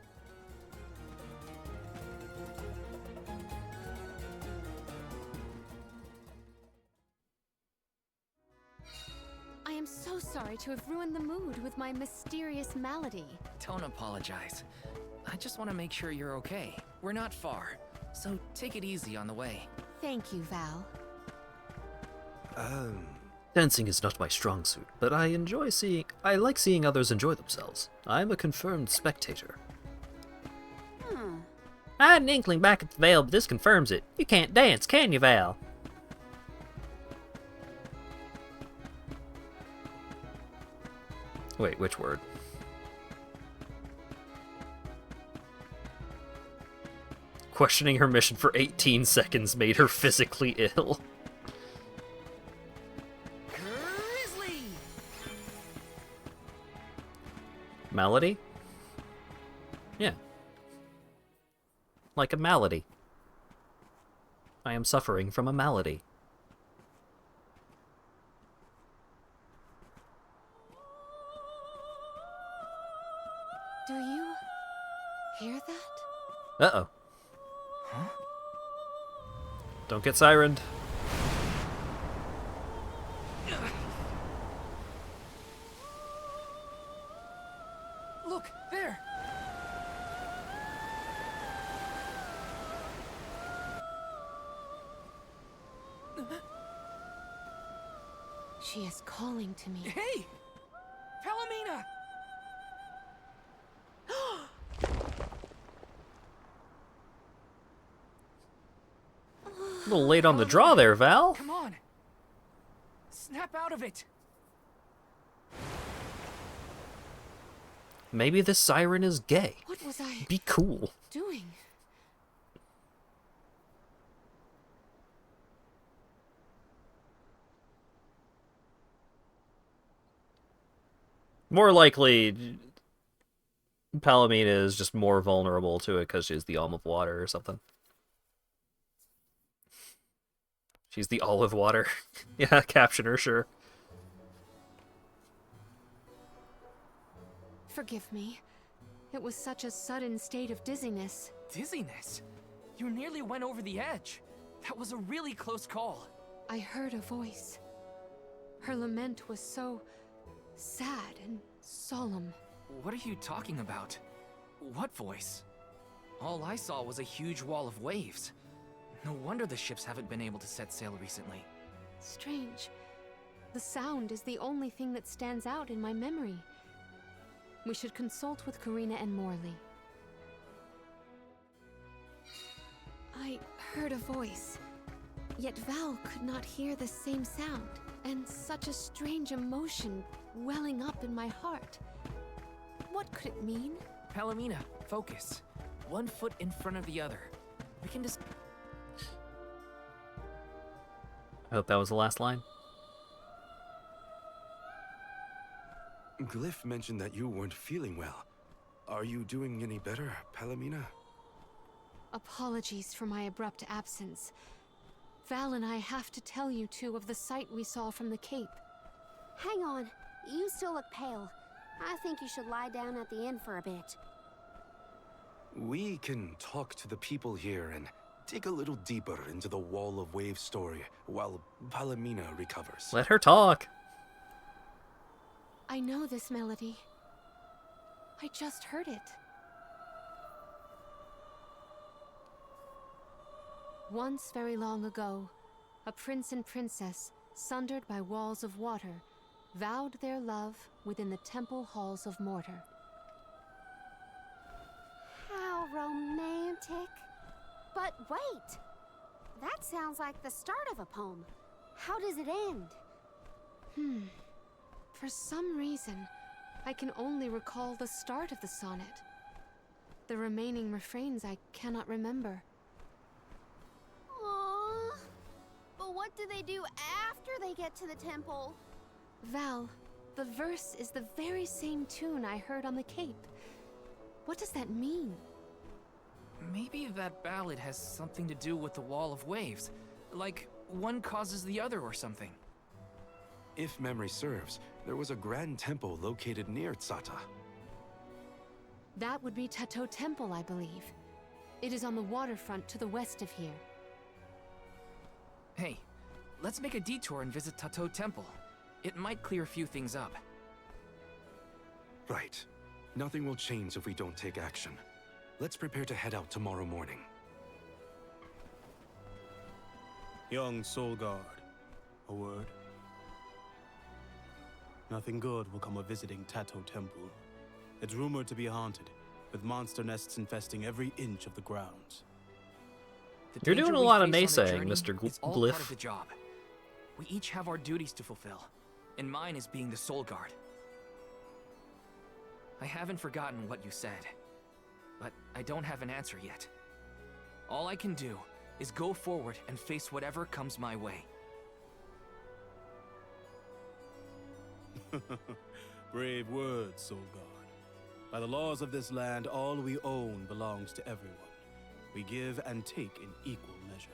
I am so sorry to have ruined the mood with my mysterious malady. Don't apologize. I just want to make sure you're okay. We're not far, so take it easy on the way. Thank you, Val. Dancing is not my strong suit, but I like seeing others enjoy themselves. I'm a confirmed spectator. I had an inkling back at the Vale, but this confirms it. You can't dance, can you, Val? Wait, which word? Questioning her mission for 18 seconds made her physically ill. Grizzly! Malady? Yeah. Like a malady. I am suffering from a malady. Do you hear that? Uh-oh. Don't get sirened. Look, there! She is calling to me. Hey! Palomina! A little late on the draw there, Val. Come on! Snap out of it! Maybe this siren is gay. What was I Be cool. doing? More likely, Palomina is just more vulnerable to it because she's the Alm of Water or something. She's the Olive Water. Yeah, caption her, sure. Forgive me. It was such a sudden state of dizziness. Dizziness? You nearly went over the edge. That was a really close call. I heard a voice. Her lament was so sad and solemn. What are you talking about? What voice? All I saw was a huge wall of waves. No wonder the ships haven't been able to set sail recently. Strange. The sound is the only thing that stands out in my memory. We should consult with Karina and Morley. I heard a voice, yet Val could not hear the same sound, and such a strange emotion welling up in my heart. What could it mean? Palomina, focus. One foot in front of the other. We can just... I hope that was the last line. Glyph mentioned that you weren't feeling well. Are you doing any better, Palomina? Apologies for my abrupt absence. Val and I have to tell you two of the sight we saw from the Cape. Hang on. You still look pale. I think you should lie down at the inn for a bit. We can talk to the people here and dig a little deeper into the Wall of Waves story while Palomina recovers. Let her talk. I know this melody. I just heard it. Once, very long ago, a prince and princess, sundered by walls of water, vowed their love within the temple halls of Mortar. How romantic. But wait! That sounds like the start of a poem. How does it end? For some reason, I can only recall the start of the sonnet. The remaining refrains I cannot remember. Aww. But what do they do after they get to the temple? Val, the verse is the very same tune I heard on the Cape. What does that mean? Maybe that ballad has something to do with the Wall of Waves. Like, one causes the other or something. If memory serves, there was a grand temple located near Tsata. That would be Tato Temple, I believe. It is on the waterfront to the west of here. Hey, let's make a detour and visit Tato Temple. It might clear a few things up. Right. Nothing will change if we don't take action. Let's prepare to head out tomorrow morning. Young Soul Guard, a word? Nothing good will come of visiting Tato Temple. It's rumored to be haunted, with monster nests infesting every inch of the grounds. You're doing a lot of naysaying, Mr. It's all Glyph. part of the job. We each have our duties to fulfill, and mine is being the Soul Guard. I haven't forgotten what you said, but I don't have an answer yet. All I can do is go forward and face whatever comes my way. Brave words, Soul Guard. By the laws of this land, all we own belongs to everyone. We give and take in equal measure.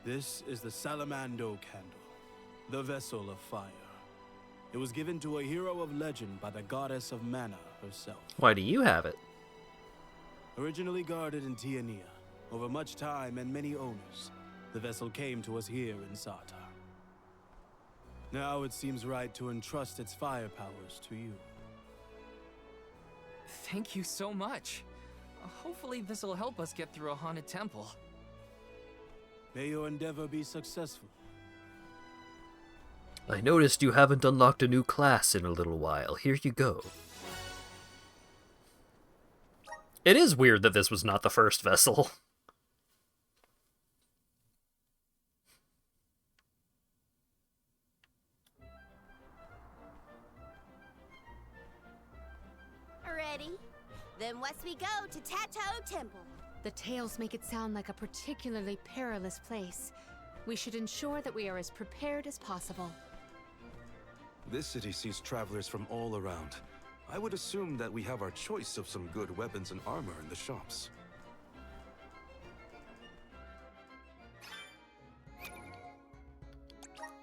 This is the Salamando Candle, the vessel of fire. It was given to a hero of legend by the goddess of mana herself. Why do you have it? Originally guarded in Tiania, over much time and many owners, the vessel came to us here in Sata. Now it seems right to entrust its fire powers to you. Thank you so much. Hopefully this will help us get through a haunted temple. May your endeavor be successful. I noticed you haven't unlocked a new class in a little while. Here you go. It is weird that this was not the first vessel. Ready? Then west we go to Tato Temple. The tales make it sound like a particularly perilous place. We should ensure that we are as prepared as possible. This city sees travelers from all around. I would assume that we have our choice of some good weapons and armor in the shops.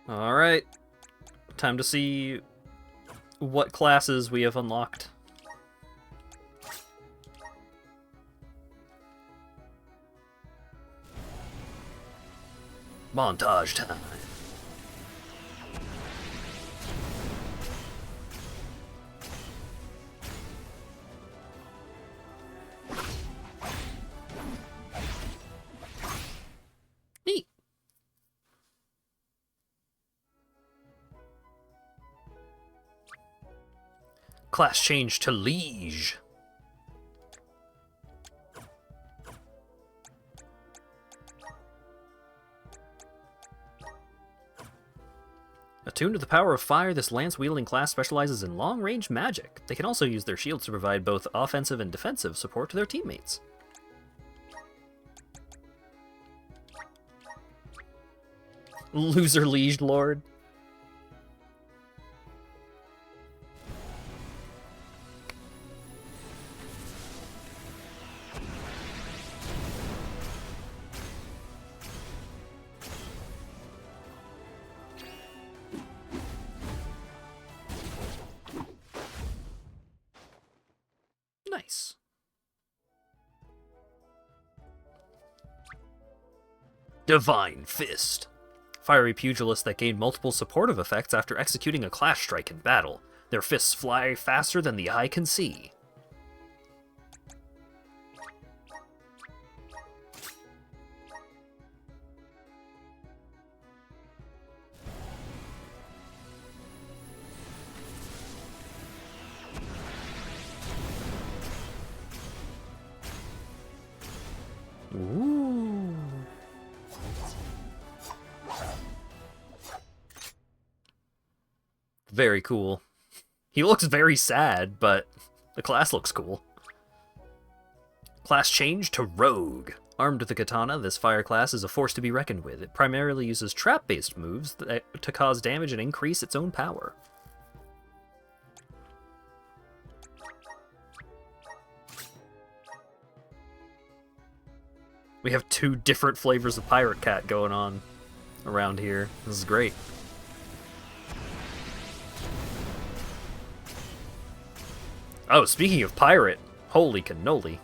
Alright. Time to see what classes we have unlocked. Montage time. Neat. Class change to Liege. Attuned to the power of fire, this lance-wielding class specializes in long-range magic. They can also use their shields to provide both offensive and defensive support to their teammates. Loser Liege Lord. Nice. Divine Fist. Fiery pugilists that gain multiple supportive effects after executing a clash strike in battle. Their fists fly faster than the eye can see. Ooh. Very cool. He looks very sad, but the class looks cool. Class change to Rogue. Armed with a katana, this fire class is a force to be reckoned with. It primarily uses trap-based moves to cause damage and increase its own power. We have two different flavors of Pirate Cat going on around here. This is great. Oh, speaking of pirate, holy cannoli.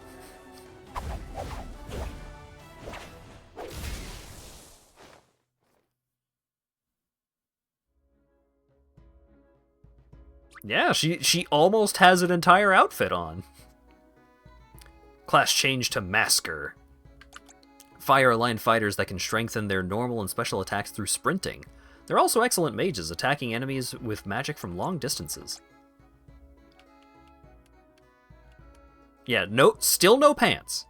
Yeah, she almost has an entire outfit on. Class change to Masker. Fire-aligned fighters that can strengthen their normal and special attacks through sprinting. They're also excellent mages, attacking enemies with magic from long distances. Yeah, still no pants.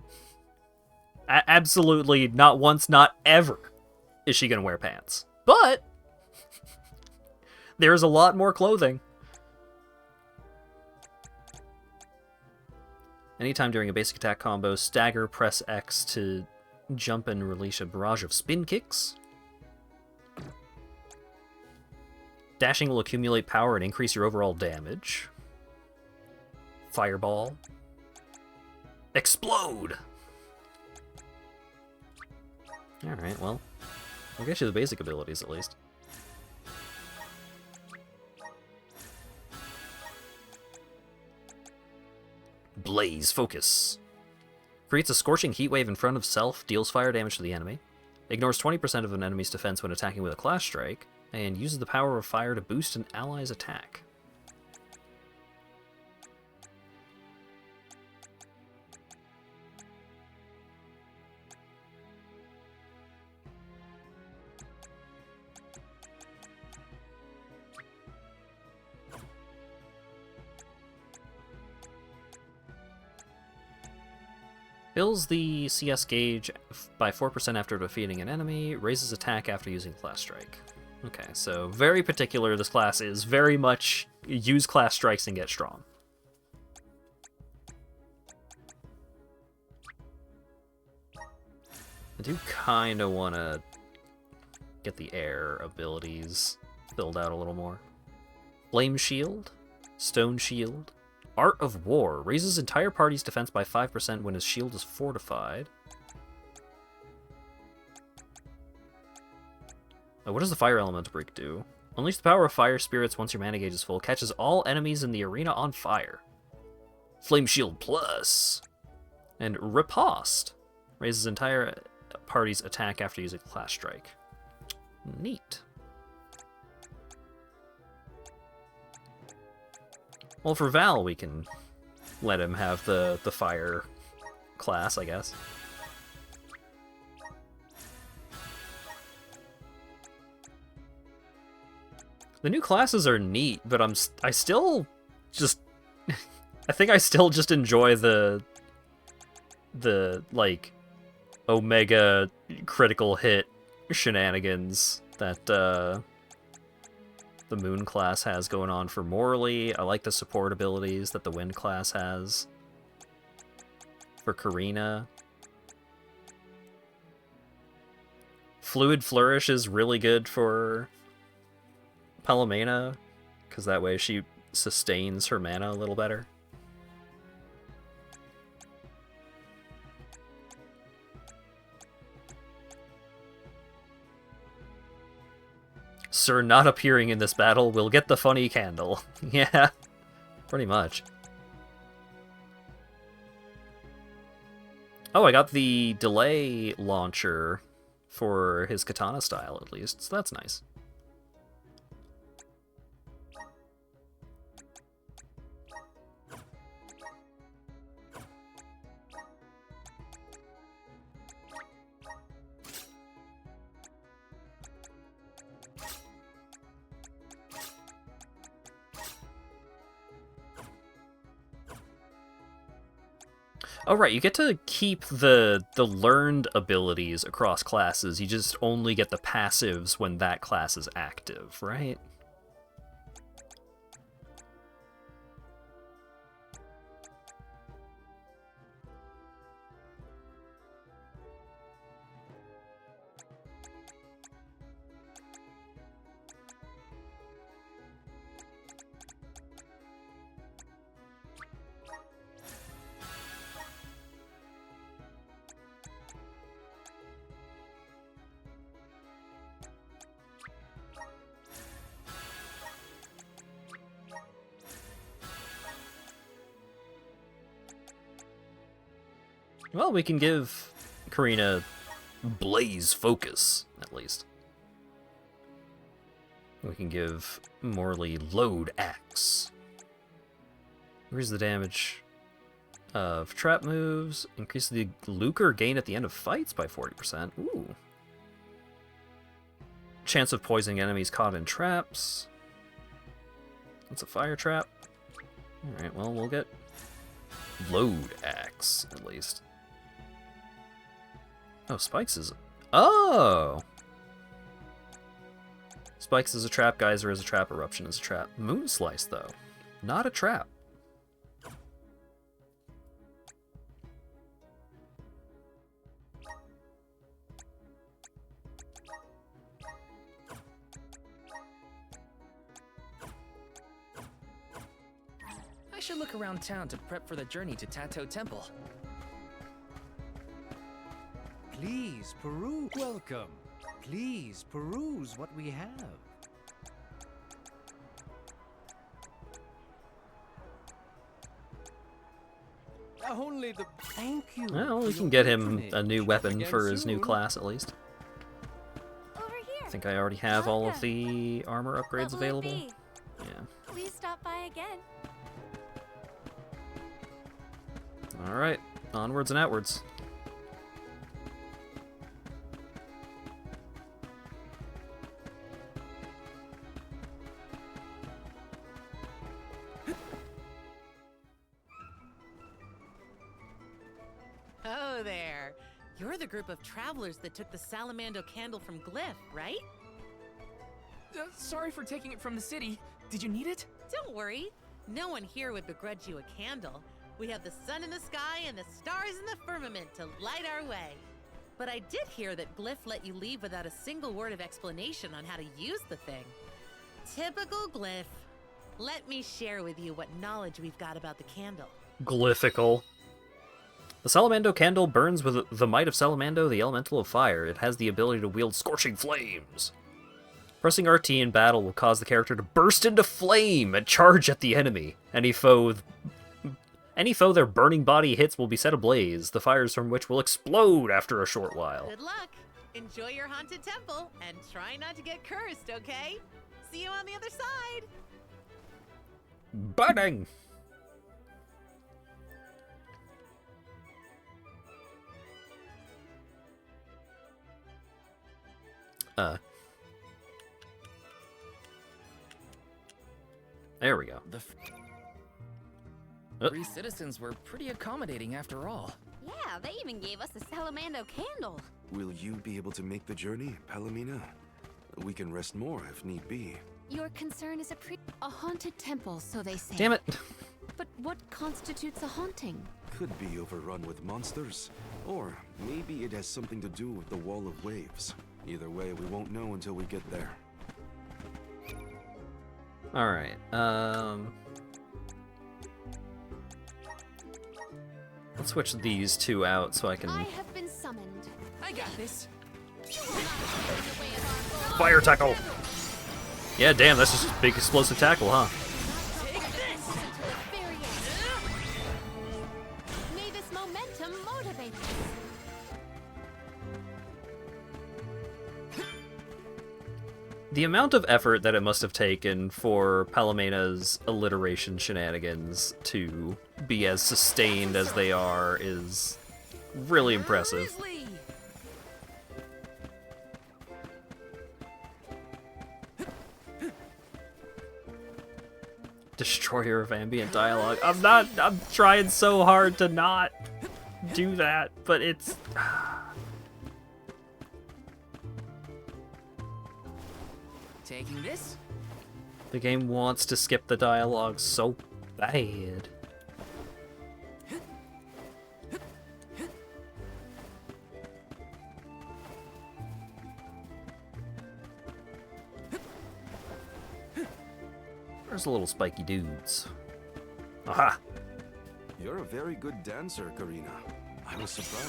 Absolutely not once, not ever is she gonna wear pants. But there's a lot more clothing. Anytime during a basic attack combo, stagger, press X to jump and release a barrage of spin kicks. Dashing will accumulate power and increase your overall damage. Fireball. Explode! Alright, well, we'll get you the basic abilities at least. Blaze Focus. Creates a scorching heat wave in front of self, deals fire damage to the enemy, ignores 20% of an enemy's defense when attacking with a clash strike, and uses the power of fire to boost an ally's attack. Fills the CS gauge by 4% after defeating an enemy, raises attack after using class strike. Okay, so very particular this class is. Very much use class strikes and get strong. I do kind of want to get the air abilities filled out a little more. Flame Shield, Stone Shield, Art of War. Raises entire party's defense by 5% when his shield is fortified. Oh, what does the Fire Elemental Break do? Unleash the power of fire spirits once your mana gauge is full. Catches all enemies in the arena on fire. Flame Shield Plus. And Riposte. Raises entire party's attack after using Clash Strike. Neat. Well, for Val, we can let him have the fire class, I guess. The new classes are neat, but I still just I think I still just enjoy the like Omega critical hit shenanigans that the Moon class has going on for Morley. I like the support abilities that the Wind class has for Karina. Fluid Flourish is really good for Palomena, because that way she sustains her mana a little better. Sir not appearing in this battle will get the funny candle. Yeah, pretty much. Oh, I got the delay launcher for his katana style, at least, so that's nice. Oh right, you get to keep the learned abilities across classes. You just only get the passives when that class is active, right? Well, we can give Karina Blaze Focus, at least. We can give Morley Load Axe. Increase the damage of trap moves. Increase the lucre gain at the end of fights by 40%. Ooh. Chance of poisoning enemies caught in traps. That's a fire trap. Alright, well, we'll get Load Axe, at least. Oh, Spikes is... Oh! Spikes is a trap, Geyser is a trap, Eruption is a trap. Moon Slice, though. Not a trap. I should look around town to prep for the journey to Tato Temple. Please peruse. Welcome. Please peruse what we have. Only the. Thank you. Well, we can get him a new weapon for his new class, at least. Over here. I think I already have all of the armor upgrades What will it available. be? Yeah. Please stop by again. Alright, onwards and outwards. Oh, there. You're the group of travelers that took the Salamando candle from Glyph, right? Sorry for taking it from the city. Did you need it? Don't worry. No one here would begrudge you a candle. We have the sun in the sky and the stars in the firmament to light our way. But I did hear that Glyph let you leave without a single word of explanation on how to use the thing. Typical Glyph. Let me share with you what knowledge we've got about the candle. Glyphical. The Salamando candle burns with the might of Salamando, the elemental of fire. It has the ability to wield scorching flames. Pressing RT in battle will cause the character to burst into flame and charge at the enemy. Any foe their burning body hits will be set ablaze, the fires from which will explode after a short while. Good luck. Enjoy your haunted temple and try not to get cursed, okay? See you on the other side. Burning! There we go. The free citizens were pretty accommodating after all. Yeah, they even gave us a Salamando candle. Will you be able to make the journey, Palomina? We can rest more if need be. Your concern is a haunted temple, so they say. Damn it. But what constitutes a haunting? Could be overrun with monsters. Or maybe it has something to do with the Wall of Waves. Either way, we won't know until we get there. Alright, let's switch these two out so I can... I have been summoned. I got this. Fire tackle! Yeah, damn, that's just a big explosive tackle, huh? May this momentum motivate us. The amount of effort that it must have taken for Palomena's alliteration shenanigans to be as sustained as they are is really impressive. Destroyer of ambient dialogue. I'm trying so hard to not do that, but it's... Taking this? The game wants to skip the dialogue so bad. Where's the little spiky dudes? Aha! You're a very good dancer, Karina. I was surprised.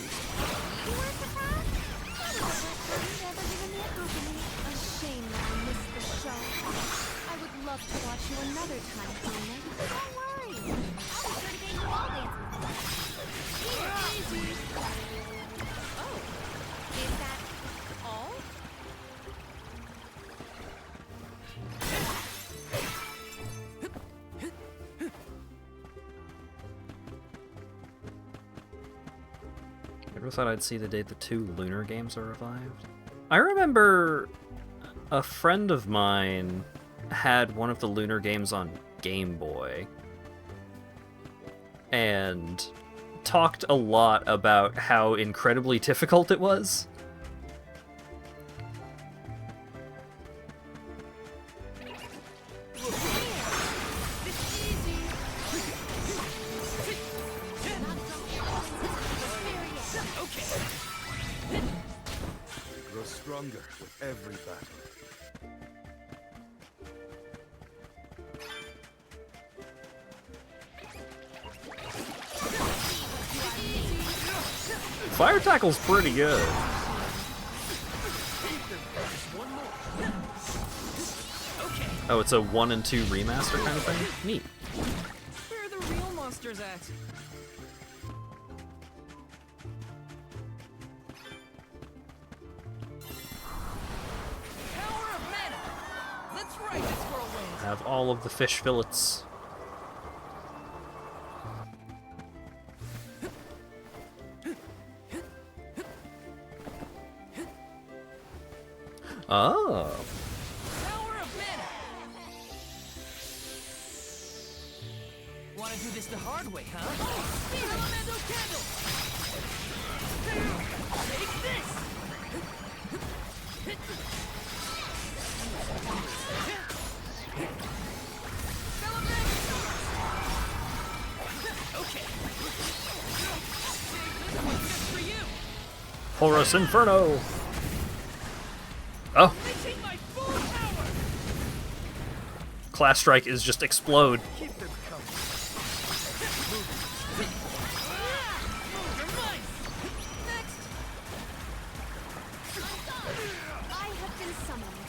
A shame that I missed the show. I would love to watch you another time, Helena. Don't worry. I'll be sure to get you all dances. Here, easy. Oh, is that all? Never thought I'd see the day the 2 Lunar games are revived. I remember a friend of mine had one of the Lunar games on Game Boy and talked a lot about how incredibly difficult it was. Grow stronger with every battle. Fire Tackle's pretty good. Oh, it's a 1 and 2 remaster kind of thing? Neat. Where are the real monsters at? Power of mana! Let's ride this whirlwind! Have all of the fish fillets. Oh. Power of mana! Wanna do this the hard way, huh? Elemental candle! Take this! Okay. This one's just for you! Horus Inferno! Oh. Class Strike is just explode. Keep them coming. Next. I have been summoned.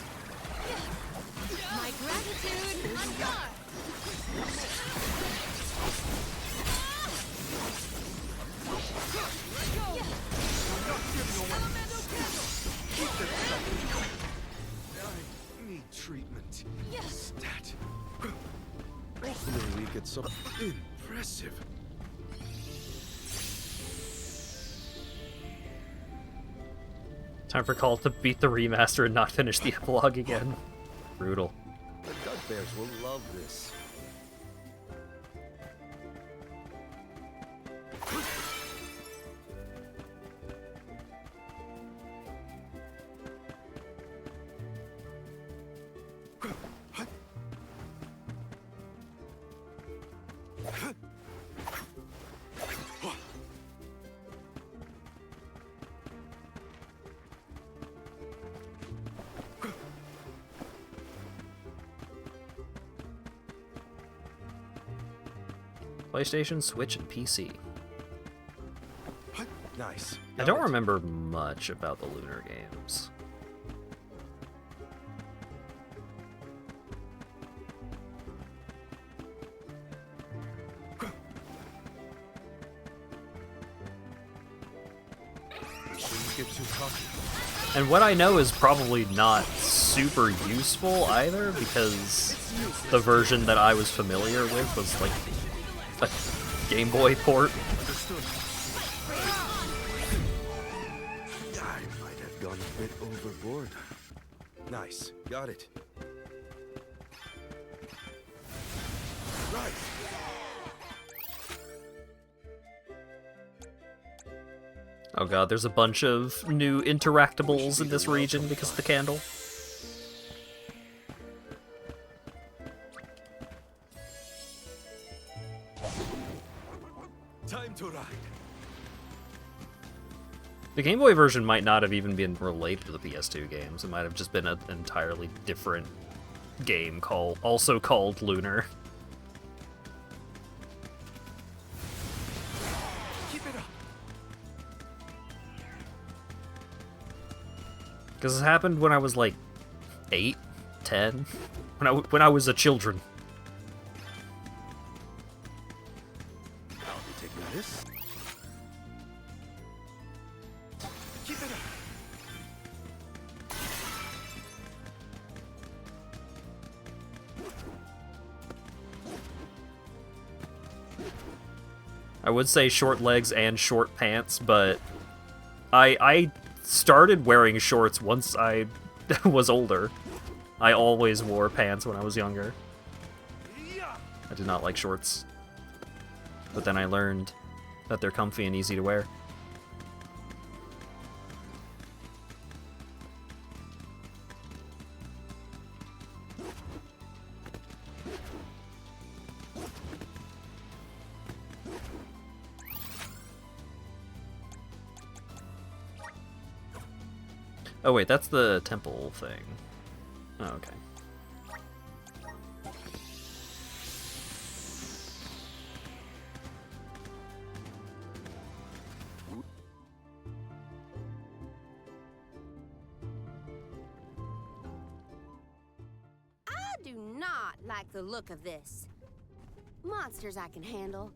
My gratitude on guard. I need treatment. Stat. Hopefully we get some impressive. Time for Call to beat the remaster and not finish the epilogue again. Brutal. The Bugbears will love this. PlayStation, Switch, and PC. Nice. I don't remember much about the Lunar games. Shouldn't get too cocky. And what I know is probably not super useful either, because the version that I was familiar with was like a Game Boy port. I might have gone a bit overboard. Nice. Got it. Right. Oh god, there's a bunch of new interactables in this region because of the candle. Time to ride. The Game Boy version might not have even been related to the PS2 games. It might have just been an entirely different game also called Lunar. Keep it up. Because it happened when I was like 8, 10, when I was a children. I'll be taking this. Keep it up. I would say short legs and short pants, but I started wearing shorts once I was older. I always wore pants when I was younger. I did not like shorts. But then I learned that they're comfy and easy to wear. Oh wait, that's the temple thing. Oh, okay. I do not like the look of this. Monsters I can handle,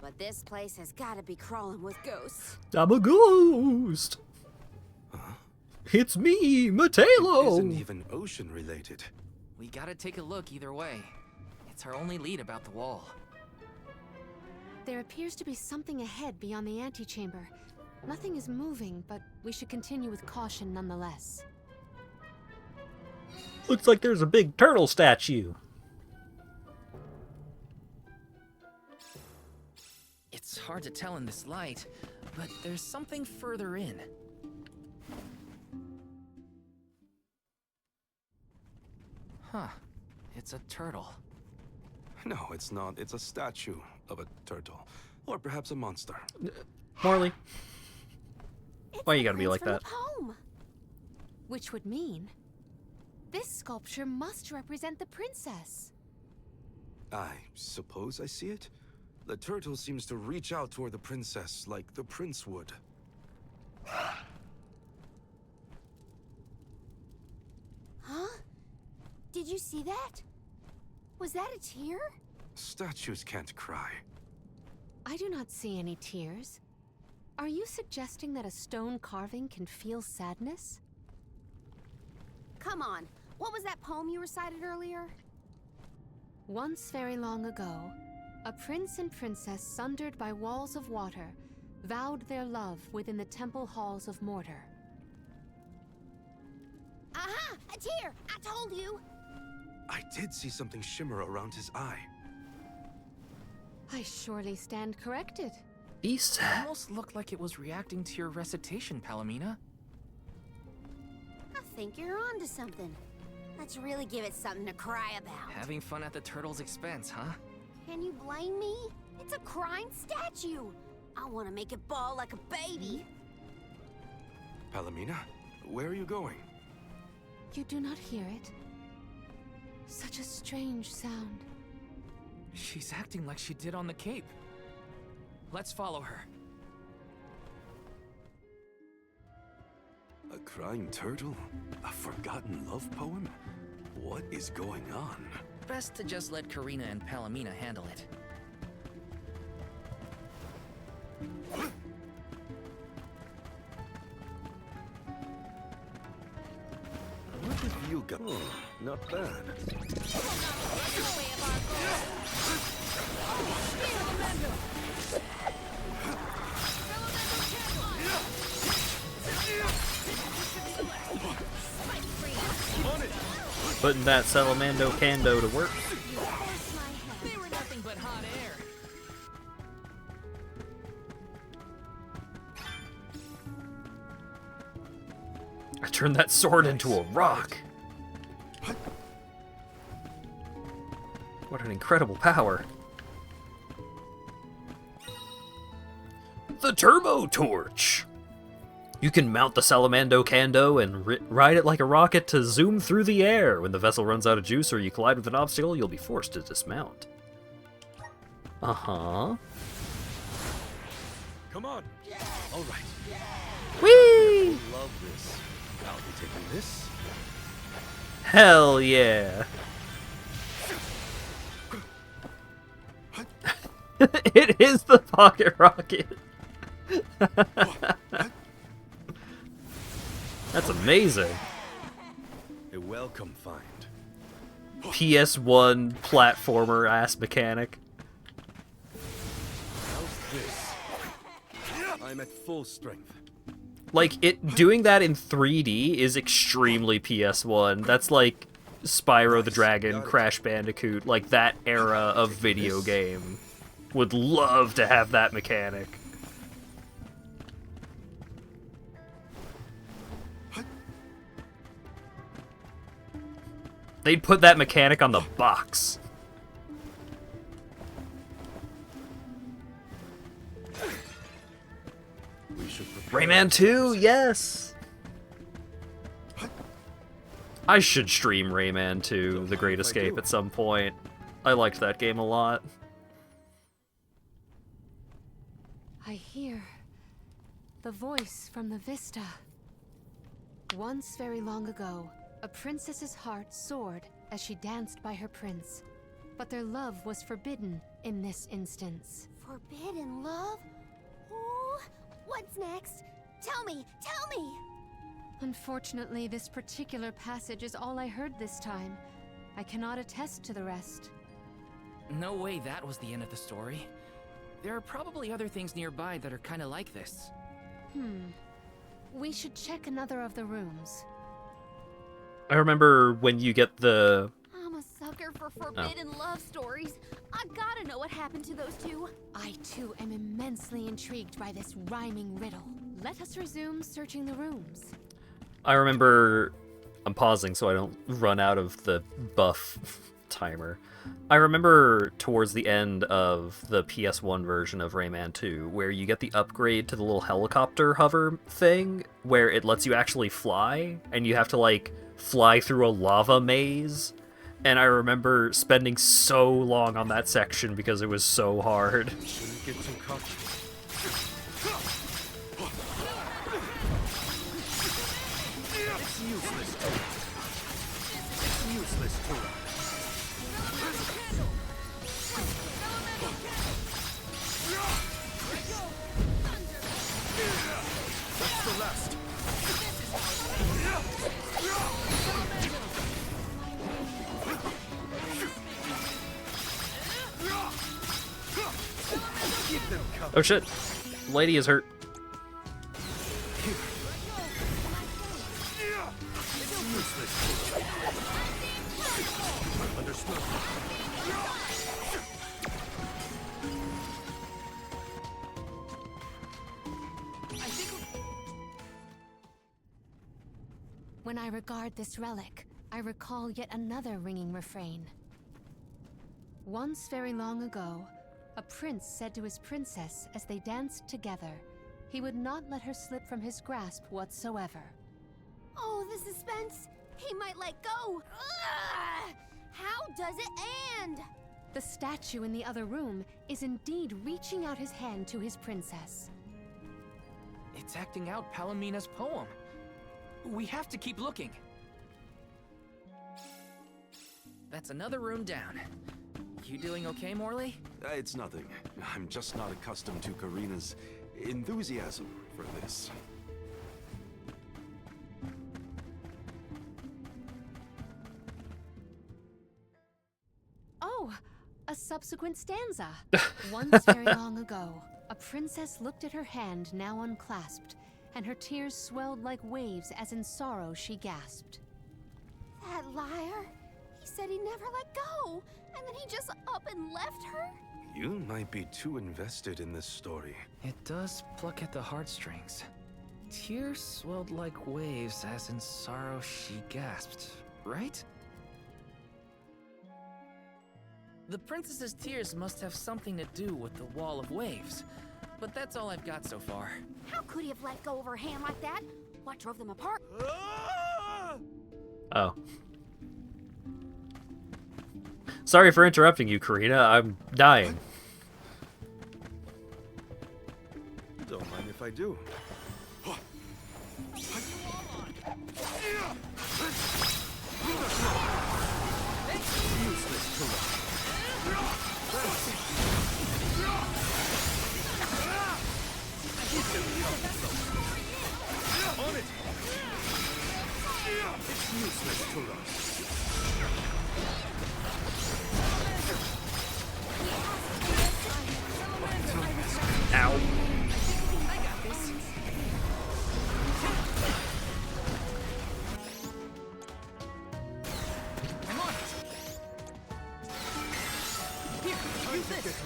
but this place has got to be crawling with ghosts. I'm a ghost! It's me, It Matelo! isn't even ocean related. We gotta take a look either way. It's our only lead about the wall. There appears to be something ahead beyond the antechamber. Nothing is moving, but we should continue with caution nonetheless. Looks like there's a big turtle statue. It's hard to tell in this light, but there's something further in. Huh. It's a turtle. No, it's not. It's a statue of a turtle. Or perhaps a monster. Morley, It's why you the gotta be prince like from that? the poem. Which would mean this sculpture must represent the princess. I suppose I see it. The turtle seems to reach out toward the princess like the prince would. Huh? Did you see that? Was that a tear? Statues can't cry. I do not see any tears. Are you suggesting that a stone carving can feel sadness? Come on. What was that poem you recited earlier? Once very long ago, a prince and princess sundered by walls of water vowed their love within the temple halls of Mortar. Aha! A tear! I told you! I did see something shimmer around his eye. I surely stand corrected. Beast. Almost looked like it was reacting to your recitation, Palomina. I think you're onto something. Let's really give it something to cry about. Having fun at the turtle's expense, huh? Can you blame me? It's a crying statue. I want to make it bawl like a baby. Palomina, where are you going? You do not hear it? Such a strange sound. She's acting like she did on the Cape. Let's follow her. A crying turtle? A forgotten love poem? What is going on? Best to just let Karina and Palomina handle it. got. Not bad. Putting that Salamando Kando to work. They were nothing but hot air. I turned that sword into a rock. What an incredible power. The Turbo Torch! You can mount the Salamando Kando and ride it like a rocket to zoom through the air. When the vessel runs out of juice or you collide with an obstacle, you'll be forced to dismount. Uh-huh. Come on. All right. Whee! Love this. I'll be taking this. Hell yeah. It is the pocket rocket. That's amazing. A welcome find. PS1 platformer ass mechanic. How's this? I'm at full strength. Like, it doing that in 3D is extremely PS1. That's like Spyro the Dragon, Crash Bandicoot, like that era of video game. Would love to have that mechanic. They'd put that mechanic on the box. Rayman 2, yes! I should stream Rayman 2, The Great Escape, at some point. I liked that game a lot. I hear the voice from the vista. Once very long ago, a princess's heart soared as she danced by her prince. But their love was forbidden in this instance. Forbidden love? Ooh, what's next? Tell me, tell me! Unfortunately, this particular passage is all I heard this time. I cannot attest to the rest. No way that was the end of the story. There are probably other things nearby that are kind of like this. We should check another of the rooms. I remember when you get the... I'm a sucker for forbidden love stories. I gotta know what happened to those two. I too am immensely intrigued by this rhyming riddle. Let us resume searching the rooms. I remember... I'm pausing so I don't run out of the buff timer. I remember towards the end of the PS1 version of Rayman 2, where you get the upgrade to the little helicopter hover thing, where it lets you actually fly, and you have to, like, fly through a lava maze. And I remember spending so long on that section because it was so hard. Shouldn't get too cocky. It's useless to it. It's useless to it. That's the last. Oh shit, lady is hurt. Understood. When I regard this relic, I recall yet another ringing refrain. Once very long ago, a prince said to his princess as they danced together, he would not let her slip from his grasp whatsoever. Oh, the suspense! He might let go! Ugh! How does it end? The statue in the other room is indeed reaching out his hand to his princess. It's acting out Palomina's poem. We have to keep looking. That's another room down. You doing okay, Morley? It's nothing. I'm just not accustomed to Karina's enthusiasm for this. subsequent stanza. Once very long ago, a princess looked at her hand now unclasped, and her tears swelled like waves as in sorrow she gasped. That liar. He said he never let go, and then he just up and left her? You might be too invested in this story. It does pluck at the heartstrings. Tears swelled like waves as in sorrow she gasped, right? The princess's tears must have something to do with the wall of waves, but that's all I've got so far. How could he have let go of her hand like that? What drove them apart? Oh. Sorry for interrupting you, Karina. I'm dying. Don't mind if I do. On it! It's useless to rush. Ow. I got this. I'm on it. Here, use this.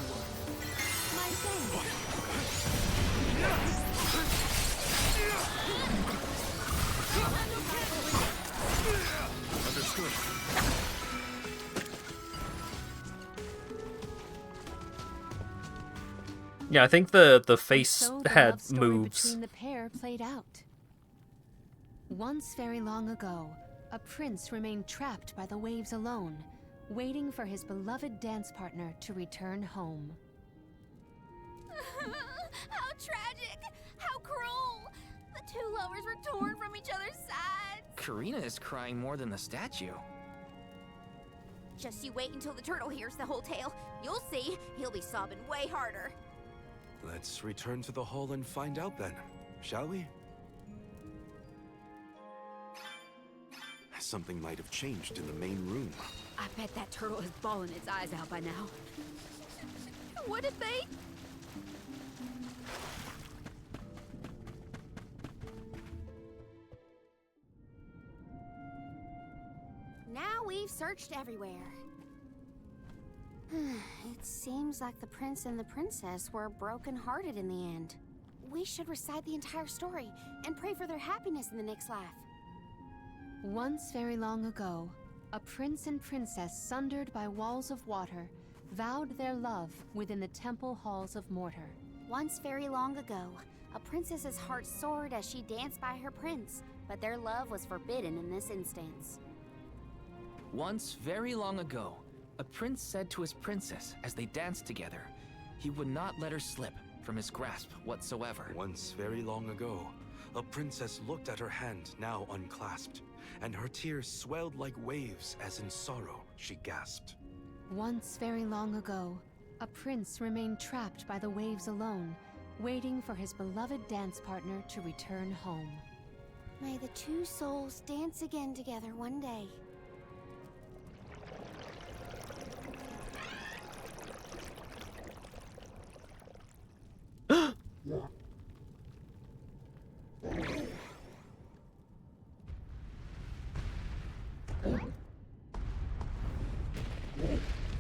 My thanks. Understood. Yeah, I think the face So the had love story moves. between the pair played out. Once very long ago, a prince remained trapped by the waves alone, waiting for his beloved dance partner to return home. How tragic! How cruel! The two lovers were torn from each other's sides. Karina is crying more than the statue. Just you wait until the turtle hears the whole tale. You'll see, he'll be sobbing way harder. Let's return to the hall and find out then, shall we? Something might have changed in the main room. I bet that turtle is bawling its eyes out by now. What if they... Now we've searched everywhere. It seems like the prince and the princess were broken-hearted in the end. We should recite the entire story and pray for their happiness in the next life. Once very long ago, a prince and princess sundered by walls of water vowed their love within the temple halls of mortar. Once very long ago, a princess's heart soared as she danced by her prince, but their love was forbidden in this instance. Once very long ago, a prince said to his princess as they danced together, he would not let her slip from his grasp whatsoever. Once very long ago, a princess looked at her hand now unclasped, and her tears swelled like waves as in sorrow she gasped. Once very long ago, a prince remained trapped by the waves alone, waiting for his beloved dance partner to return home. May the two souls dance again together one day.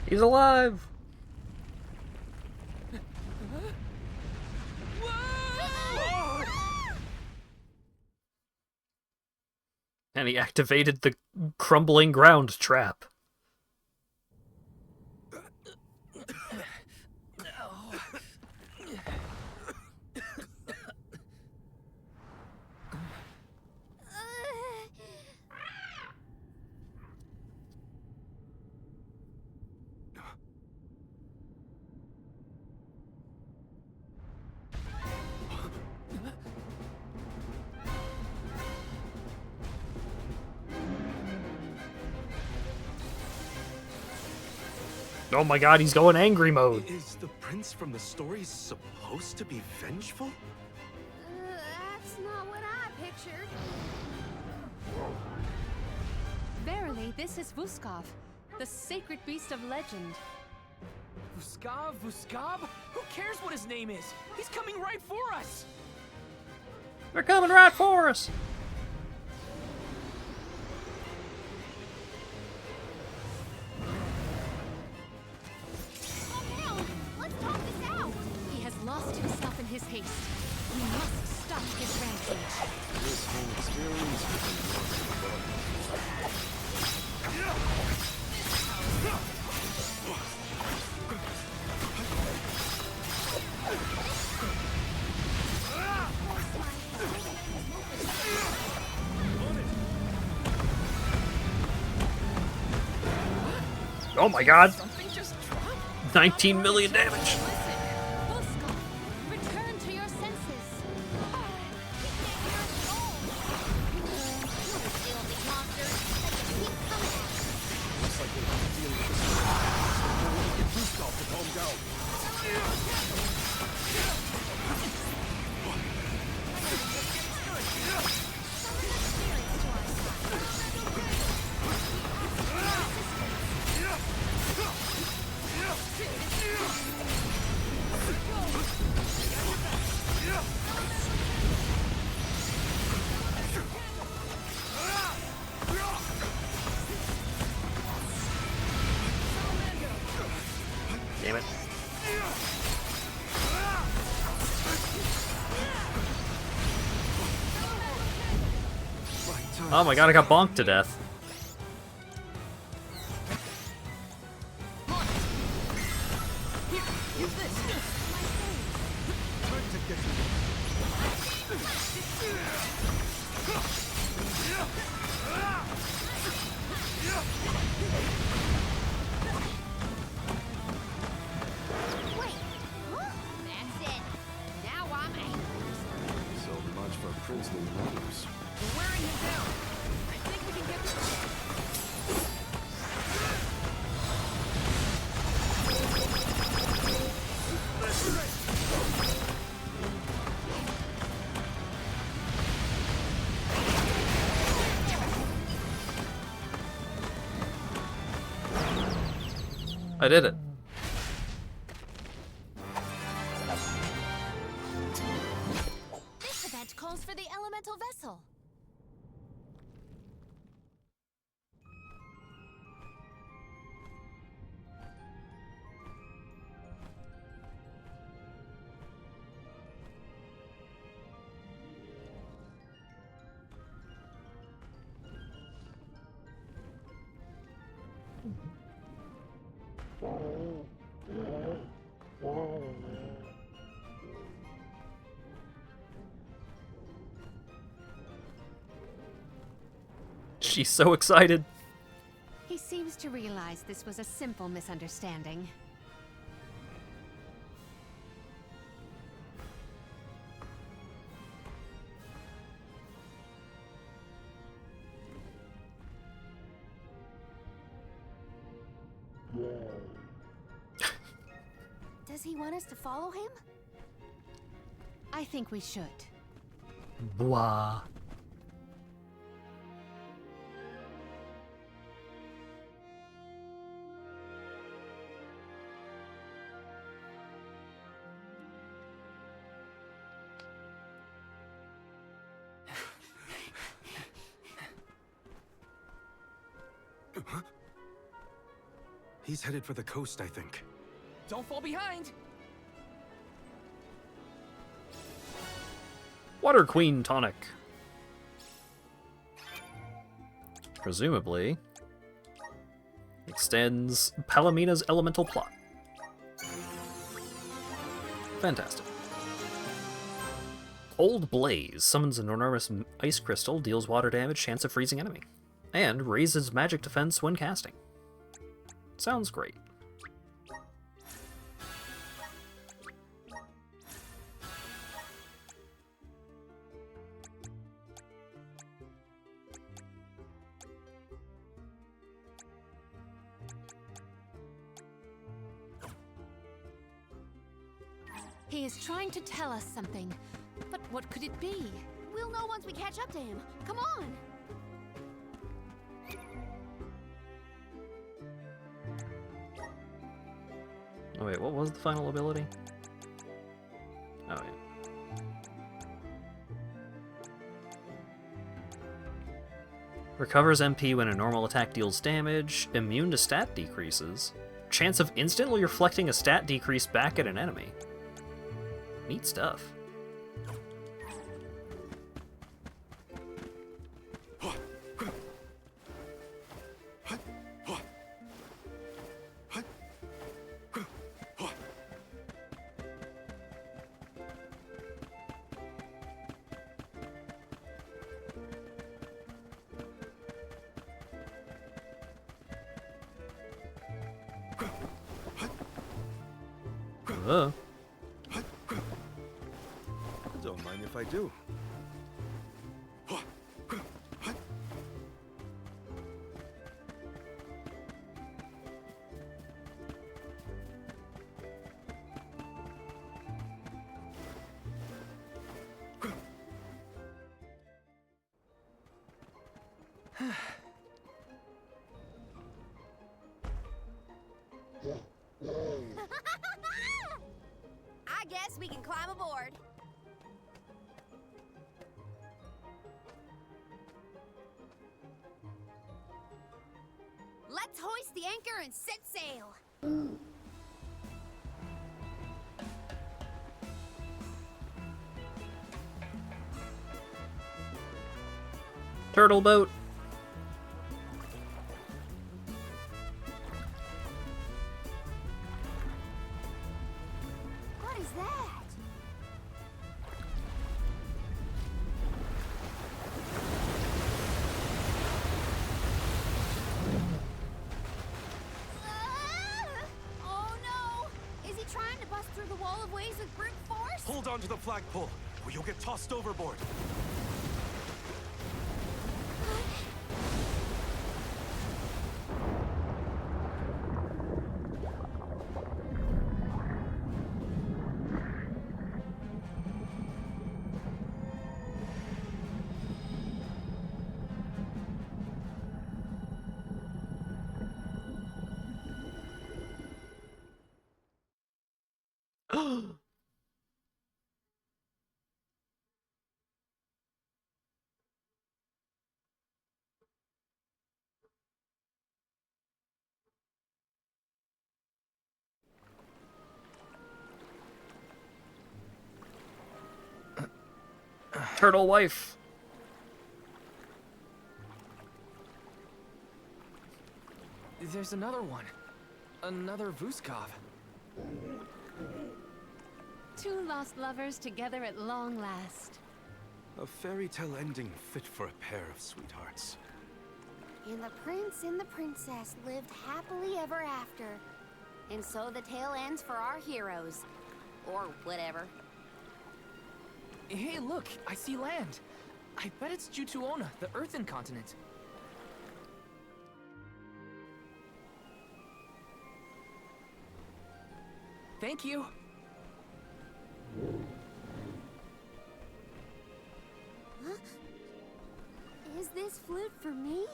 He's alive! And he activated the crumbling ground trap. Oh my god, he's going angry mode. Is the prince from the story supposed to be vengeful? That's not what I pictured. Verily, this is Vuskov, the sacred beast of legend. Vuskav? Who cares what his name is? He's coming right for us! They're coming right for us! Calm down! Let's talk this out! He has lost himself in his haste. We must stop his rampage. This whole experience has been nothing but Oh my god! Something just dropped? 19 million damage! Listen, Vuskav, return to your senses. He can't hear us at all. You filthy monsters that just keep coming at us. looks like we're dealing with this. Get Vuskav to calm down. Damn it. Oh my god, I got bonked to death. Wait. Huh? That's it. Now I'm angry. So much for princely manners. We're wearing him down. I think we can get this. I did it. This event calls for the elemental vessel. She's so excited. He seems to realize this was a simple misunderstanding. Does he want us to follow him? I think we should. Blah. He's headed for the coast, I think. Don't fall behind! Water Queen tonic. Presumably extends Palamina's elemental plot. Fantastic. Old Blaze summons an enormous ice crystal, deals water damage, chance of freezing enemy, and raises magic defense when casting. Sounds great. He is trying to tell us something, but what could it be? We'll know once we catch up to him. Come on. Oh wait, what was the final ability? Oh, yeah. Recovers MP when a normal attack deals damage. Immune to stat decreases. Chance of instantly reflecting a stat decrease back at an enemy. Neat stuff. Don't mind if I do. I guess we can climb aboard. Let's hoist the anchor and set sail. Turtle boat. What is that? Oh no! Is he trying to bust through the wall of waves with brute force? Hold on to the flagpole, or you'll get tossed overboard. Turtle wife. There's another one. Another Vuskov. Two lost lovers together at long last. A fairy tale ending fit for a pair of sweethearts. And the prince and the princess lived happily ever after. And so the tale ends for our heroes. Or whatever. Hey, look, I see land. I bet it's Jutuona, the Earthen continent. Thank you. Huh? Is this flute for me?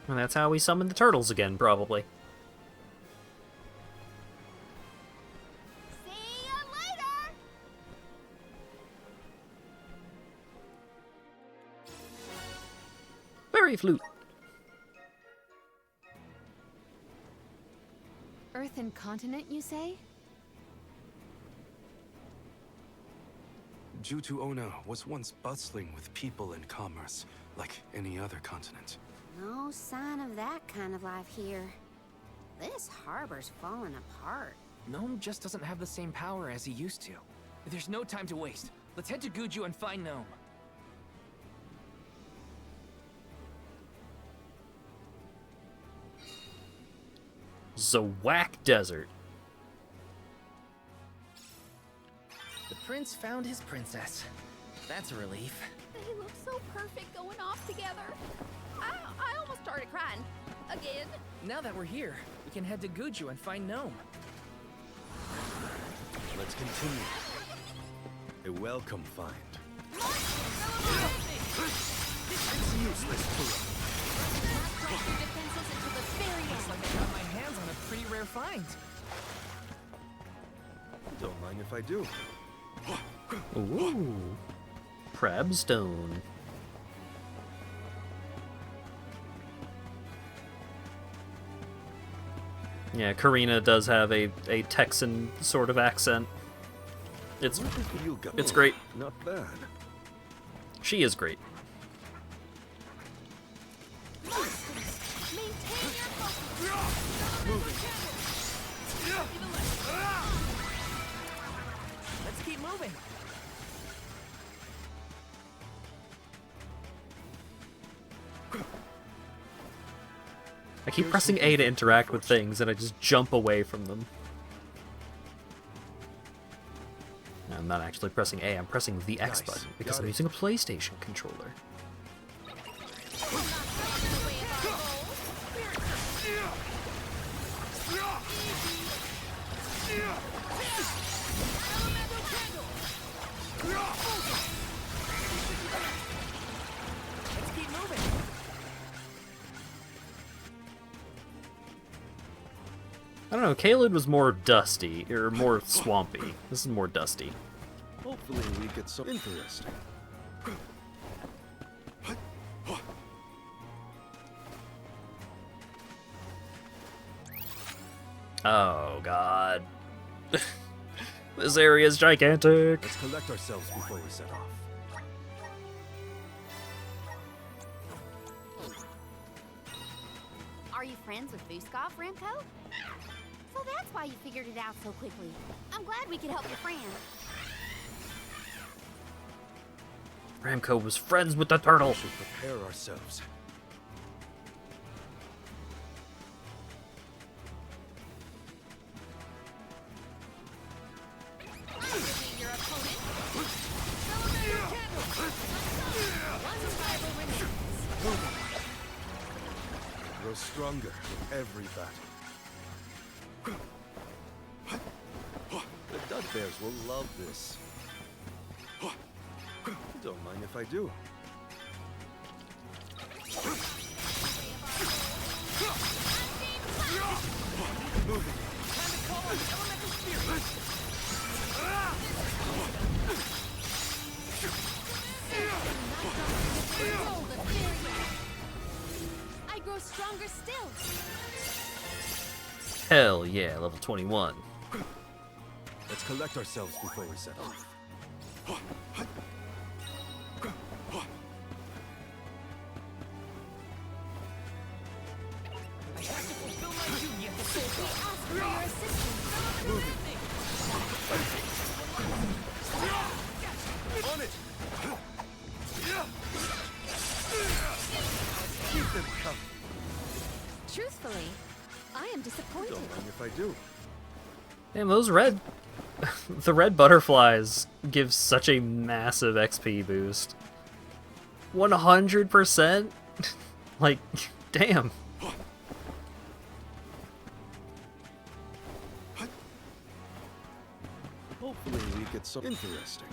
And that's how we summon the turtles again, probably. See ya later! Fairy flute. Earthen continent, you say? Jutuona was once bustling with people and commerce, like any other continent. No sign of that kind of life here. This harbor's falling apart. Gnome just doesn't have the same power as he used to. There's no time to waste. Let's head to Guju and find Gnome. Zawak Desert. The prince found his princess. That's a relief. They look so perfect going off together. Ow! Again? Now that we're here, we can head to Guju and find Gnome. Let's continue. A welcome find. It's useless to Defenses until the very Looks end. like I got my hands on a pretty rare find. Don't mind if I do. Ooh. Crabstone. Yeah, Karina does have a Texan sort of accent. It's great. Not bad. She is great. Let's keep moving. I keep pressing A to interact with things, and I just jump away from them. I'm not actually pressing A, I'm pressing the X button, because I'm using a PlayStation controller. Let's keep moving. I don't know, Caelid was more dusty, or more swampy. This is more dusty. Hopefully we get some interesting. Oh god. This area is gigantic. Let's collect ourselves before we set off. Are you friends with Vuskov, Remco? So that's why you figured it out so quickly. I'm glad we could help your friend. Ramco was friends with the turtle. We should prepare ourselves. Your opponent. One survival remains. Grow stronger with every battle. The Dud Bears will love this. Don't mind if I do. Moving. Time to call on elemental spirit. I grow stronger still. Hell yeah, level 21. Let's collect ourselves before we set off. I have to fulfill my duty at the soul We god. ask for your assistance. On it! Keep them coming. Truthfully, I am disappointed. Don't mind if I do. Damn, those red... the red butterflies give such a massive XP boost. 100%? Like, damn. Hopefully we get some interesting.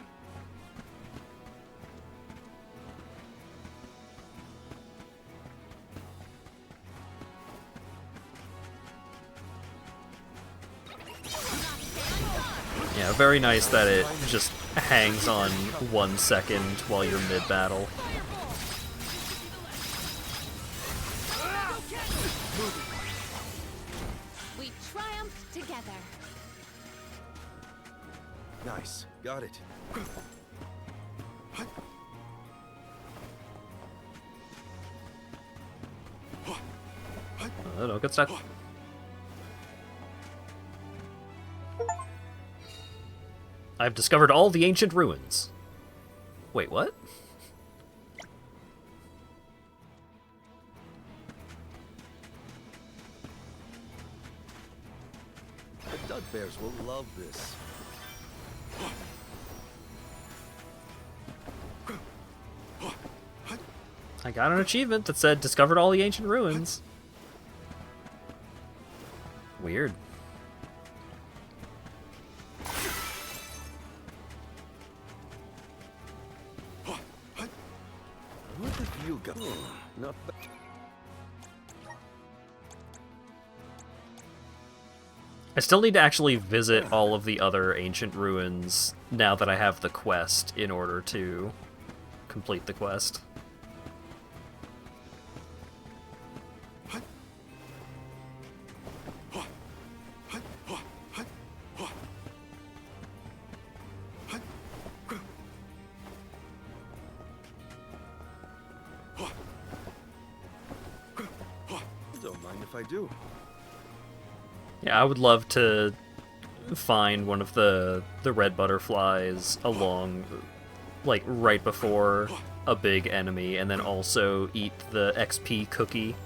Yeah, very nice that it just hangs on 1 second while you're mid-battle. We triumphed together. Nice. Got it. Don't get stuck. I've discovered all the ancient ruins. Wait, what? The Dud Bears will love this. I got an achievement that said discovered all the ancient ruins. Weird. What have you got? Not bad. I still need to actually visit all of the other ancient ruins now that I have the quest in order to complete the quest. Don't mind if I do. Yeah, I would love to find one of the red butterflies along, like, right before a big enemy, and then also eat the XP cookie.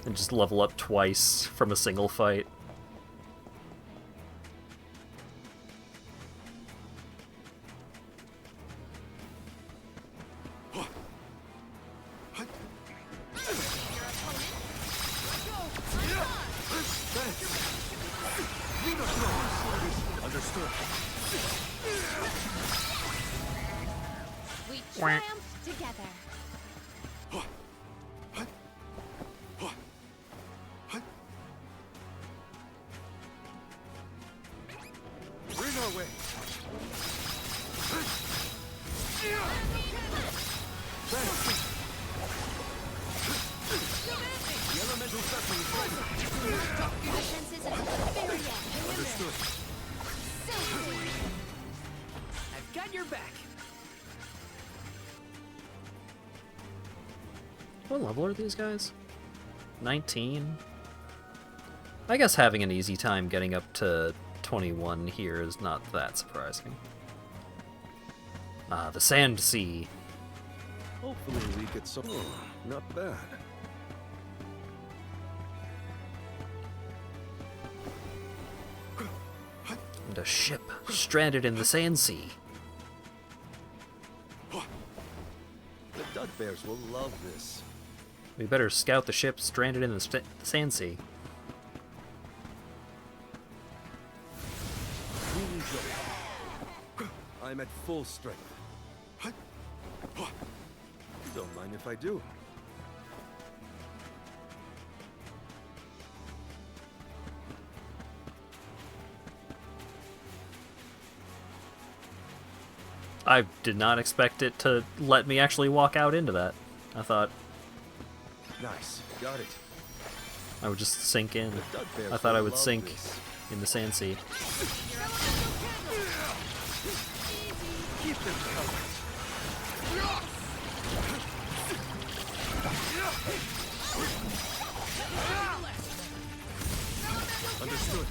And just level up twice from a single fight. We triumph together. Bring our way. The elemental vessel is ready. Not drop your defenses until the very end. Understood. I've got your back. What level are these guys? 19? I guess having an easy time getting up to 21 here is not that surprising. The Sand Sea. Hopefully we get some. Not bad. And a ship stranded in the Sand Sea. The Dud Bears will love this. We better scout the ship stranded in the Sand Sea. We need your. I'm at full strength. Don't mind if I do. I did not expect it to let me actually walk out into that. I thought Nice, got it. I would just sink in. The Dud Bears I thought I will would love sink this. in the Sand Sea. Keep them covered. Understood.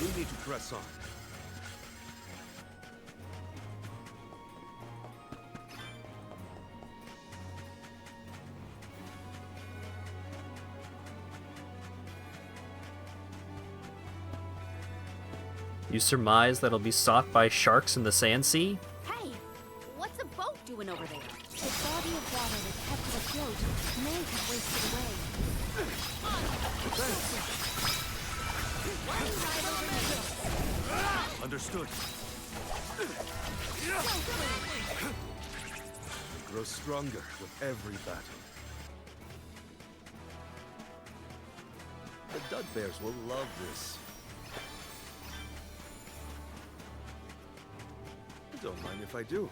We need to press on. You surmise that'll be sought by sharks in the Sand Sea? Hey, what's a boat doing over there? The body of water that kept it afloat may have wasted away. Understood. We grow stronger with every battle. The Dud Bears will love this. Don't mind if I do.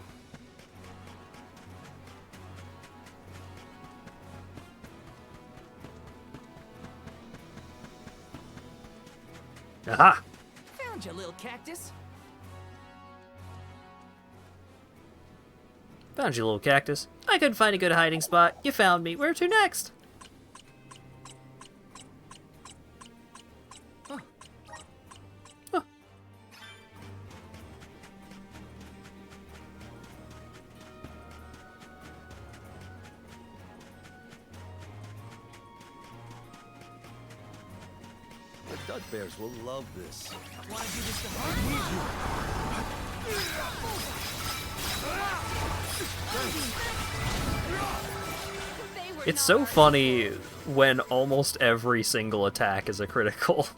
Aha! Found you, little cactus. Found you, little cactus. I couldn't find a good hiding spot. You found me. Where to next? The Dud Bears will love this. Want to do this the hard way? They were It's so funny when almost every single attack is a critical.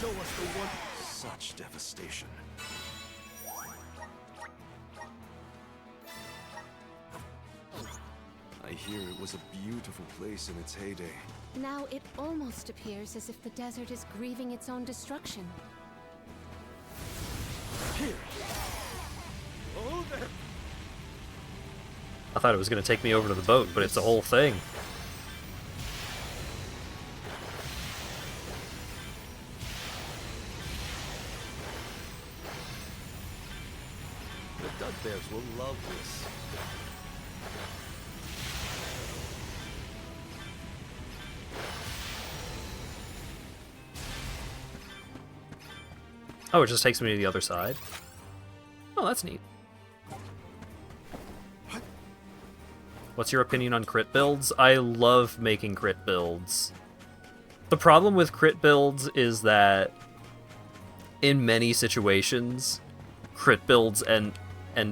Show us the one. Such devastation. I hear it was a beautiful place in its heyday. Now it almost appears as if the desert is grieving its own destruction. Here. Oh, there. I thought it was going to take me over to the boat, but it's a whole thing. The Dud Bears will love this. Oh, it just takes me to the other side? Oh, that's neat. What's your opinion on crit builds? I love making crit builds. The problem with crit builds is that in many situations, crit builds end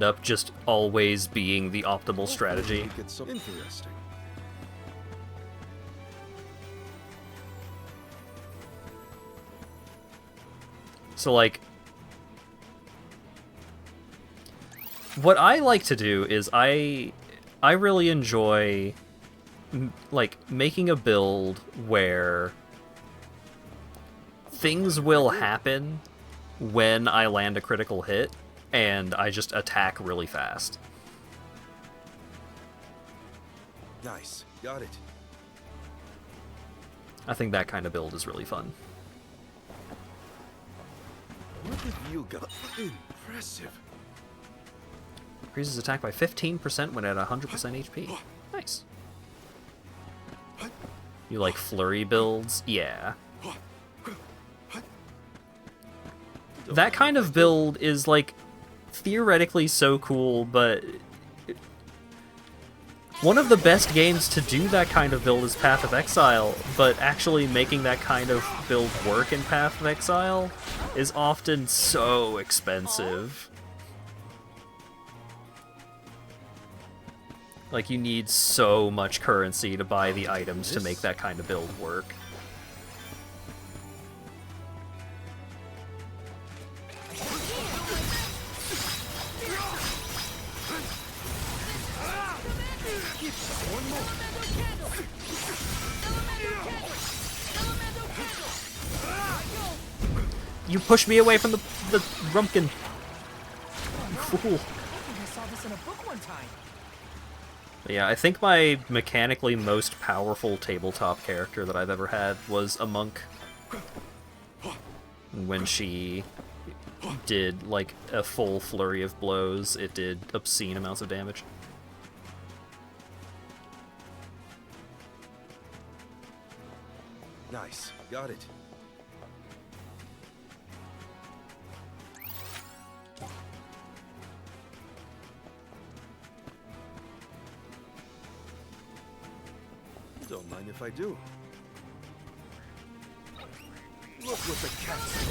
up just always being the optimal strategy. It's so interesting. So, like, what I like to do is I really enjoy, like, making a build where things will happen when I land a critical hit, and I just attack really fast. Nice. Got it. I think that kind of build is really fun. What have you got? Impressive. Increases attack by 15% when at 100% HP. Nice. You like flurry builds? Yeah. That kind of build is, like, theoretically so cool, but one of the best games to do that kind of build is Path of Exile, but actually making that kind of build work in Path of Exile is often so expensive. Like, you need so much currency to buy the items to make that kind of build work. You pushed me away from the rumpkin. Fool. I saw this in a book one time. Yeah, I think my mechanically most powerful tabletop character that I've ever had was a monk. When she did, like, a full flurry of blows, it did obscene amounts of damage. Nice. Got it. Don't mind if I do. Look what the cat's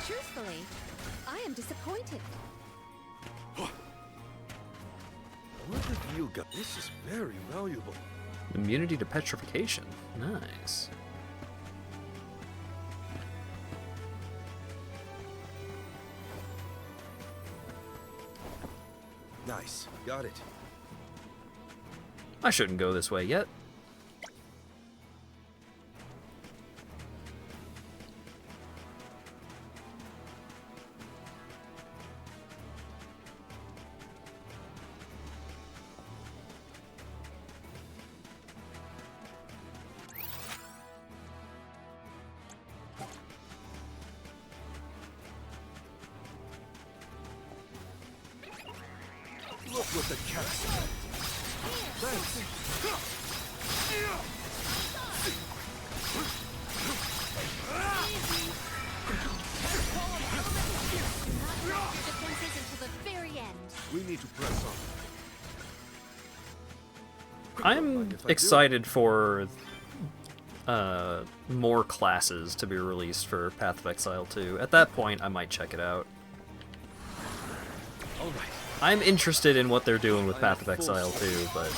Truthfully, I am disappointed. What have you got? This is very valuable. Immunity to petrification. Nice. Nice. Got it. I shouldn't go this way yet. Look what the cat's Thanks. Defenses until the very end. We need to press on. I'm excited for more classes to be released for Path of Exile 2. At that point, I might check it out. All right. I'm interested in what they're doing with Path of Exile 2, but...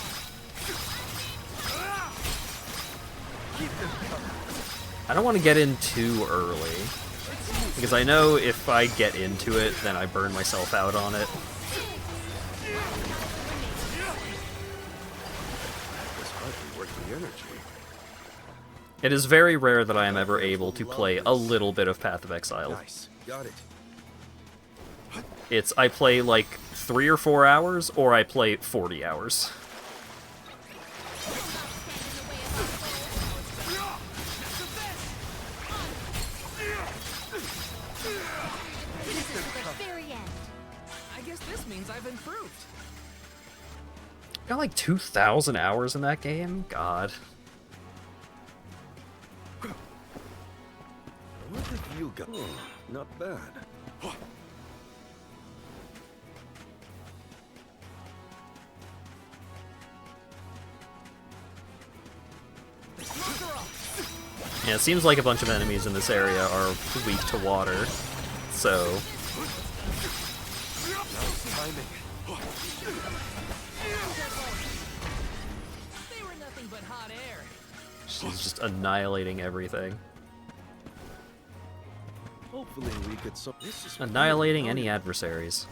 I don't want to get in too early, because I know if I get into it, then I burn myself out on it. It is very rare that I am ever able to play a little bit of Path of Exile. Nice. Got it. It's I play like 3 or 4 hours, or I play 40 hours. I guess this means I've improved. Got like 2,000 hours in that game? God. What have you got? Oh, not bad. Yeah, it seems like a bunch of enemies in this area are weak to water, so... They were nothing but hot air. She's just annihilating everything. Hopefully we could Annihilating any adversaries.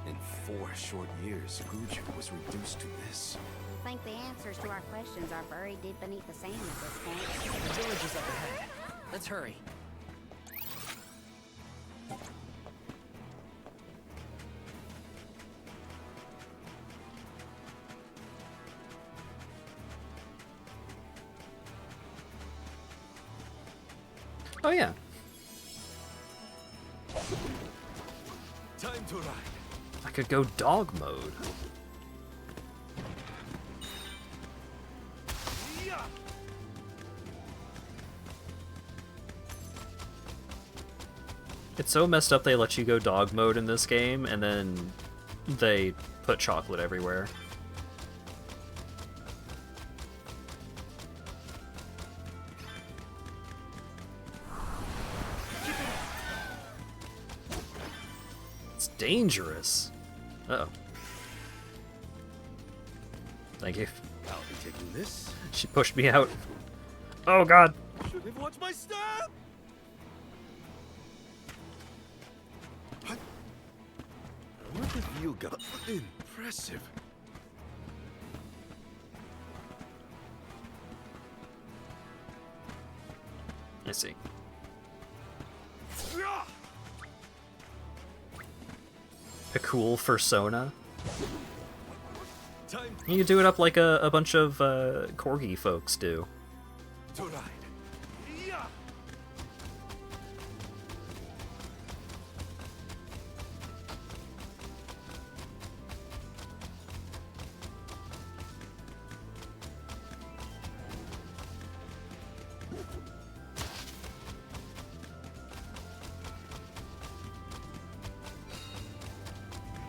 In 4 short years, Guju was reduced to this. I think the answers to our questions are buried deep beneath the sand at this point. The village is up ahead. Let's hurry. Oh yeah. Time to ride. I could go dog mode. It's so messed up they let you go dog mode in this game, and then they put chocolate everywhere. It's dangerous. Uh-oh. Thank you. I'll be taking this. She pushed me out. Oh god. Should have watched my step. What have you got? Impressive. I see. A cool fursona. You can do it up like a bunch of corgi folks do. To ride.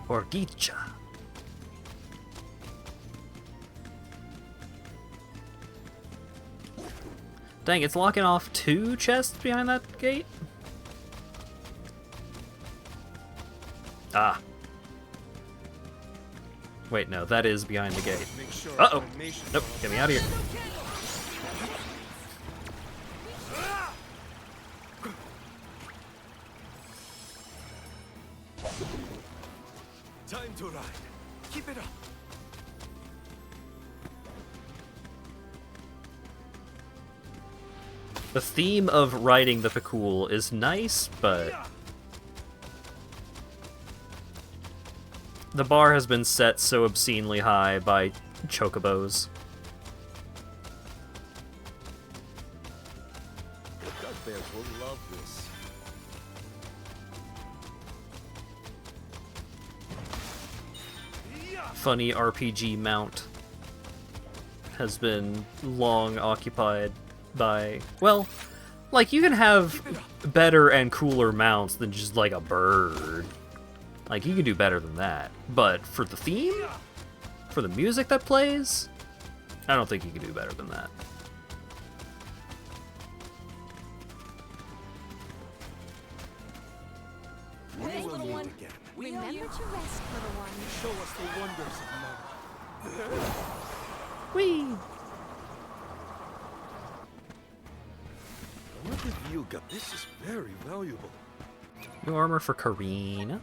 Orgicha. Dang, it's locking off 2 chests behind that gate? Ah. Wait, no, that is behind the gate. Uh-oh. Nope, get me out of here. Time to ride. Keep it up. The theme of riding the Pakul is nice, but the bar has been set so obscenely high by chocobos. The Bugbears will love this. Funny RPG mount has been long occupied by, well, like, you can have better and cooler mounts than just like a bird. Like, you can do better than that. But for the theme, for the music that plays, I don't think you can do better than that. Hey, little one. Remember to rest, little one. Show us the wonders of love. Whee! What have you got? This is very valuable. New armor for Karina.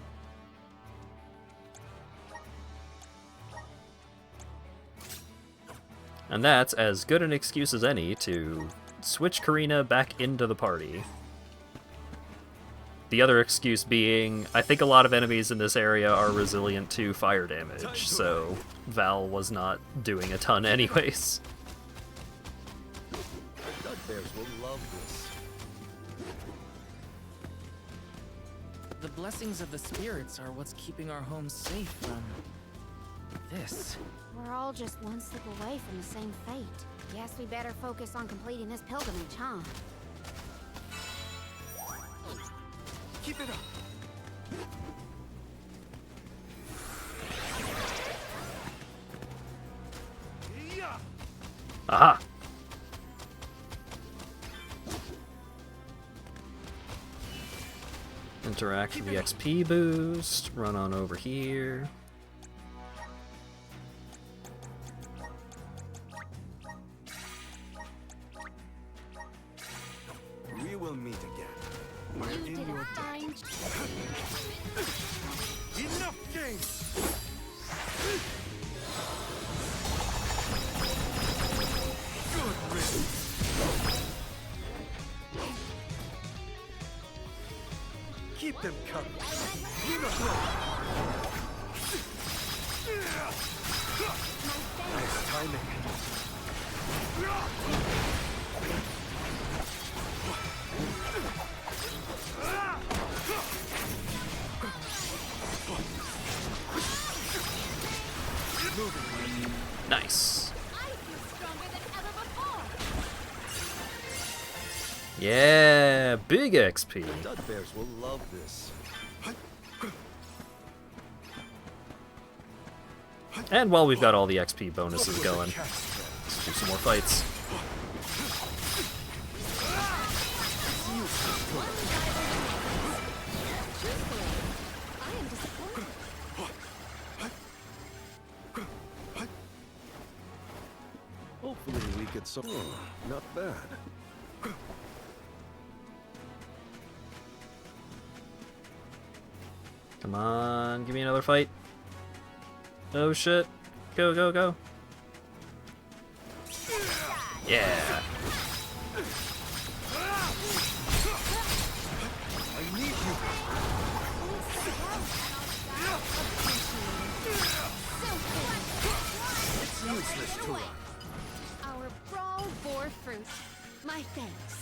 And that's as good an excuse as any to switch Karina back into the party. The other excuse being, I think a lot of enemies in this area are resilient to fire damage, so Val was not doing a ton anyways. The Dugbears will love this. The blessings of the spirits are what's keeping our home safe from this. We're all just one step away from the same fate. Guess we better focus on completing this pilgrimage, huh? Keep it up. Aha! Interact for the XP boost. Run on over here. We will meet again. We're in your debt. Enough games! Good riddance. Keep them coming. Nice timing. Nice. Yeah, big XP. Dugbears will love this. And while we've got all the XP bonuses going, let's do some more fights. Hopefully we get some. Oh, not bad. Come on, give me another fight. Oh shit. Go, go, go. Yeah. I need you. It's useless to run. Our brawl bore fruit. My thanks.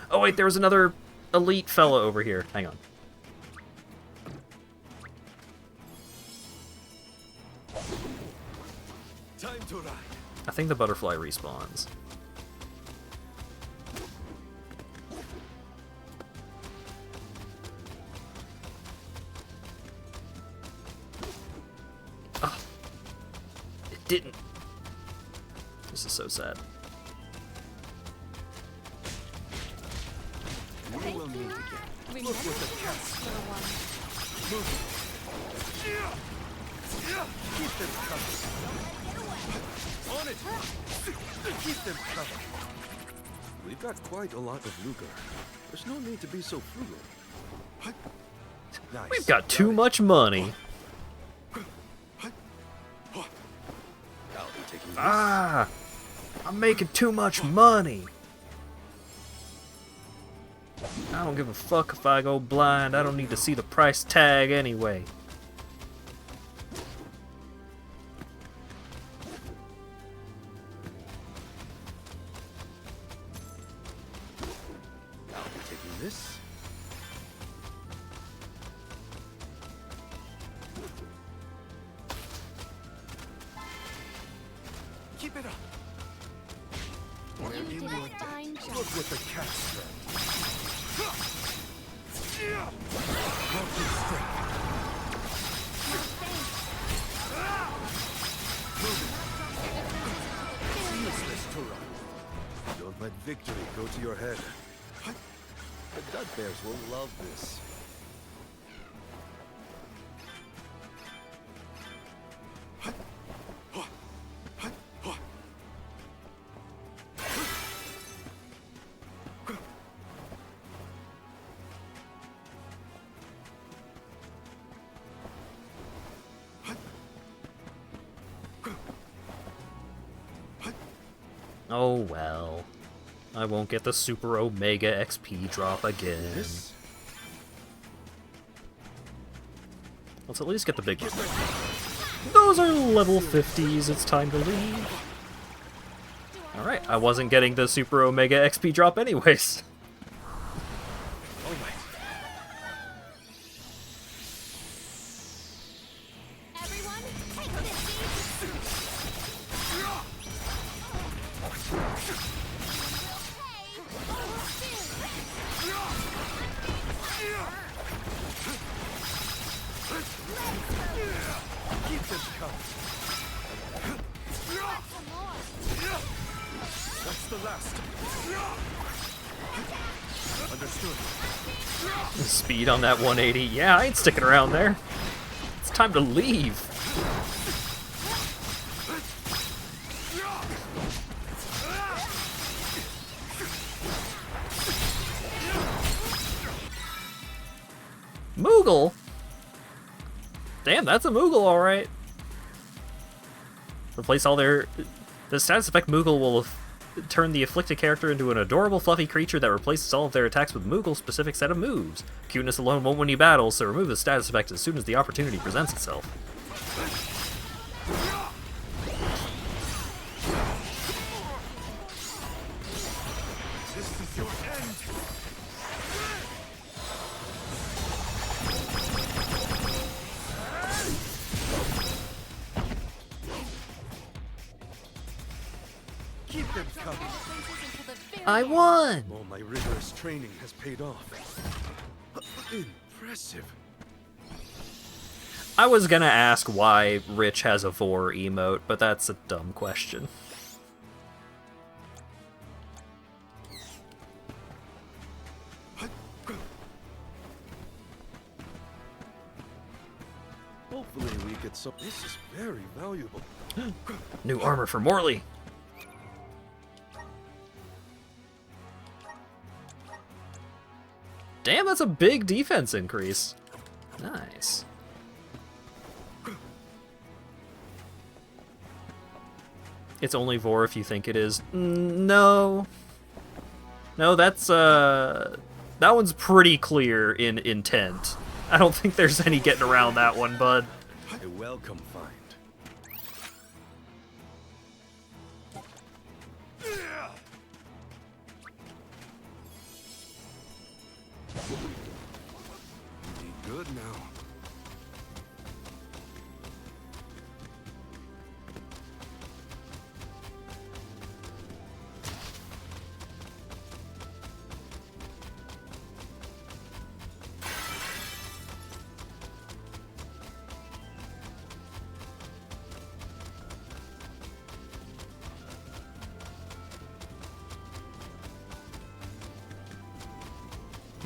Oh wait, there was another elite fellow over here. Hang on. Time to ride. I think the butterfly respawns. Oh, it didn't. This is so sad. We will meet again. Remember Look what the to cat. rest, little one. Move. Keep them coming. On it. Keep them coming. We've got quite a lot of lucre. There's no need to be so frugal. Nice. We've got too much money. I'll be taking this. Ah! I'm making too much money. I don't give a fuck if I go blind. I don't need to see the price tag anyway. I'll be taking this. Keep it up. did a fine job. Look what the cat's done. Useless to run. Don't let victory go to your head. The Dud Bears will love this. Oh well. I won't get the Super Omega XP drop again. Let's at least get the big one. Those are level 50s, it's time to leave. Alright, I wasn't getting the Super Omega XP drop anyways. Everyone, take this. Keep them coming. That's the last. Understood. The speed on that 180. Yeah, I ain't sticking around there. It's time to leave. Moogle? Damn, that's a Moogle, alright. Replace all their... The status effect Moogle will turn the afflicted character into an adorable fluffy creature that replaces all of their attacks with Moogle's specific set of moves. Cuteness alone won't win you battles, so remove the status effect as soon as the opportunity presents itself. This is your end. Keep them coming. I won! All my rigorous training has paid off. Impressive. I was gonna ask why Rich has a Vor emote, but that's a dumb question. Hopefully we get some. This is very valuable. New armor for Morley! Damn, that's a big defense increase. Nice. It's only Vor if you think it is. No. No, that's, that one's pretty clear in intent. I don't think there's any getting around that one, bud. A welcome find. Be good now.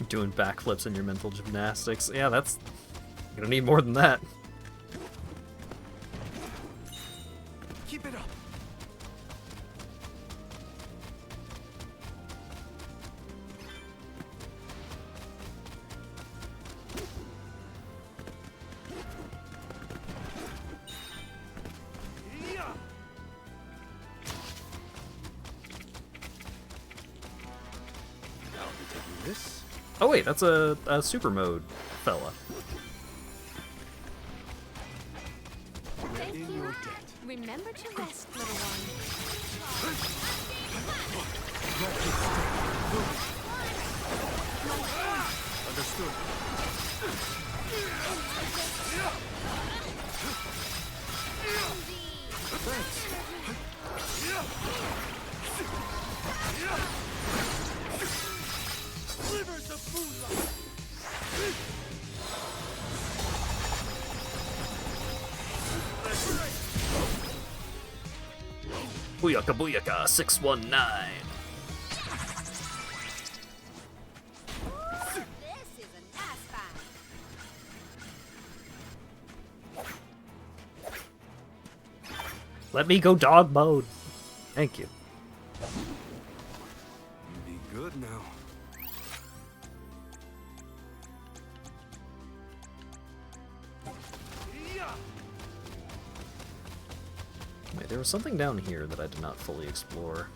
Doing backflips in your mental gymnastics. Yeah, that's... You're gonna need more than that. Keep it up. I'll be taking this. Oh wait, that's a super mode fella. Thank In you. your debt. Remember to rest, little one. Understood. Thanks. Booyaka booyaka 619. This is a nice find. Let me go dog mode. Thank you. Be good now. Wait, there was something down here that I did not fully explore.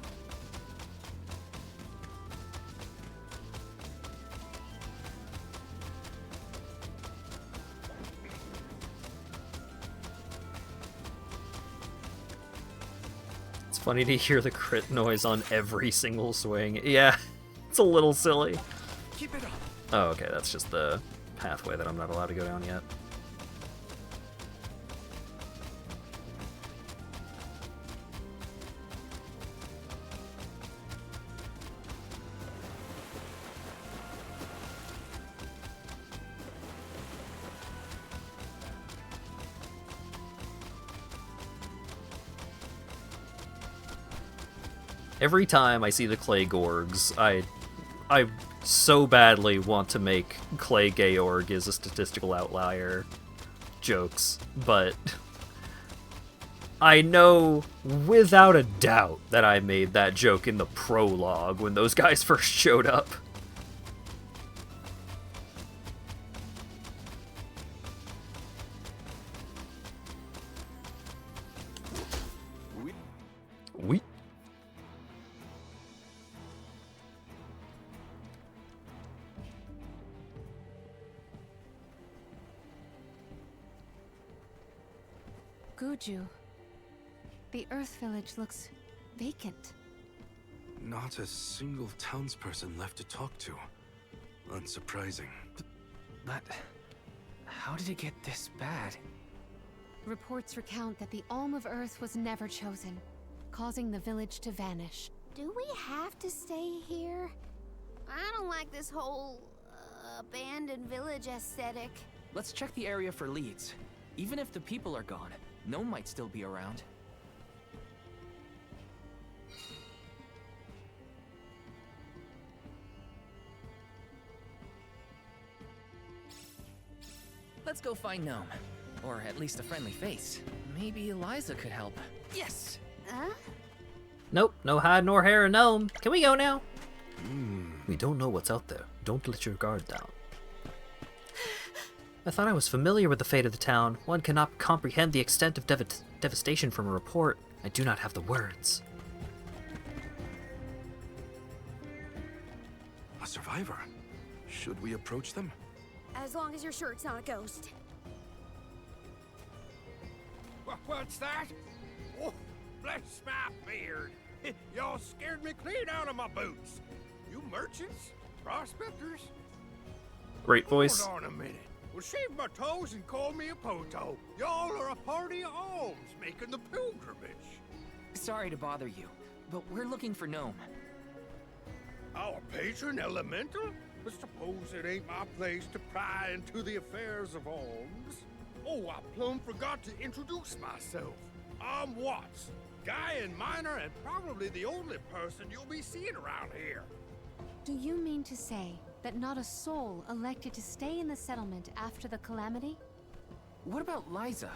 It's funny to hear the crit noise on every single swing. Yeah, it's a little silly. Keep it up. Oh, okay, that's just the pathway that I'm not allowed to go down yet. Every time I see the clay gorgs, I so badly want to make Clay Georg is a statistical outlier jokes, but I know without a doubt that I made that joke in the prologue when those guys first showed up. We. Guju. The Earth Village looks vacant. Not a single townsperson left to talk to. Unsurprising. But how did it get this bad? Reports recount that the Alm of Earth was never chosen, causing the village to vanish. Do we have to stay here? I don't like this whole abandoned village aesthetic. Let's check the area for leads. Even if the people are gone, Gnome might still be around. Let's go find Gnome. Or at least a friendly face. Maybe Eliza could help. Yes! Huh? Nope, no hide nor hair of gnome. Can we go now? We don't know what's out there. Don't let your guard down. I thought I was familiar with the fate of the town. One cannot comprehend the extent of devastation from a report. I do not have the words. A survivor. Should we approach them? As long as you're sure it's not a ghost. What's that? Oh, bless my beard. Y'all scared me clean out of my boots. You merchants? Prospectors? Great voice. Hold on a minute. Well, shave my toes and call me a poto. Y'all are a party of alms making the pilgrimage. Sorry to bother you, but we're looking for Gnome. Our patron elemental? But suppose it ain't my place to pry into the affairs of alms. Oh, I plumb forgot to introduce myself. I'm Watts, guy and miner, and probably the only person you'll be seeing around here. Do you mean to say that not a soul elected to stay in the settlement after the calamity? What about Liza?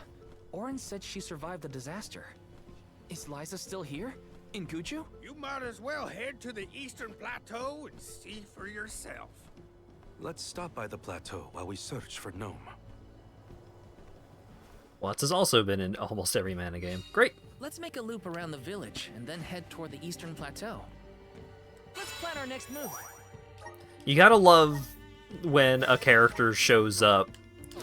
Orin said she survived the disaster. Is Liza still here? In Guju? You might as well head to the eastern plateau and see for yourself. Let's stop by the plateau while we search for Gnome. Watts has also been in almost every mana game. Great. Let's make a loop around the village and then head toward the eastern plateau. Let's plan our next move. You gotta love when a character shows up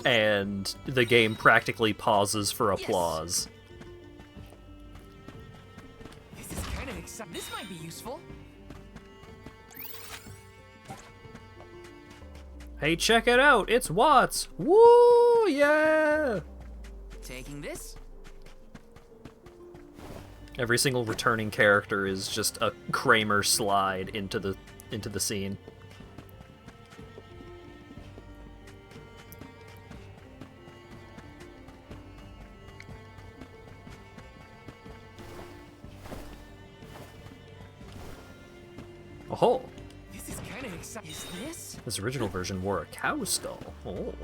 and the game practically pauses for applause. This is kind of exciting. This might be useful. Hey, check it out! It's Watts! Woo! Yeah! Taking this? Every single returning character is just a Kramer slide into the scene. Oh, This is kind of exciting. Is this? this original version wore a cow skull. Oh.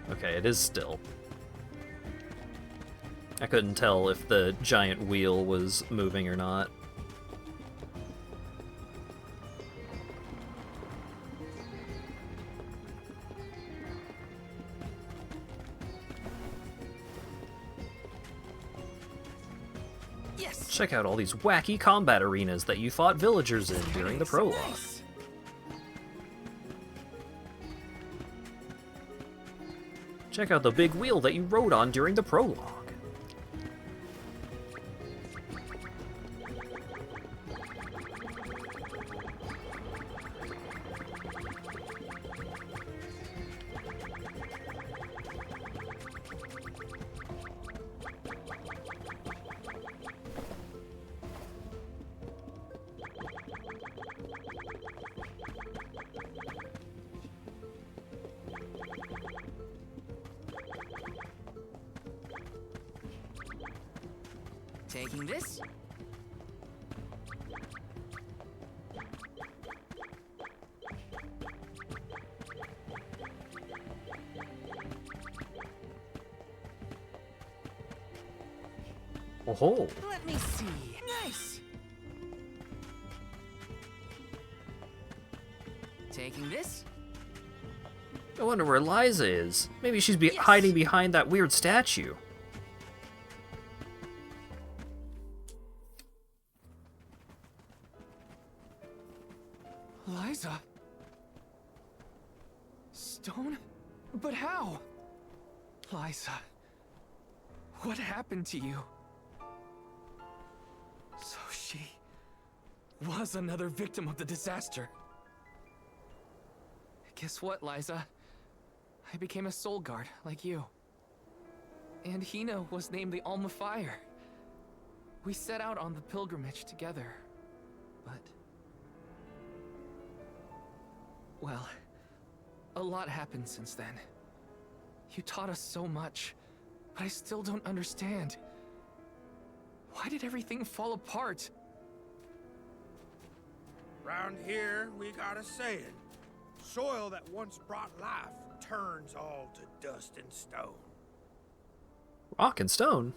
Okay, it is still. I couldn't tell if the giant wheel was moving or not. Yes. Check out all these wacky combat arenas that you fought villagers in during the prologue. Nice. Check out the big wheel that you rode on during the prologue. Taking this. Oh, Let me see. Nice. Taking this. I wonder where Liza is. Maybe she's hiding behind that weird statue. Liza. Stone? But how? Liza. What happened to you? So she was another victim of the disaster. Guess what, Liza? I became a soul guard, like you. And Hina was named the Alma Fire. We set out on the pilgrimage together, but... well, a lot happened since then. You taught us so much, but I still don't understand. Why did everything fall apart? Round here, we got a saying. Soil that once brought life turns all to dust and stone. Rock and stone?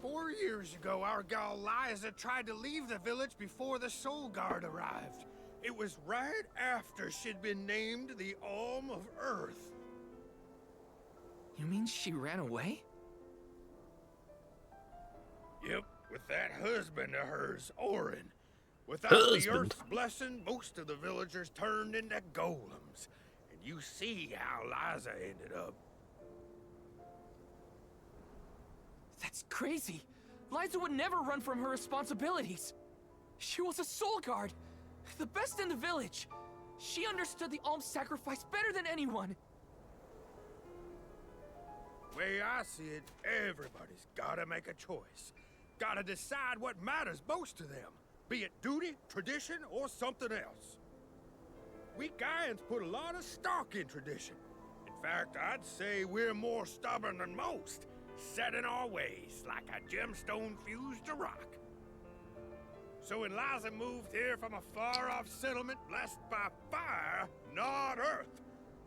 4 years ago, our gal Liza tried to leave the village before the Soul Guard arrived. It was right after she'd been named the Alm of Earth. You mean she ran away? Yep, with that husband of hers, Orin. Without Husband. the Earth's blessing, most of the villagers turned into golems. And you see how Liza ended up. That's crazy. Liza would never run from her responsibilities. She was a soul guard, the best in the village. She understood the alms sacrifice better than anyone. Way I see it, everybody's gotta make a choice. Gotta decide what matters most to them. Be it duty, tradition, or something else. We Gaians put a lot of stock in tradition. In fact, I'd say we're more stubborn than most, set in our ways like a gemstone fused to rock. So when Liza moved here from a far-off settlement blessed by fire, not earth,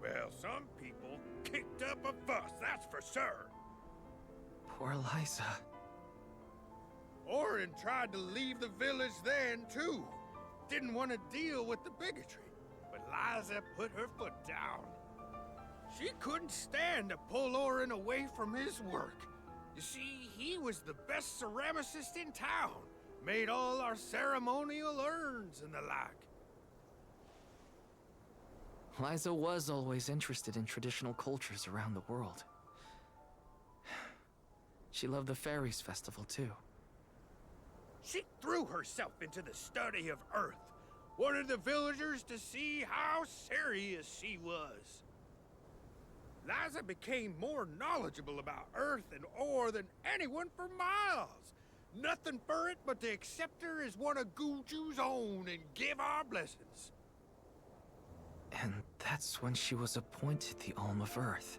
well, some people kicked up a fuss, that's for sure. Poor Liza. Orin tried to leave the village then, too. Didn't want to deal with the bigotry. But Liza put her foot down. She couldn't stand to pull Orin away from his work. You see, he was the best ceramicist in town. Made all our ceremonial urns and the like. Liza was always interested in traditional cultures around the world. She loved the Fairies Festival, too. She threw herself into the study of Earth. Wanted the villagers to see how serious she was. Liza became more knowledgeable about Earth and ore than anyone for miles. Nothing for it but to accept her as one of Guju's own and give our blessings. And that's when she was appointed the Alm of Earth.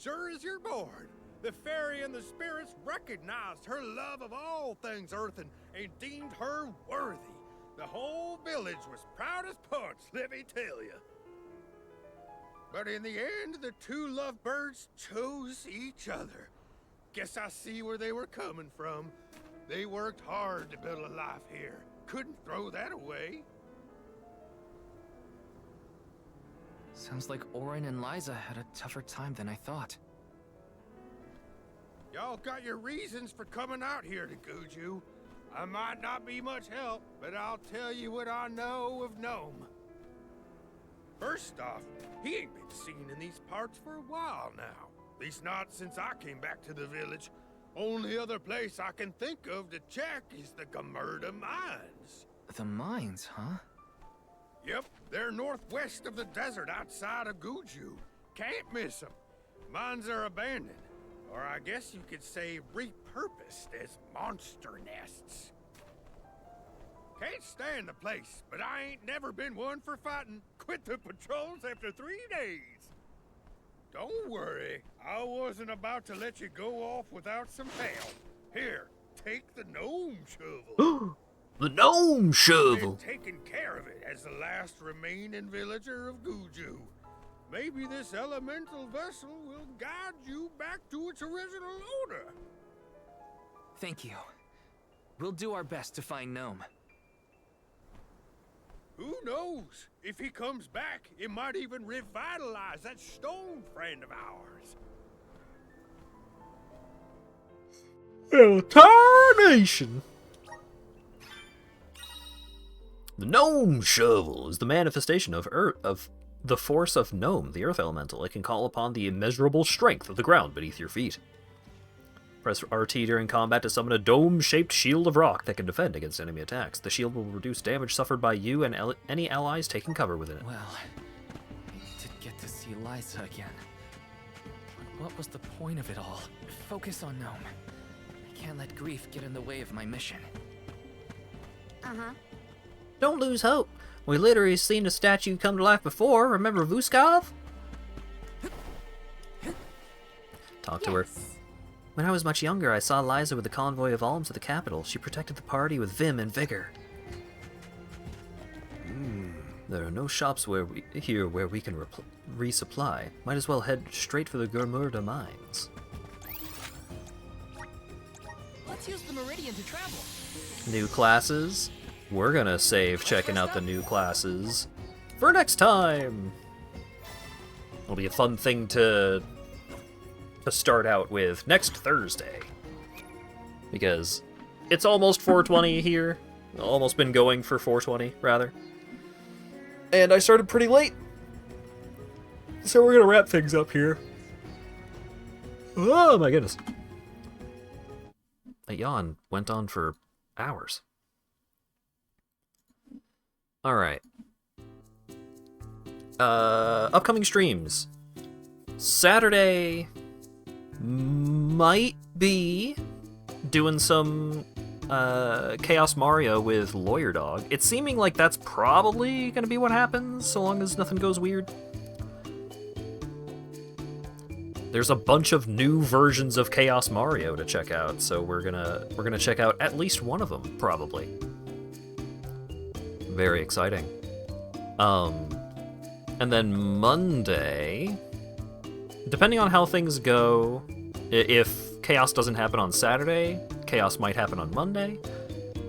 Sure as you're born. The fairy and the spirits recognized her love of all things earthen and deemed her worthy. The whole village was proud as punch, let me tell you. But in the end, the two lovebirds chose each other. Guess I see where they were coming from. They worked hard to build a life here. Couldn't throw that away. Sounds like Orin and Liza had a tougher time than I thought. Y'all got your reasons for coming out here to Guju. I might not be much help, but I'll tell you what I know of Gnome. First off, he ain't been seen in these parts for a while now. At least not since I came back to the village. Only other place I can think of to check is the Gamerda Mines. The mines, huh? Yep, they're northwest of the desert outside of Guju. Can't miss them. Mines are abandoned, or I guess you could say repurposed as monster nests. Can't stand the place, but I ain't never been one for fighting. Quit the patrols after 3 days. Don't worry, I wasn't about to let you go off without some help. Here, take the gnome shovel. The gnome shovel! Been taking care of it as the last remaining villager of Guju. Maybe this elemental vessel will guide you back to its original owner. Thank you. We'll do our best to find Gnome. Who knows? If he comes back, it might even revitalize that stone friend of ours. Tarnation! The gnome shovel is the manifestation of the force of Gnome, the earth elemental. It can call upon the immeasurable strength of the ground beneath your feet. Press RT during combat to summon a dome-shaped shield of rock that can defend against enemy attacks. The shield will reduce damage suffered by you and any allies taking cover within it. Well, I did get to see Liza again. But what was the point of it all? Focus on Gnome. I can't let grief get in the way of my mission. Uh-huh. Don't lose hope. We literally seen a statue come to life before. Remember Vuskov? Talk to her. When I was much younger, I saw Liza with the convoy of alms at the capital. She protected the party with vim and vigor. There are no shops here where we can resupply. Might as well head straight for the Gamerda mines. Let's use the Meridian to travel. New classes. We're gonna save checking out the new classes for next time. It'll be a fun thing to start out with next Thursday, because it's almost 4:20 here. Almost been going for 4:20 rather, and I started pretty late, so we're gonna wrap things up here. Oh my goodness, that yawn went on for hours. All right. Upcoming streams. Saturday might be doing some Chaos Mario with Lawyer Dog. It's seeming like that's probably gonna be what happens, so long as nothing goes weird. There's a bunch of new versions of Chaos Mario to check out, so we're gonna check out at least one of them, probably. Very exciting. And then Monday, depending on how things go, if Chaos doesn't happen on Saturday, Chaos might happen on Monday.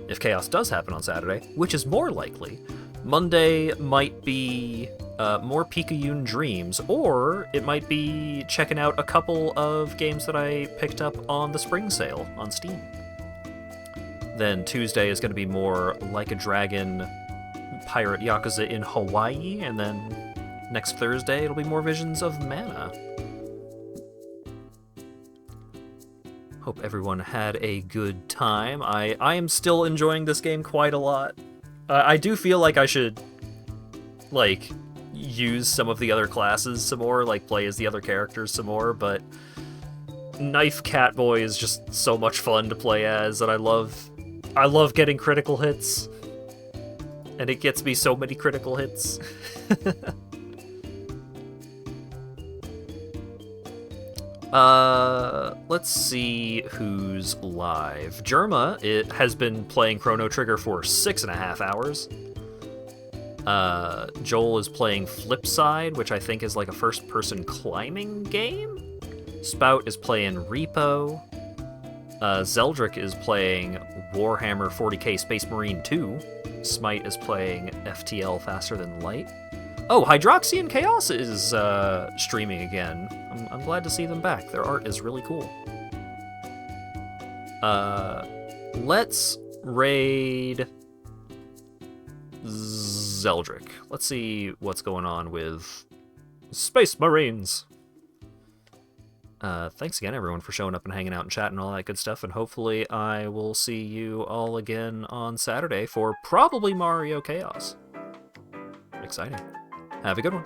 If Chaos does happen on Saturday, which is more likely, Monday might be more Picayune Dreams, or it might be checking out a couple of games that I picked up on the spring sale on Steam. Then Tuesday is going to be more Like a Dragon, Pirate Yakuza in Hawaii, and then next Thursday it'll be more Visions of Mana. Hope everyone had a good time. I am still enjoying this game quite a lot. I do feel like I should, like, use some of the other classes some more, like play as the other characters some more, but Knife Catboy is just so much fun to play as, and I love getting critical hits. And it gets me so many critical hits. Let's see who's live. Germa has been playing Chrono Trigger for 6.5 hours. Joel is playing Flipside, which I think is like a first-person climbing game. Spout is playing Repo. Zeldrick is playing Warhammer 40k Space Marine 2. Smite is playing FTL Faster Than Light. Oh, Hydroxy and Chaos is streaming again. I'm glad to see them back. Their art is really cool. Let's raid Zeldrick. Let's see what's going on with Space Marines. Thanks again, everyone, for showing up and hanging out and chatting and all that good stuff, and hopefully I will see you all again on Saturday for probably Mario Chaos. Exciting. Have a good one.